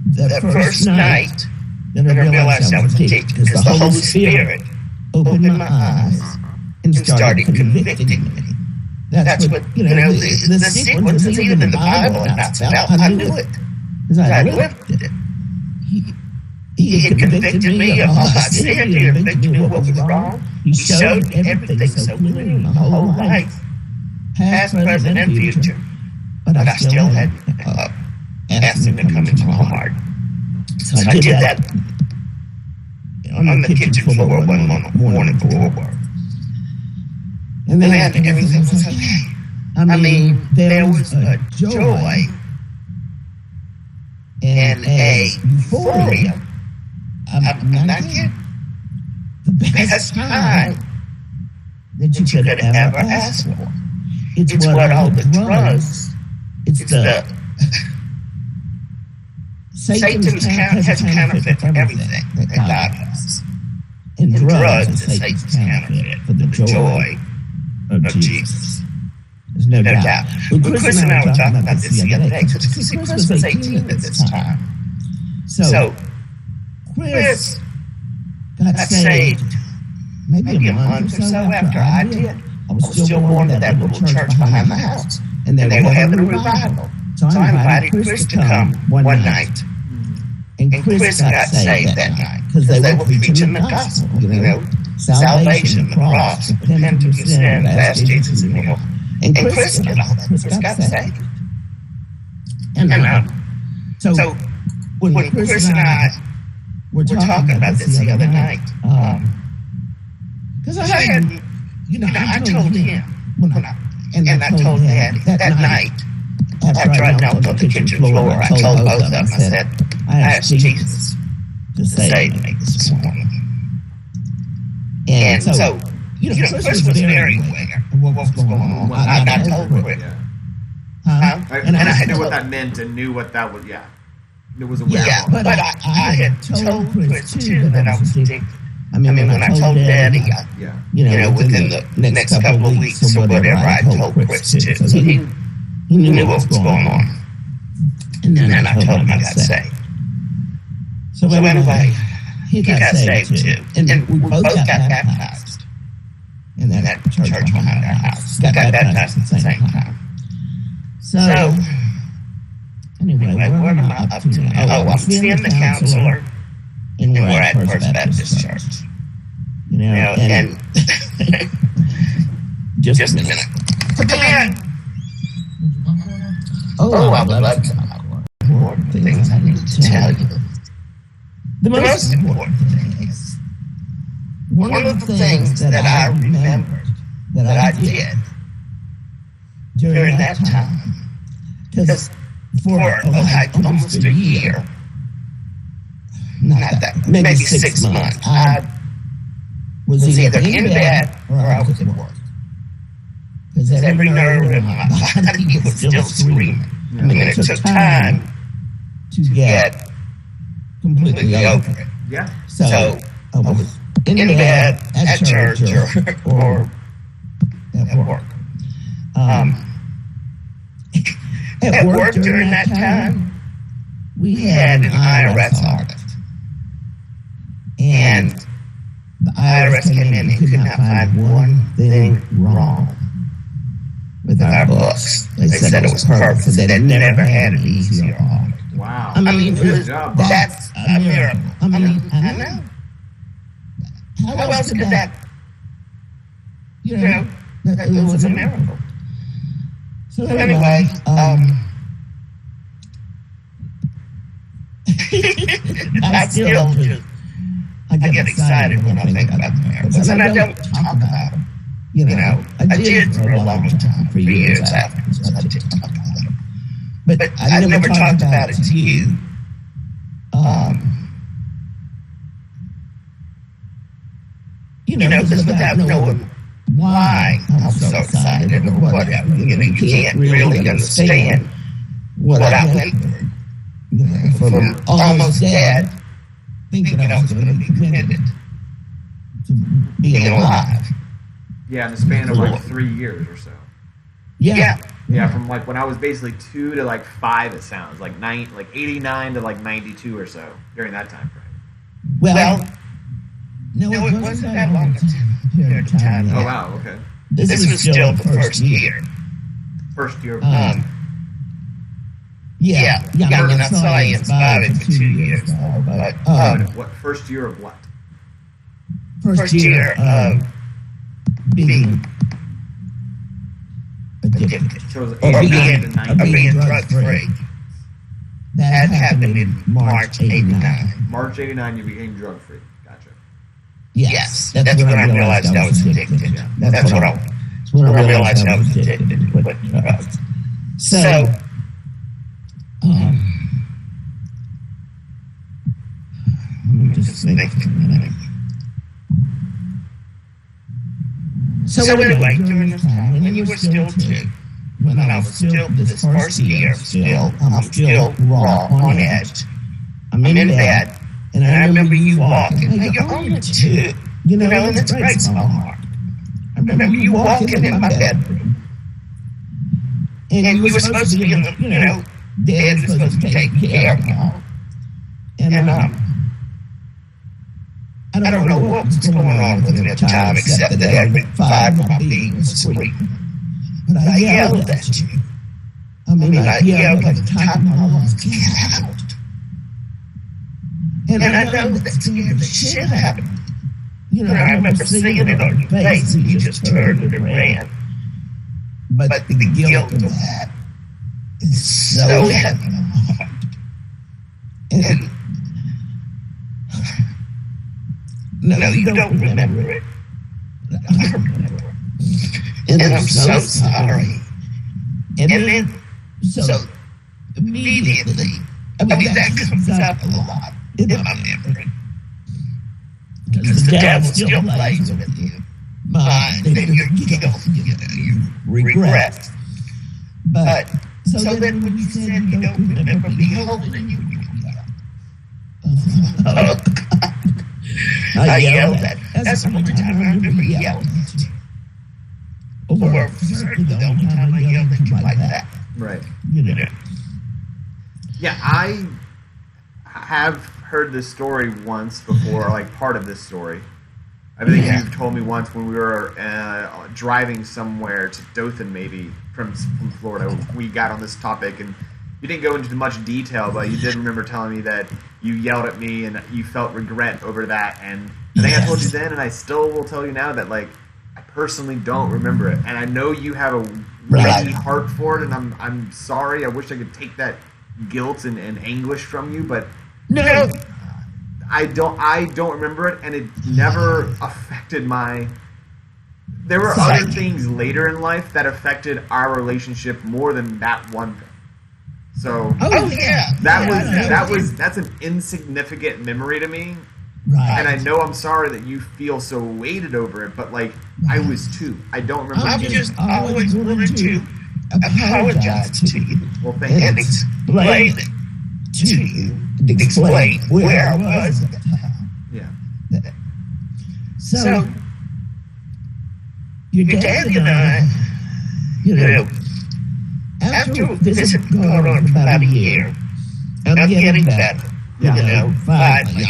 the first night that I realized I was addicted, because the Holy Spirit opened my eyes and started convicting me. That's what, the sequence is even in the Bible, and I knew it, because I lived it. He had convicted me of all my sin. He had convicted me of what was wrong. He showed everything so clearly, my whole life, past, present, and future. But I still had asked him to come into my heart. So I did that on the kitchen floor one morning before work. And then everything was okay. There was a joy and a euphoria. I'm not kidding. The best time that you could ever ask for. It's what all the drugs, it's the Satan's has a counterfeit for everything that God has. And drugs is Satan's counterfeit for the joy of Jesus. There's no doubt. Well, Chris and I were talking about this the other day, because Chris was 18 at this time. So Chris got saved maybe a month or so after I did. I was still going to that little church behind the house, and they were having a revival. So I invited Chris to come one night. And Chris got saved that night, because they were preaching the gospel, salvation, the cross, repent of your sin, ask Jesus in your heart. And Chris did all that. Chris got saved. And so when Chris and I were talking about this the other night, because I had, I told him, and I told Daddy that night, after I knelt on the kitchen floor, I told both of them, I said, I asked Jesus to save me this morning. And so, Chris was very aware of what was going on. I told Chris. And I knew what that meant and knew what that was, It was aware of. But I had told Chris, too, that I was addicted. When I told Daddy, within the next couple of weeks or whatever, I told Chris, too. So he knew what was going on. And then I told him I got saved. So anyway, he got saved too. And we both got baptized in that church behind our house. Got baptized at the same time. So anyway, what am I up to now? I'm seeing the counselor, and we're at First Baptist Church. And just a minute. Come in. I would love to talk more things I need to tell you. The most important thing is one of the things that I remembered that I did during that time, because for like almost a year, not that, maybe 6 months, I was either in bed or I was at work. Because every nerve in my body was still screaming. I mean, it took time to get completely over it. Yeah. So I was in bed, at church, or at work. At work during that time, we had an IRS audit. And the IRS came in and could not find one thing wrong with our books. They said it was perfect. They never had an easier audit. Wow. I mean, good job. that's a miracle. I mean, I know. How else could that, it was a miracle. So anyway, I get excited when I think about the miracles, and I don't talk about them. I did for a long time, for years afterwards. I did talk about them, but I never talked about it to you. Because without knowing why I'm so excited or whatever, you can't really understand what I went through. From almost dead, thinking I was going to be committed to being alive. Yeah, in the span of like 3 years or so. Yeah. Yeah, from like when I was basically 2 to like 5, it sounds like 89 to like 92 or so during that time frame. Well, no, it wasn't that long period of time. Oh wow, okay. This was still the first year. First year. Yeah. I mean, I saw you inspired for 2 years, but what first year of what? First year of being addicted. So it was Or 89 to 90. being drug-free. That happened in March '89. March '89, you became drug free. Gotcha. Yes, that's when I realized I was addicted. Yeah. That's when I realized I was addicted with drugs. So, let me just think for a minute. So anyway, during this time, when you were still 2, when I was still, this first year, I'm still raw, on edge. I'm in bed, and I remember you walking. Now, you're only 2, and it breaks my heart. I remember you walking in my bedroom. And you were supposed to be in the, Dad was supposed to be taking care of y'all. And I don't know what was going on with me at the time, except that every fiber of my being was screaming. But I yelled at you. I yelled at the top of my lungs, get out. And I know that scared the shit out of me. I remember seeing it on your face, and you just turned and ran. But the guilt of that is so heavy on my heart. And no, you don't remember it. I remember it. And I'm so sorry. And then, so immediately, that comes up a lot in my memory. Because the devil still plays with you. Mind and your guilt, your regret. But, so then when you said you don't remember me holding you, oh, God. I yelled at. That's the only time I remember yelling at you. Or certainly the only time I yelled at you like that. Right. Yeah, I have heard this story once before, like part of this story. I think you've told me once when we were driving somewhere to Dothan, maybe from Florida. We got on this topic, and you didn't go into much detail, but you did remember telling me that you yelled at me and you felt regret over that. And I think I told you then, and I still will tell you now that, like, I personally don't remember it, and I know you have a ready heart for it, and I'm sorry. I wish I could take that guilt and anguish from you, but no, I don't remember it, and it never affected my. There were other things later in life that affected our relationship more than that one thing. So that's an insignificant memory to me. Right. And I know I'm sorry that you feel so weighted over it, but like I was 2. I don't remember. I just always wanted to apologize to you. Well, thank you. And explain it to you. Explain where I was at the time. Yeah. So your dad and I, you know, after this had gone on for about a year, I'm getting better. Yeah. You know, finally,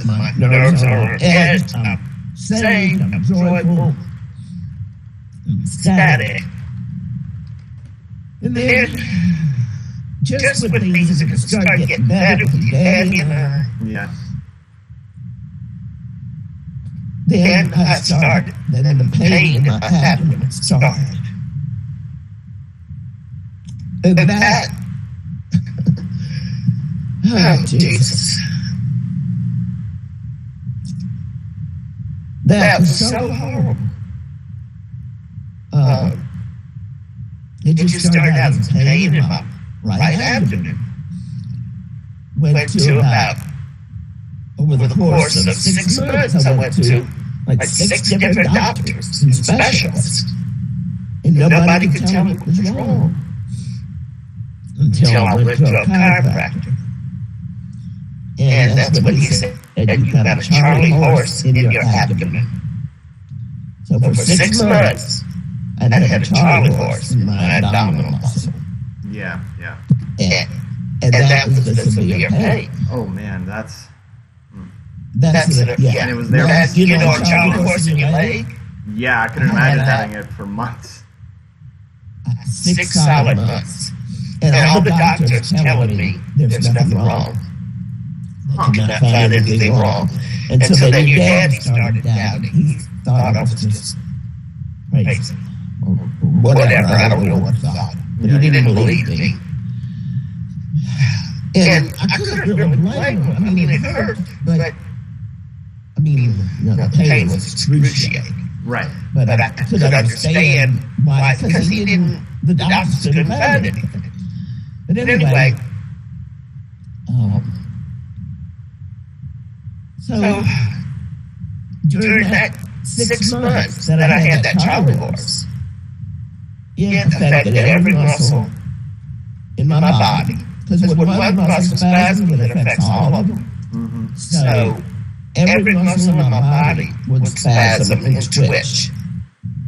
my nerves are on edge. I'm sane, I'm joyful, I'm ecstatic. And then, just when things are start getting better with Daddy and I, Yeah. then I started. Then the pain in my abdomen started. And that, oh, Jesus. That was so horrible. It just started out as pain in my right abdomen. Went to about, over the course of 6 months, I went to like 6 different doctors and specialists. And nobody could tell me what was wrong. Until I went to a chiropractor. And that's when he said, you got a Charlie horse in your abdomen. So for 6 months, I had a Charlie horse in my abdominal muscle. Yeah. And that was the severe pain. Oh man, that's. That's it. Yeah. And it was there. You know a Charlie horse in your leg? Yeah, I couldn't imagine having it for months. 6 solid months. And all the doctors telling me there's nothing wrong. They could not find anything wrong. And so then your dad started doubting. He thought I was just crazy. Or whatever, I don't know what he thought. But he didn't believe me. And I couldn't really blame him. I mean, it hurt, but I mean, the pain was excruciating. Right. But I could understand why, because he didn't, the doctors couldn't find anything. But anyway, so during that 6 months that I had that Charlie horse, it affected every muscle in my body. Because when one muscle spasms, it affects all of them. Mm-hmm. So every muscle in my body would spasm and twitch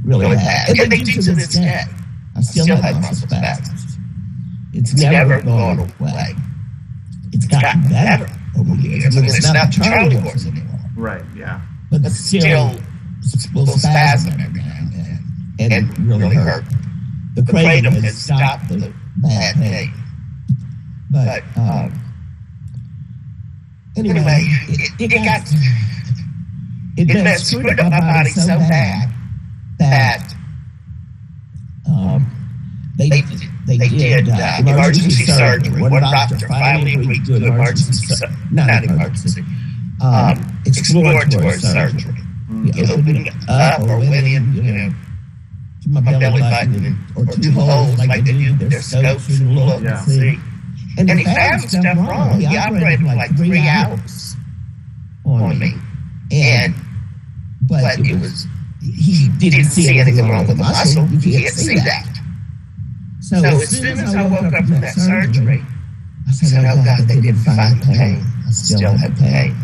really bad. And they do to this day. I still have muscle spasms. It's never gone away. It's gotten better over the years. I mean, it's not the Charlie horse anymore. Right, yeah. But it's still will spasm every now and then and really hurt. The kratom has stopped the bad pain. But anyway, it screwed up my body so bad that they did emergency surgery. One doctor finally agreed to exploratory surgery. You open it up or went in, to my belly button or 2 holes like they do their scopes and look and see. And he found stuff wrong. He operated for like 3 hours on me. But it was, he didn't see anything wrong with the muscle. You can't see that. So as soon as I woke up from that surgery, I said, oh God, they didn't find the pain. I still had pain.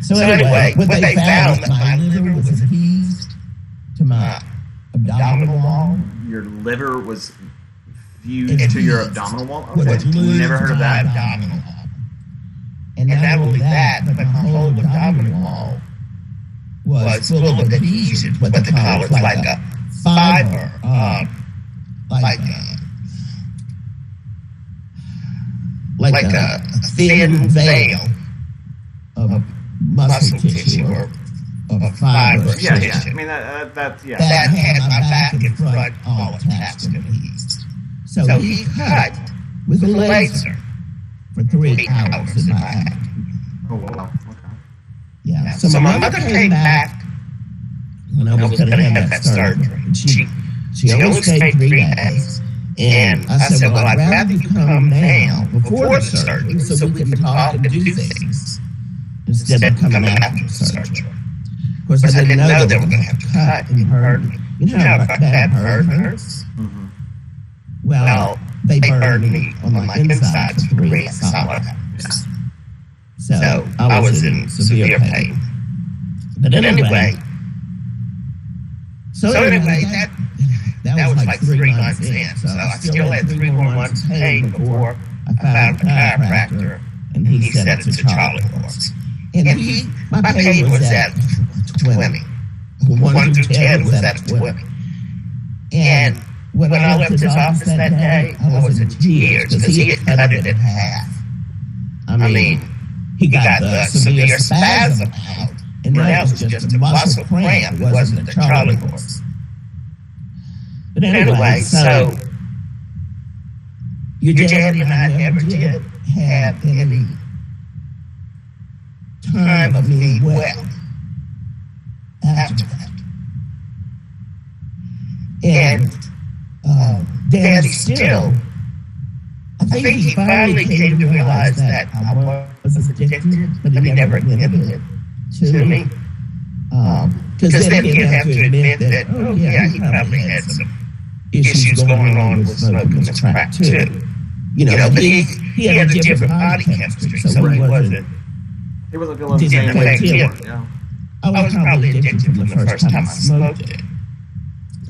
So anyway, what they found that my liver was adhesed to my abdominal wall. Your liver was fused to your abdominal wall? Okay. Never heard of that. Abdominal wall. And not only that, but my whole abdominal wall was full of adhesions, what they call it, like a fiber, like a thin veil of muscle tissue or of fiber. Yeah. I mean, that had my back and front all attached and adhesed. So he cut with a laser for 3 hours in my abdomen. Oh, wow. So my mother came back when I was going to have that surgery. She only stayed 3 days. And I said, well, I'd rather you come now before the surgery so we can talk and do things instead of coming after the surgery. Of course, I didn't know they were going to have to cut and hurt me. You know how bad burn hurts? Mm-hmm. Well, they burned me on my inside for 3 solid hours. So I was in severe pain. But anyway, that was like 3 months in. So I still had 3 more months of pain before I found a chiropractor, and he said it's a Charlie horse. And my pain was at 20. 1 through 10 was at 20. And when I left his office that day, I was in tears because he had cut it in half. I mean, he got the severe spasm out, and that was just a muscle cramp. It wasn't a Charlie horse. But anyway, so your daddy and I never did have any time of being well after that. And Daddy still, I think he finally came to realize that I was addicted, but he never admitted it to me. Because then he'd have to admit that, oh yeah, he probably had some issues going on with smoking the crack too. You know, but he had a different body chemistry, so he wasn't feeling the same way anymore. Yeah. I was probably addicted from the first time I smoked it,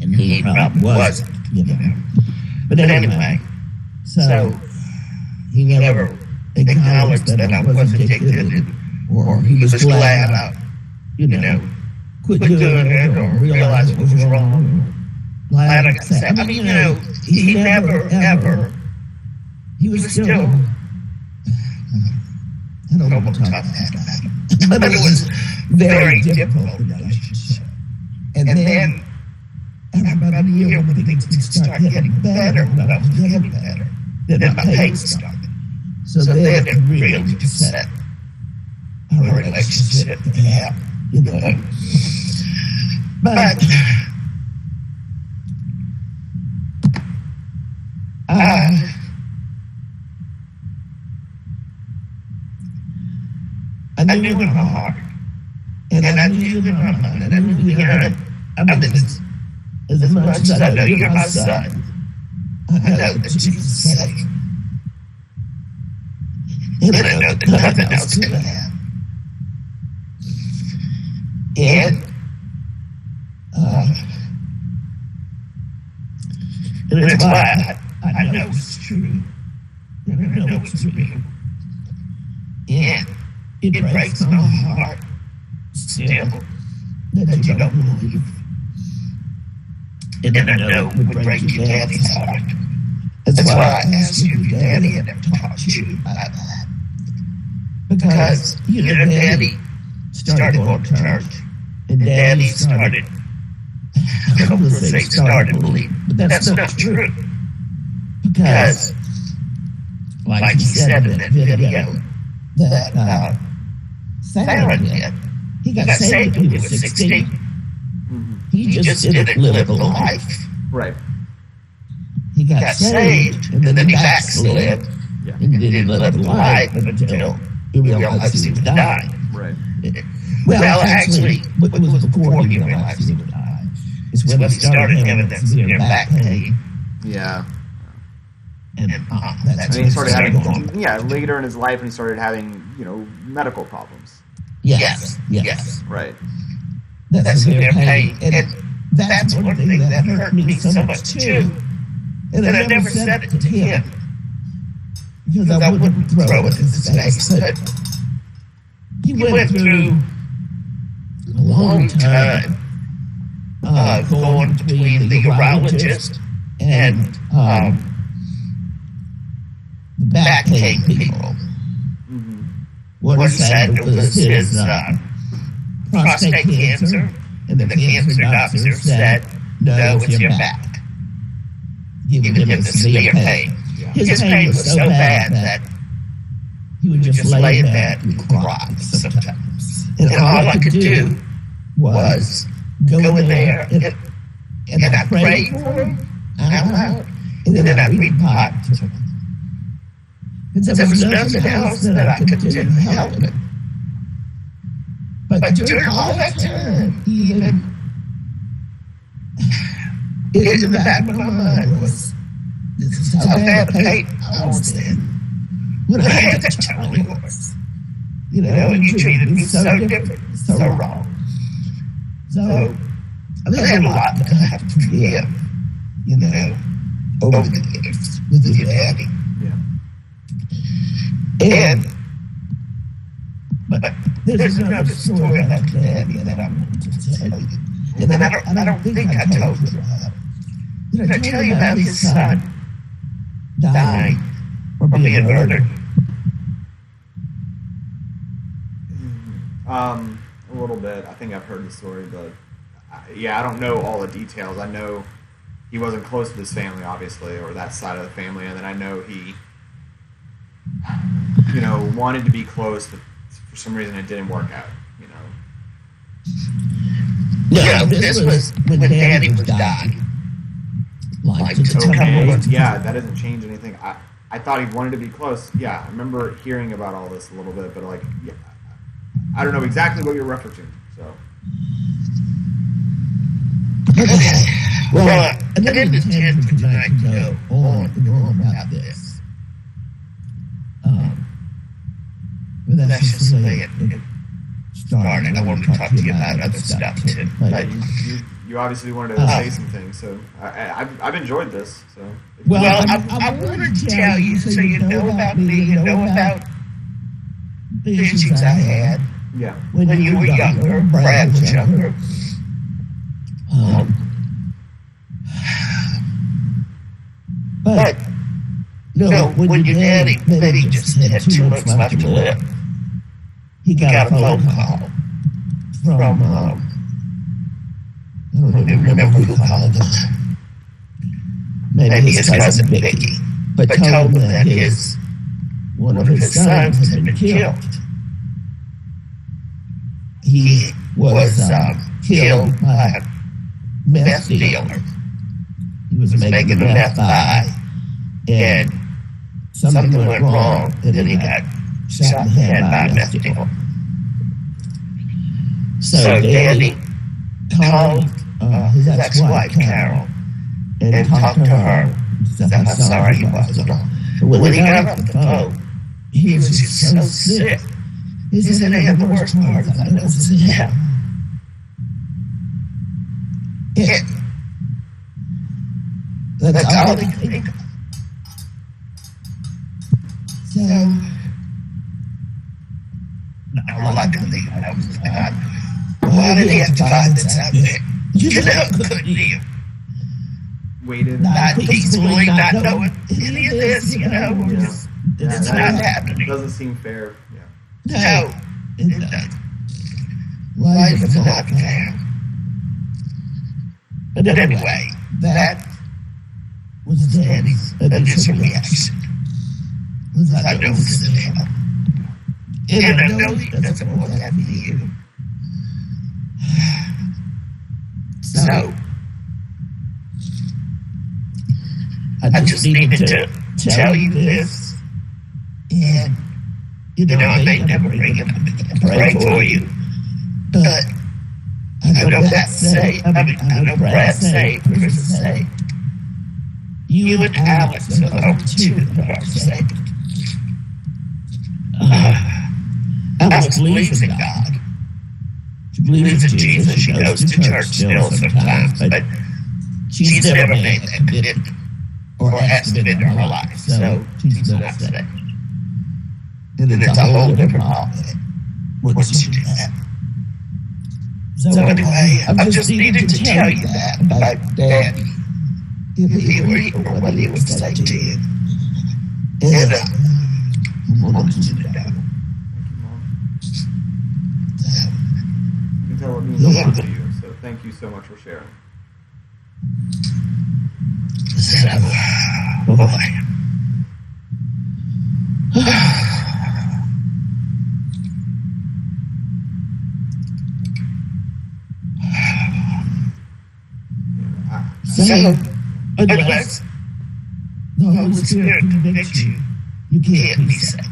and he probably wasn't, you know. But anyway, so he never acknowledged that I was addicted, or he was glad I, quit doing it, or realized it was wrong. Glad I got sad. I mean, he never, ever, he was still, I don't know what to talk about it, but it was very difficult relationship. And then, after about a year, when things would start getting better, when I was getting better, then my pain started. So then it really just set our relationship down, But I knew in my heart, and I knew in my mind, and I knew behind, I mean, as much as I know you're my son, I know that Jesus saved. And I know that nothing else can happen. And it's why I know it's true. I know it's real. And it breaks my heart still that you don't believe. And I know it would break your daddy's heart. That's why I asked you if your daddy had ever taught you about that. Because, Daddy started going to church. And Daddy started, I don't want to say started believing, but that's not true. Because, like he said in that video that Sarah did, he got saved when he was 16. Mm-hmm. He just didn't live a life. Right. He got saved, and then he backslid, and didn't live a life until he realized he was dying. Right. Well, actually, it was before he realized he would die. It's when he started having that severe back pain. Yeah. And that's when he started having, later in his life, when he started having, medical problems. Yes. Right. That severe pain. And that's one thing that hurt me so much, too. And I never said it to him. Because I wouldn't throw it in his face. But he went through a long time going between the urologist and the back pain people. Mm-hmm. What he said was his prostate cancer, and the cancer doctor said, no, it's your back. Giving him the severe pain. His pain was so bad that he would just lay in bed and cry sometimes. And And all I could do was go in there and I prayed for him out loud, and then I'd read the Bible to him. There was nothing else that I could do to help him. But during all that time, even in the back of my mind was, this is how bad a pain I was in when I had that Charlie horse. You know, and you treated me so different, so wrong. So, I've had a lot that I have to forgive, you know, over the years with your daddy. And, but there's another story about Daddy that I want to tell you. And I don't think I told you about it. Did I tell you about his son dying or being murdered? A little bit. I think I've heard the story, but I don't know all the details. I know he wasn't close to his family, obviously, or that side of the family, and then I know he, you know, wanted to be close, but for some reason it didn't work out, you know. No, this was when Daddy was dying. Like, yeah, that doesn't change anything. I thought he wanted to be close. Yeah, I remember hearing about all this a little bit, but like, yeah, I don't know exactly what you're referencing, so. Okay. Well, I didn't intend for tonight to go on and on about this. But that's just the way it started. I wanted to talk to you about other stuff too. But you obviously wanted to say some things, so I've enjoyed this. So well, I wanted to tell you so you know about me, you know about the issues I had. Yeah. When you were younger, Brad was younger. But no, when your daddy just had 2 months left to live, he got a phone call from, I don't even remember who called him. Maybe his cousin Vicky, but told him that one of his sons had been killed. He was killed by a meth dealer. He was making a meth buy, and something went wrong, and then he got shot in the head by a meth dealer. So Daddy called his ex-wife, Carol, and talked to her. Said how sorry he was. But when he got off the phone, he was just so sick. He said, "I have the worst part of that. I said, yeah. That's all they could think of. So, all I could think of was God. Why did he have to buy this outfit? You know, couldn't he? Waited. Not peacefully, not knowing any of this, you know. It's not happening. Doesn't seem fair. Yeah. No, it doesn't. Why is it not fair? But anyway, that was Daddy's initial reaction. I know this is hell. And I know he doesn't want that for you. So, I just needed to tell you this. And, you know, I may never bring it up and pray for you. But I know Brad's saved. I know Brad's saved. Chris is saved. You and Alex are the only two that are saved. Alex believes in God. She believes in Jesus. She goes to church still sometimes, but she's never made that commitment or has been in her life. So she's not saved. And it's a whole different ballgame once you do that. So anyway, I just needed to tell you that about Daddy. If he were here, what he would say to you. And I wanted you to know. You can tell it means a lot to you, so thank you so much for sharing. So, boy. So, unless the Holy Spirit convicts you, you can't be saved.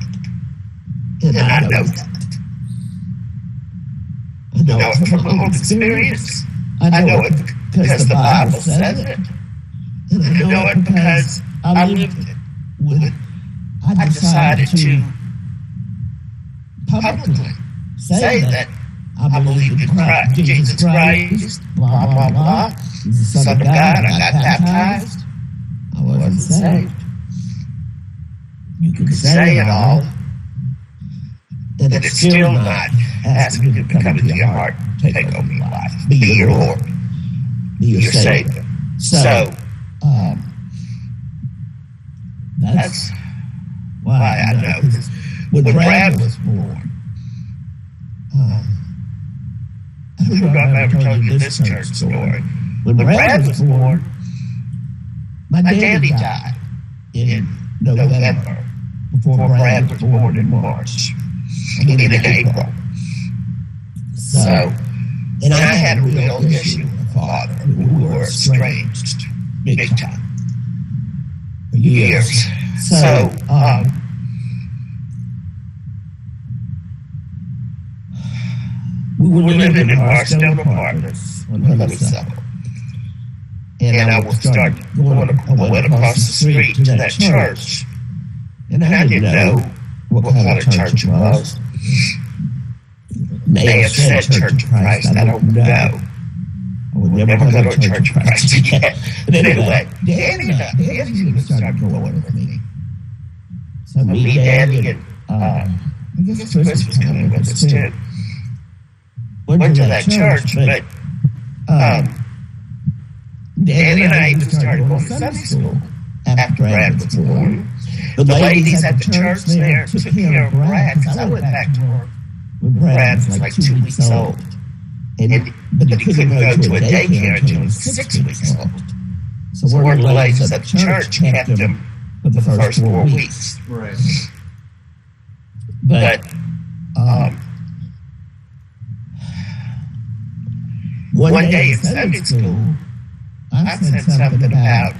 And I know that. I know it from my own experience. I know it because the Bible says it. And I know it because I lived it. When I decided to publicly say that I believe in Christ, Jesus Christ, blah, blah, blah. He's the Son of God. I got baptized. I wasn't saved. You can say it all, and it's still not asking you to come into your heart, take over your life, be your Lord, be your Savior. So, that's why I know. When Brad was born, I don't know if I've ever told you this church story. When Brad was born, my daddy died in November before Brad was born in March. In April. So, and I had a real issue with my father. We were estranged big time for years. So, we were living in Marshall Apartments on Honeysuckle. And I would start going across the street to that church. And I didn't know what kind of church it was. May have said Church of Christ, I don't know. I would never go to a Church of Christ again. But anyway, Danny started going with me. So me, Danny, and I guess Chris was coming with us too. Went to that church, but Danny and I even started going to Sunday school after Brad was born. The ladies at the church there took care of Brad because I went back to work when Brad was like 2 weeks old. But he couldn't go to a daycare until he was 6 weeks old. So one of the ladies at the church kept him for the first 4 weeks. Right. But one day in Sunday school, I said something about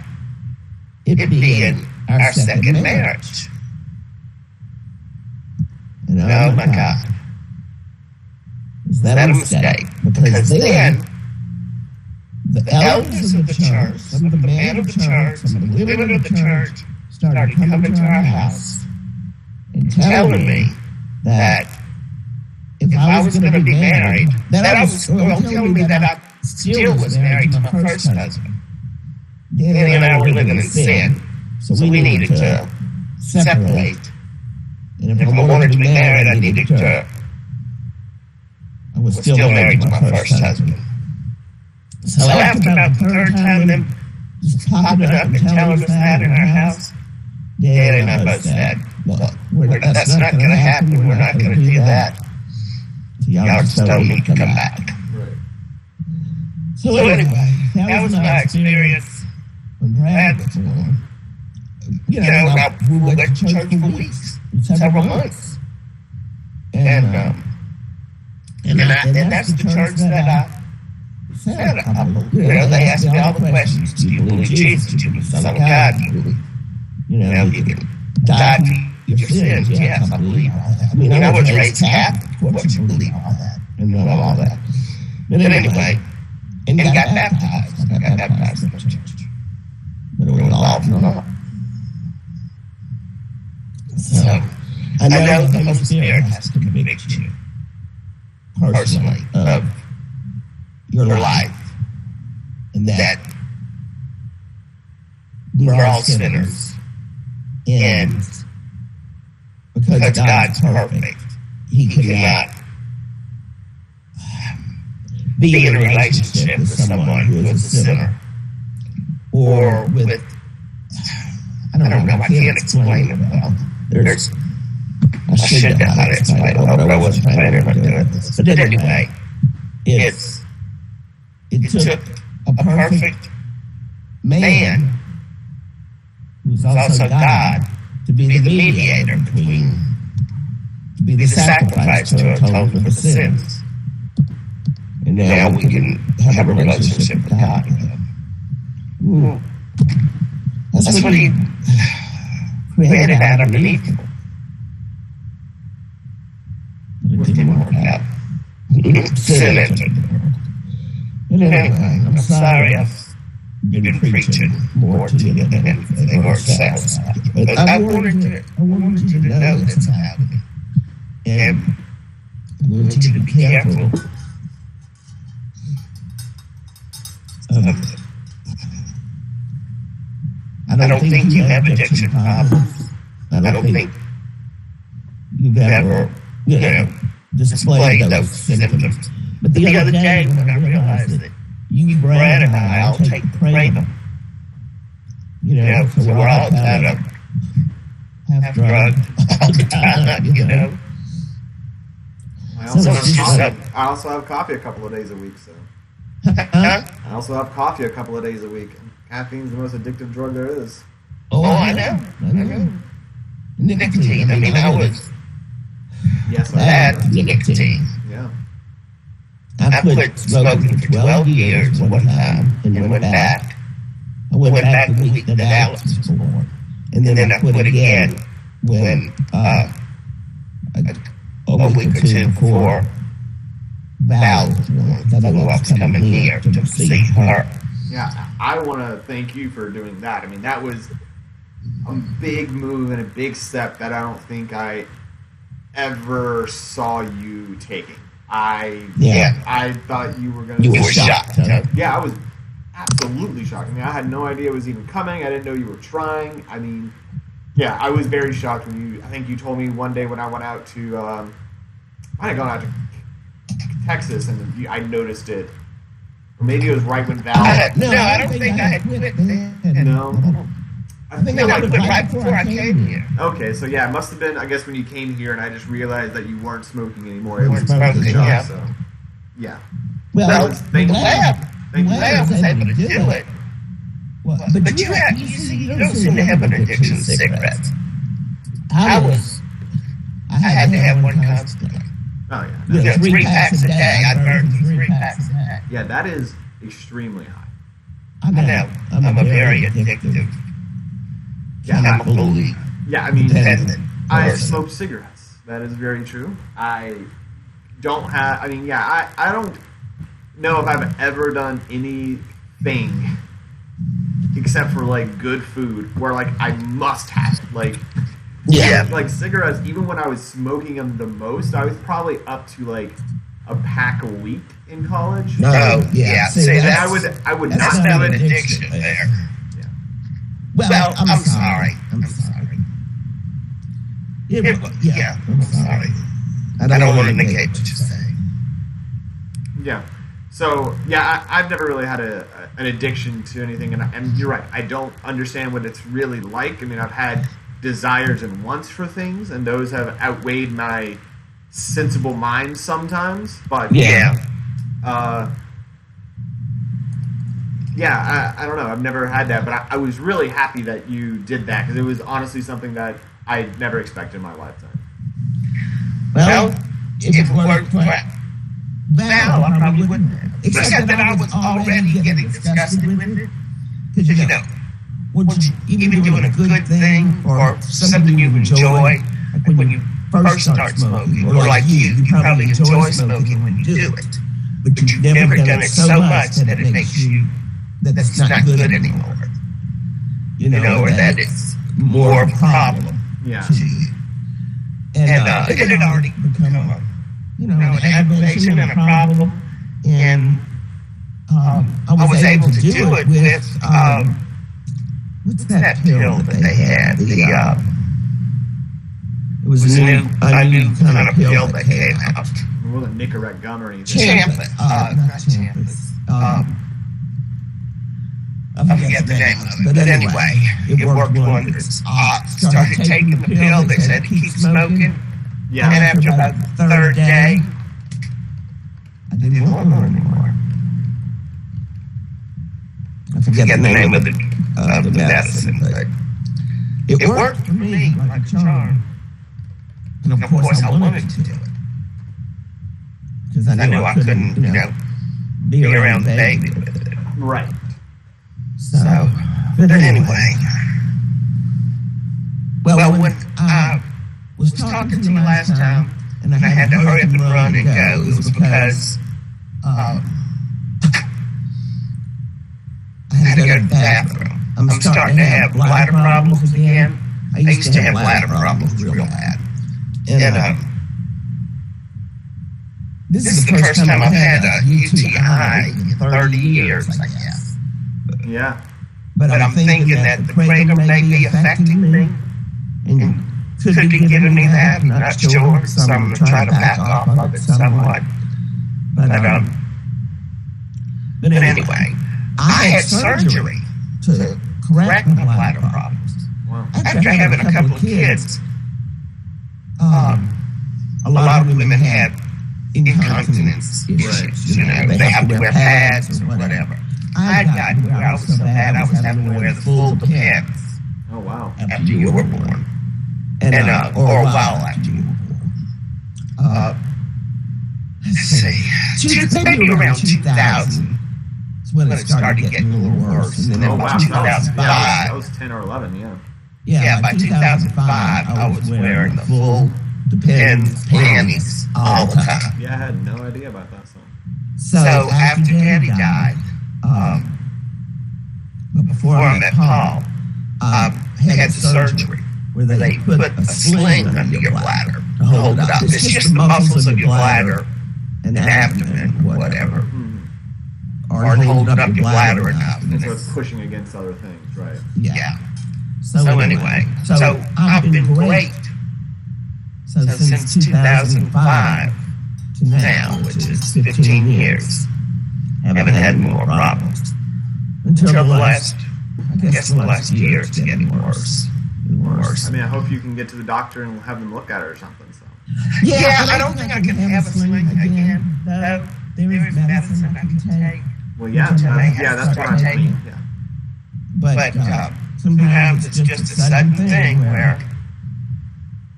it being our second marriage. And oh my God. Is that a mistake? Because then the elders of the church, some of the men of the church, some of the women of the church started coming to our house and telling me that if I was going to be married, telling me that I still was married to my first husband. Danny and I were living in sin, so we needed to separate. And if I wanted to be married, I needed to. I was still married to my first husband. So after about the third time, them just popping up and telling us that in our house, Danny and I both said, look, that's not going to happen. We're not going to do that. So y'all just don't need to come back. Right. So anyway, that was my experience when Brad was born. You know, we went to church for weeks, several months. And that's the church that I said. They asked me all the questions. Do you believe Jesus? Do you believe the Son of God? You can die for your sins. Yes, I believe all that. I mean, I was raised Catholic. Of course you believe all that. And all that. But anyway, and got baptized. I got baptized in the church. But it was all for naught. So, I know the Holy Spirit has to convict you personally of your life, and that we're all sinners, and because God's perfect, He cannot be in a relationship with someone who is a sinner, or with, I don't know, I can't explain it well. I should know how to explain it, but I wasn't planning on doing this. But anyway, it took a perfect man, who's also God, to be the mediator between, to be the sacrifice to atone for the sins. And now we can have a relationship with God again. Ooh. That's what he created out underneath him. But it didn't work out. Sin entered the world. But anyway, I'm sorry I've been preaching more to you than anything or sounds. But I wanted you to know that's happening. And I want you to be careful of I don't think you have addiction problems. I don't think you've ever, displayed those symptoms. But the other day when I realized that you, Brad, and I all take Kratom, so we're all kind of half drugged all the time, I also have coffee a couple of days a week, so. I also have coffee a couple of days a week. Caffeine's the most addictive drug there is. Oh, I know. Nicotine. I mean, Yes, I had nicotine. Yeah. I quit smoking for 12 years one time and went back. I went back the week that Alex was born. And then I quit again when a week or two before Val was born. That I was coming here to see her. Yeah, I want to thank you for doing that. I mean, that was a big move and a big step that I don't think I ever saw you taking. I thought you were going to... You were shocked, huh? Yeah, I was absolutely shocked. I mean, I had no idea it was even coming. I didn't know you were trying. I mean, yeah, I was very shocked when you... I think you told me one day when I went out to... I had gone out to Texas and I noticed it. Or maybe it was right when Val... I don't think I had quit then. No? I think I quit right before I came here. Okay, so yeah, it must have been, I guess, when you came here and I just realized that you weren't smoking anymore. It Weren't was smoking, the shot, yeah. so, yeah. Well, Thank you. I was able to do it. Well, but you don't seem to have an addiction to cigarettes. I had to have one constantly. Oh, yeah. 3 packs a day. I'd burn 3 packs a day. Yeah, that is extremely high. I know. I'm a very addictive. Yeah, chemically. Yeah, I mean, dependent I person. smoke cigarettes. That is very true. I don't have, I mean, yeah, I don't know if I've ever done anything except for, like, good food where, like, I must have it. Like, Yeah. like cigarettes, even when I was smoking them the most, I was probably up to, like, a pack a week in college. No, yeah. See, And that's, I would that's not not do an it. addiction there. Yeah. Well, I'm sorry. I'm sorry. Yeah, I'm sorry. I don't want to negate what you're saying. Yeah. So, yeah, I've never really had an addiction to anything, and you're right. I don't understand what it's really like. I mean, I've had desires and wants for things, and those have outweighed my sensible mind sometimes. But Yeah. yeah, I don't know. I've never had that, but I was really happy that you did that because it was honestly something that I never expected in my lifetime. Well, if it worked for Val, I probably wouldn't have. Except that I was already getting disgusted with it. Because, even doing a good thing or something you enjoy, like when you first start smoking, or like you probably enjoy smoking when you do it. But you've never done it so much that it makes you, that it's not good anymore. Or that it's more of a problem Yeah. to you. And it had already become an aggravation and a problem. And I was able to do it with, what's that pill that they had? It was a new kind of pill that came out. It wasn't Nicorette gum or anything. Champus. Not Champus. I forget the name of it. But anyway, it worked wonders. Started taking the pill. They said to keep smoking. Yeah. And after about the third day, I didn't want one anymore. I forget the name of the medicine, but it worked for me like a charm. And of course, I wanted to do it. Because I knew I couldn't, be around the baby with it. Right. So, but anyway. Well, when I was talking to you last time, and I had to hurry up and run and go, it was because I had to go to the bathroom. I'm starting to have bladder problems again. I used to have bladder problems real bad. And this is the first time I've had a UTI in 30 years, I guess. Yeah. But I'm thinking that the kratom may be affecting me and could be giving me that. I'm not sure, so I'm going to try to back off of it somewhat. But anyway, I had surgery to correct my bladder problems. Wow. After having a couple of kids, a lot of women had incontinence issues. You know, they have to wear pads or whatever. I got where I was so bad I was having to wear the full depends. Oh, wow. After you were born. And, or a while after you were born. Let's see. Maybe around 2000 is when it started getting a little worse. And then about 2005. That was 10 or 11, yeah. Yeah, by 2005, I was wearing the full depends panties all the time. Yeah, I had no idea about that song. So after Daddy died, but before I met Paul, I had surgery where they put a sling under your bladder to hold it up. It's just the muscles of your bladder and abdomen, whatever, aren't holding up your bladder enough. So it's pushing against other things, right? Yeah. So anyway, so I've been great. So since 2005 to now, which is 15 years, haven't had more problems. Until the last, I guess the last year, it's getting worse and worse. I mean, I hope you can get to the doctor and have them look at it or something. So. Yeah, I don't think I can have a sling again. Though there is medicine I can take. Well, yeah, that's what I mean. Yeah. But sometimes it's just a sudden thing where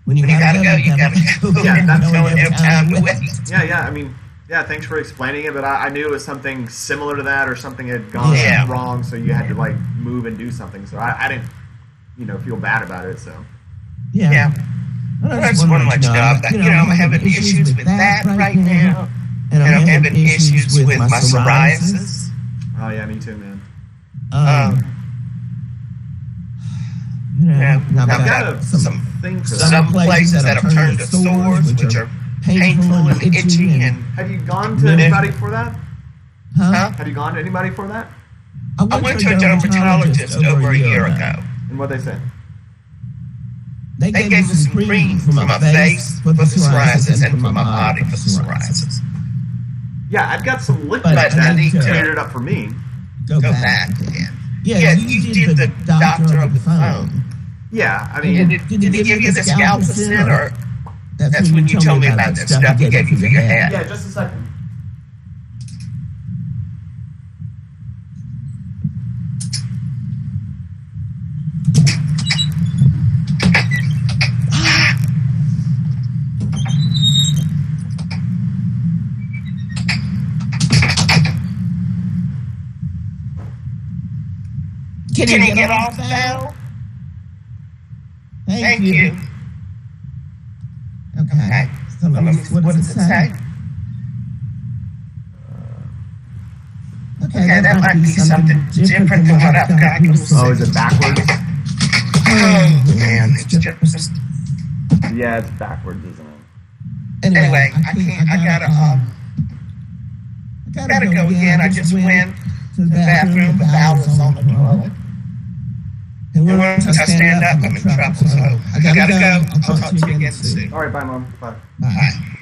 when you gotta go, you gotta go. Yeah, that's no time to wait. Yeah. I mean, yeah. Thanks for explaining it, but I knew it was something similar to that, or something had gone wrong, so you had to like move and do something. So I didn't, feel bad about it. So yeah. Well, I just want to let you know that I'm having issues with that right now, and I'm having issues with my psoriasis. Oh yeah, me too, man. I've got some places that have turned to sores, which are painful and itchy. And have you gone to anybody for that? Huh? Have you gone to anybody for that? I went to a dermatologist over a year ago. And what they said? They gave me some cream for my face for the psoriasis and for my body for the psoriasis. Yeah, I've got some liquid that cleared it up for me. Go back again. Yeah, you did the doctor of the phone. Yeah, I mean... Did he give you the scalpicin, or... That's when you told me about that stuff he gave you for your head. Yeah, just a second. Can you get off now? Thank you. Okay. So what does it say? Okay, that might be something different than what I've got. Oh, is it backwards? Oh, man, it's just... Yeah, it's backwards, isn't it? Anyway, I gotta go again. I just went to the bathroom, the bowel was on the toilet. And once I stand up, I'm in trouble, so I gotta go. I'll talk to you again soon. All right, bye, Mom. Bye. Bye.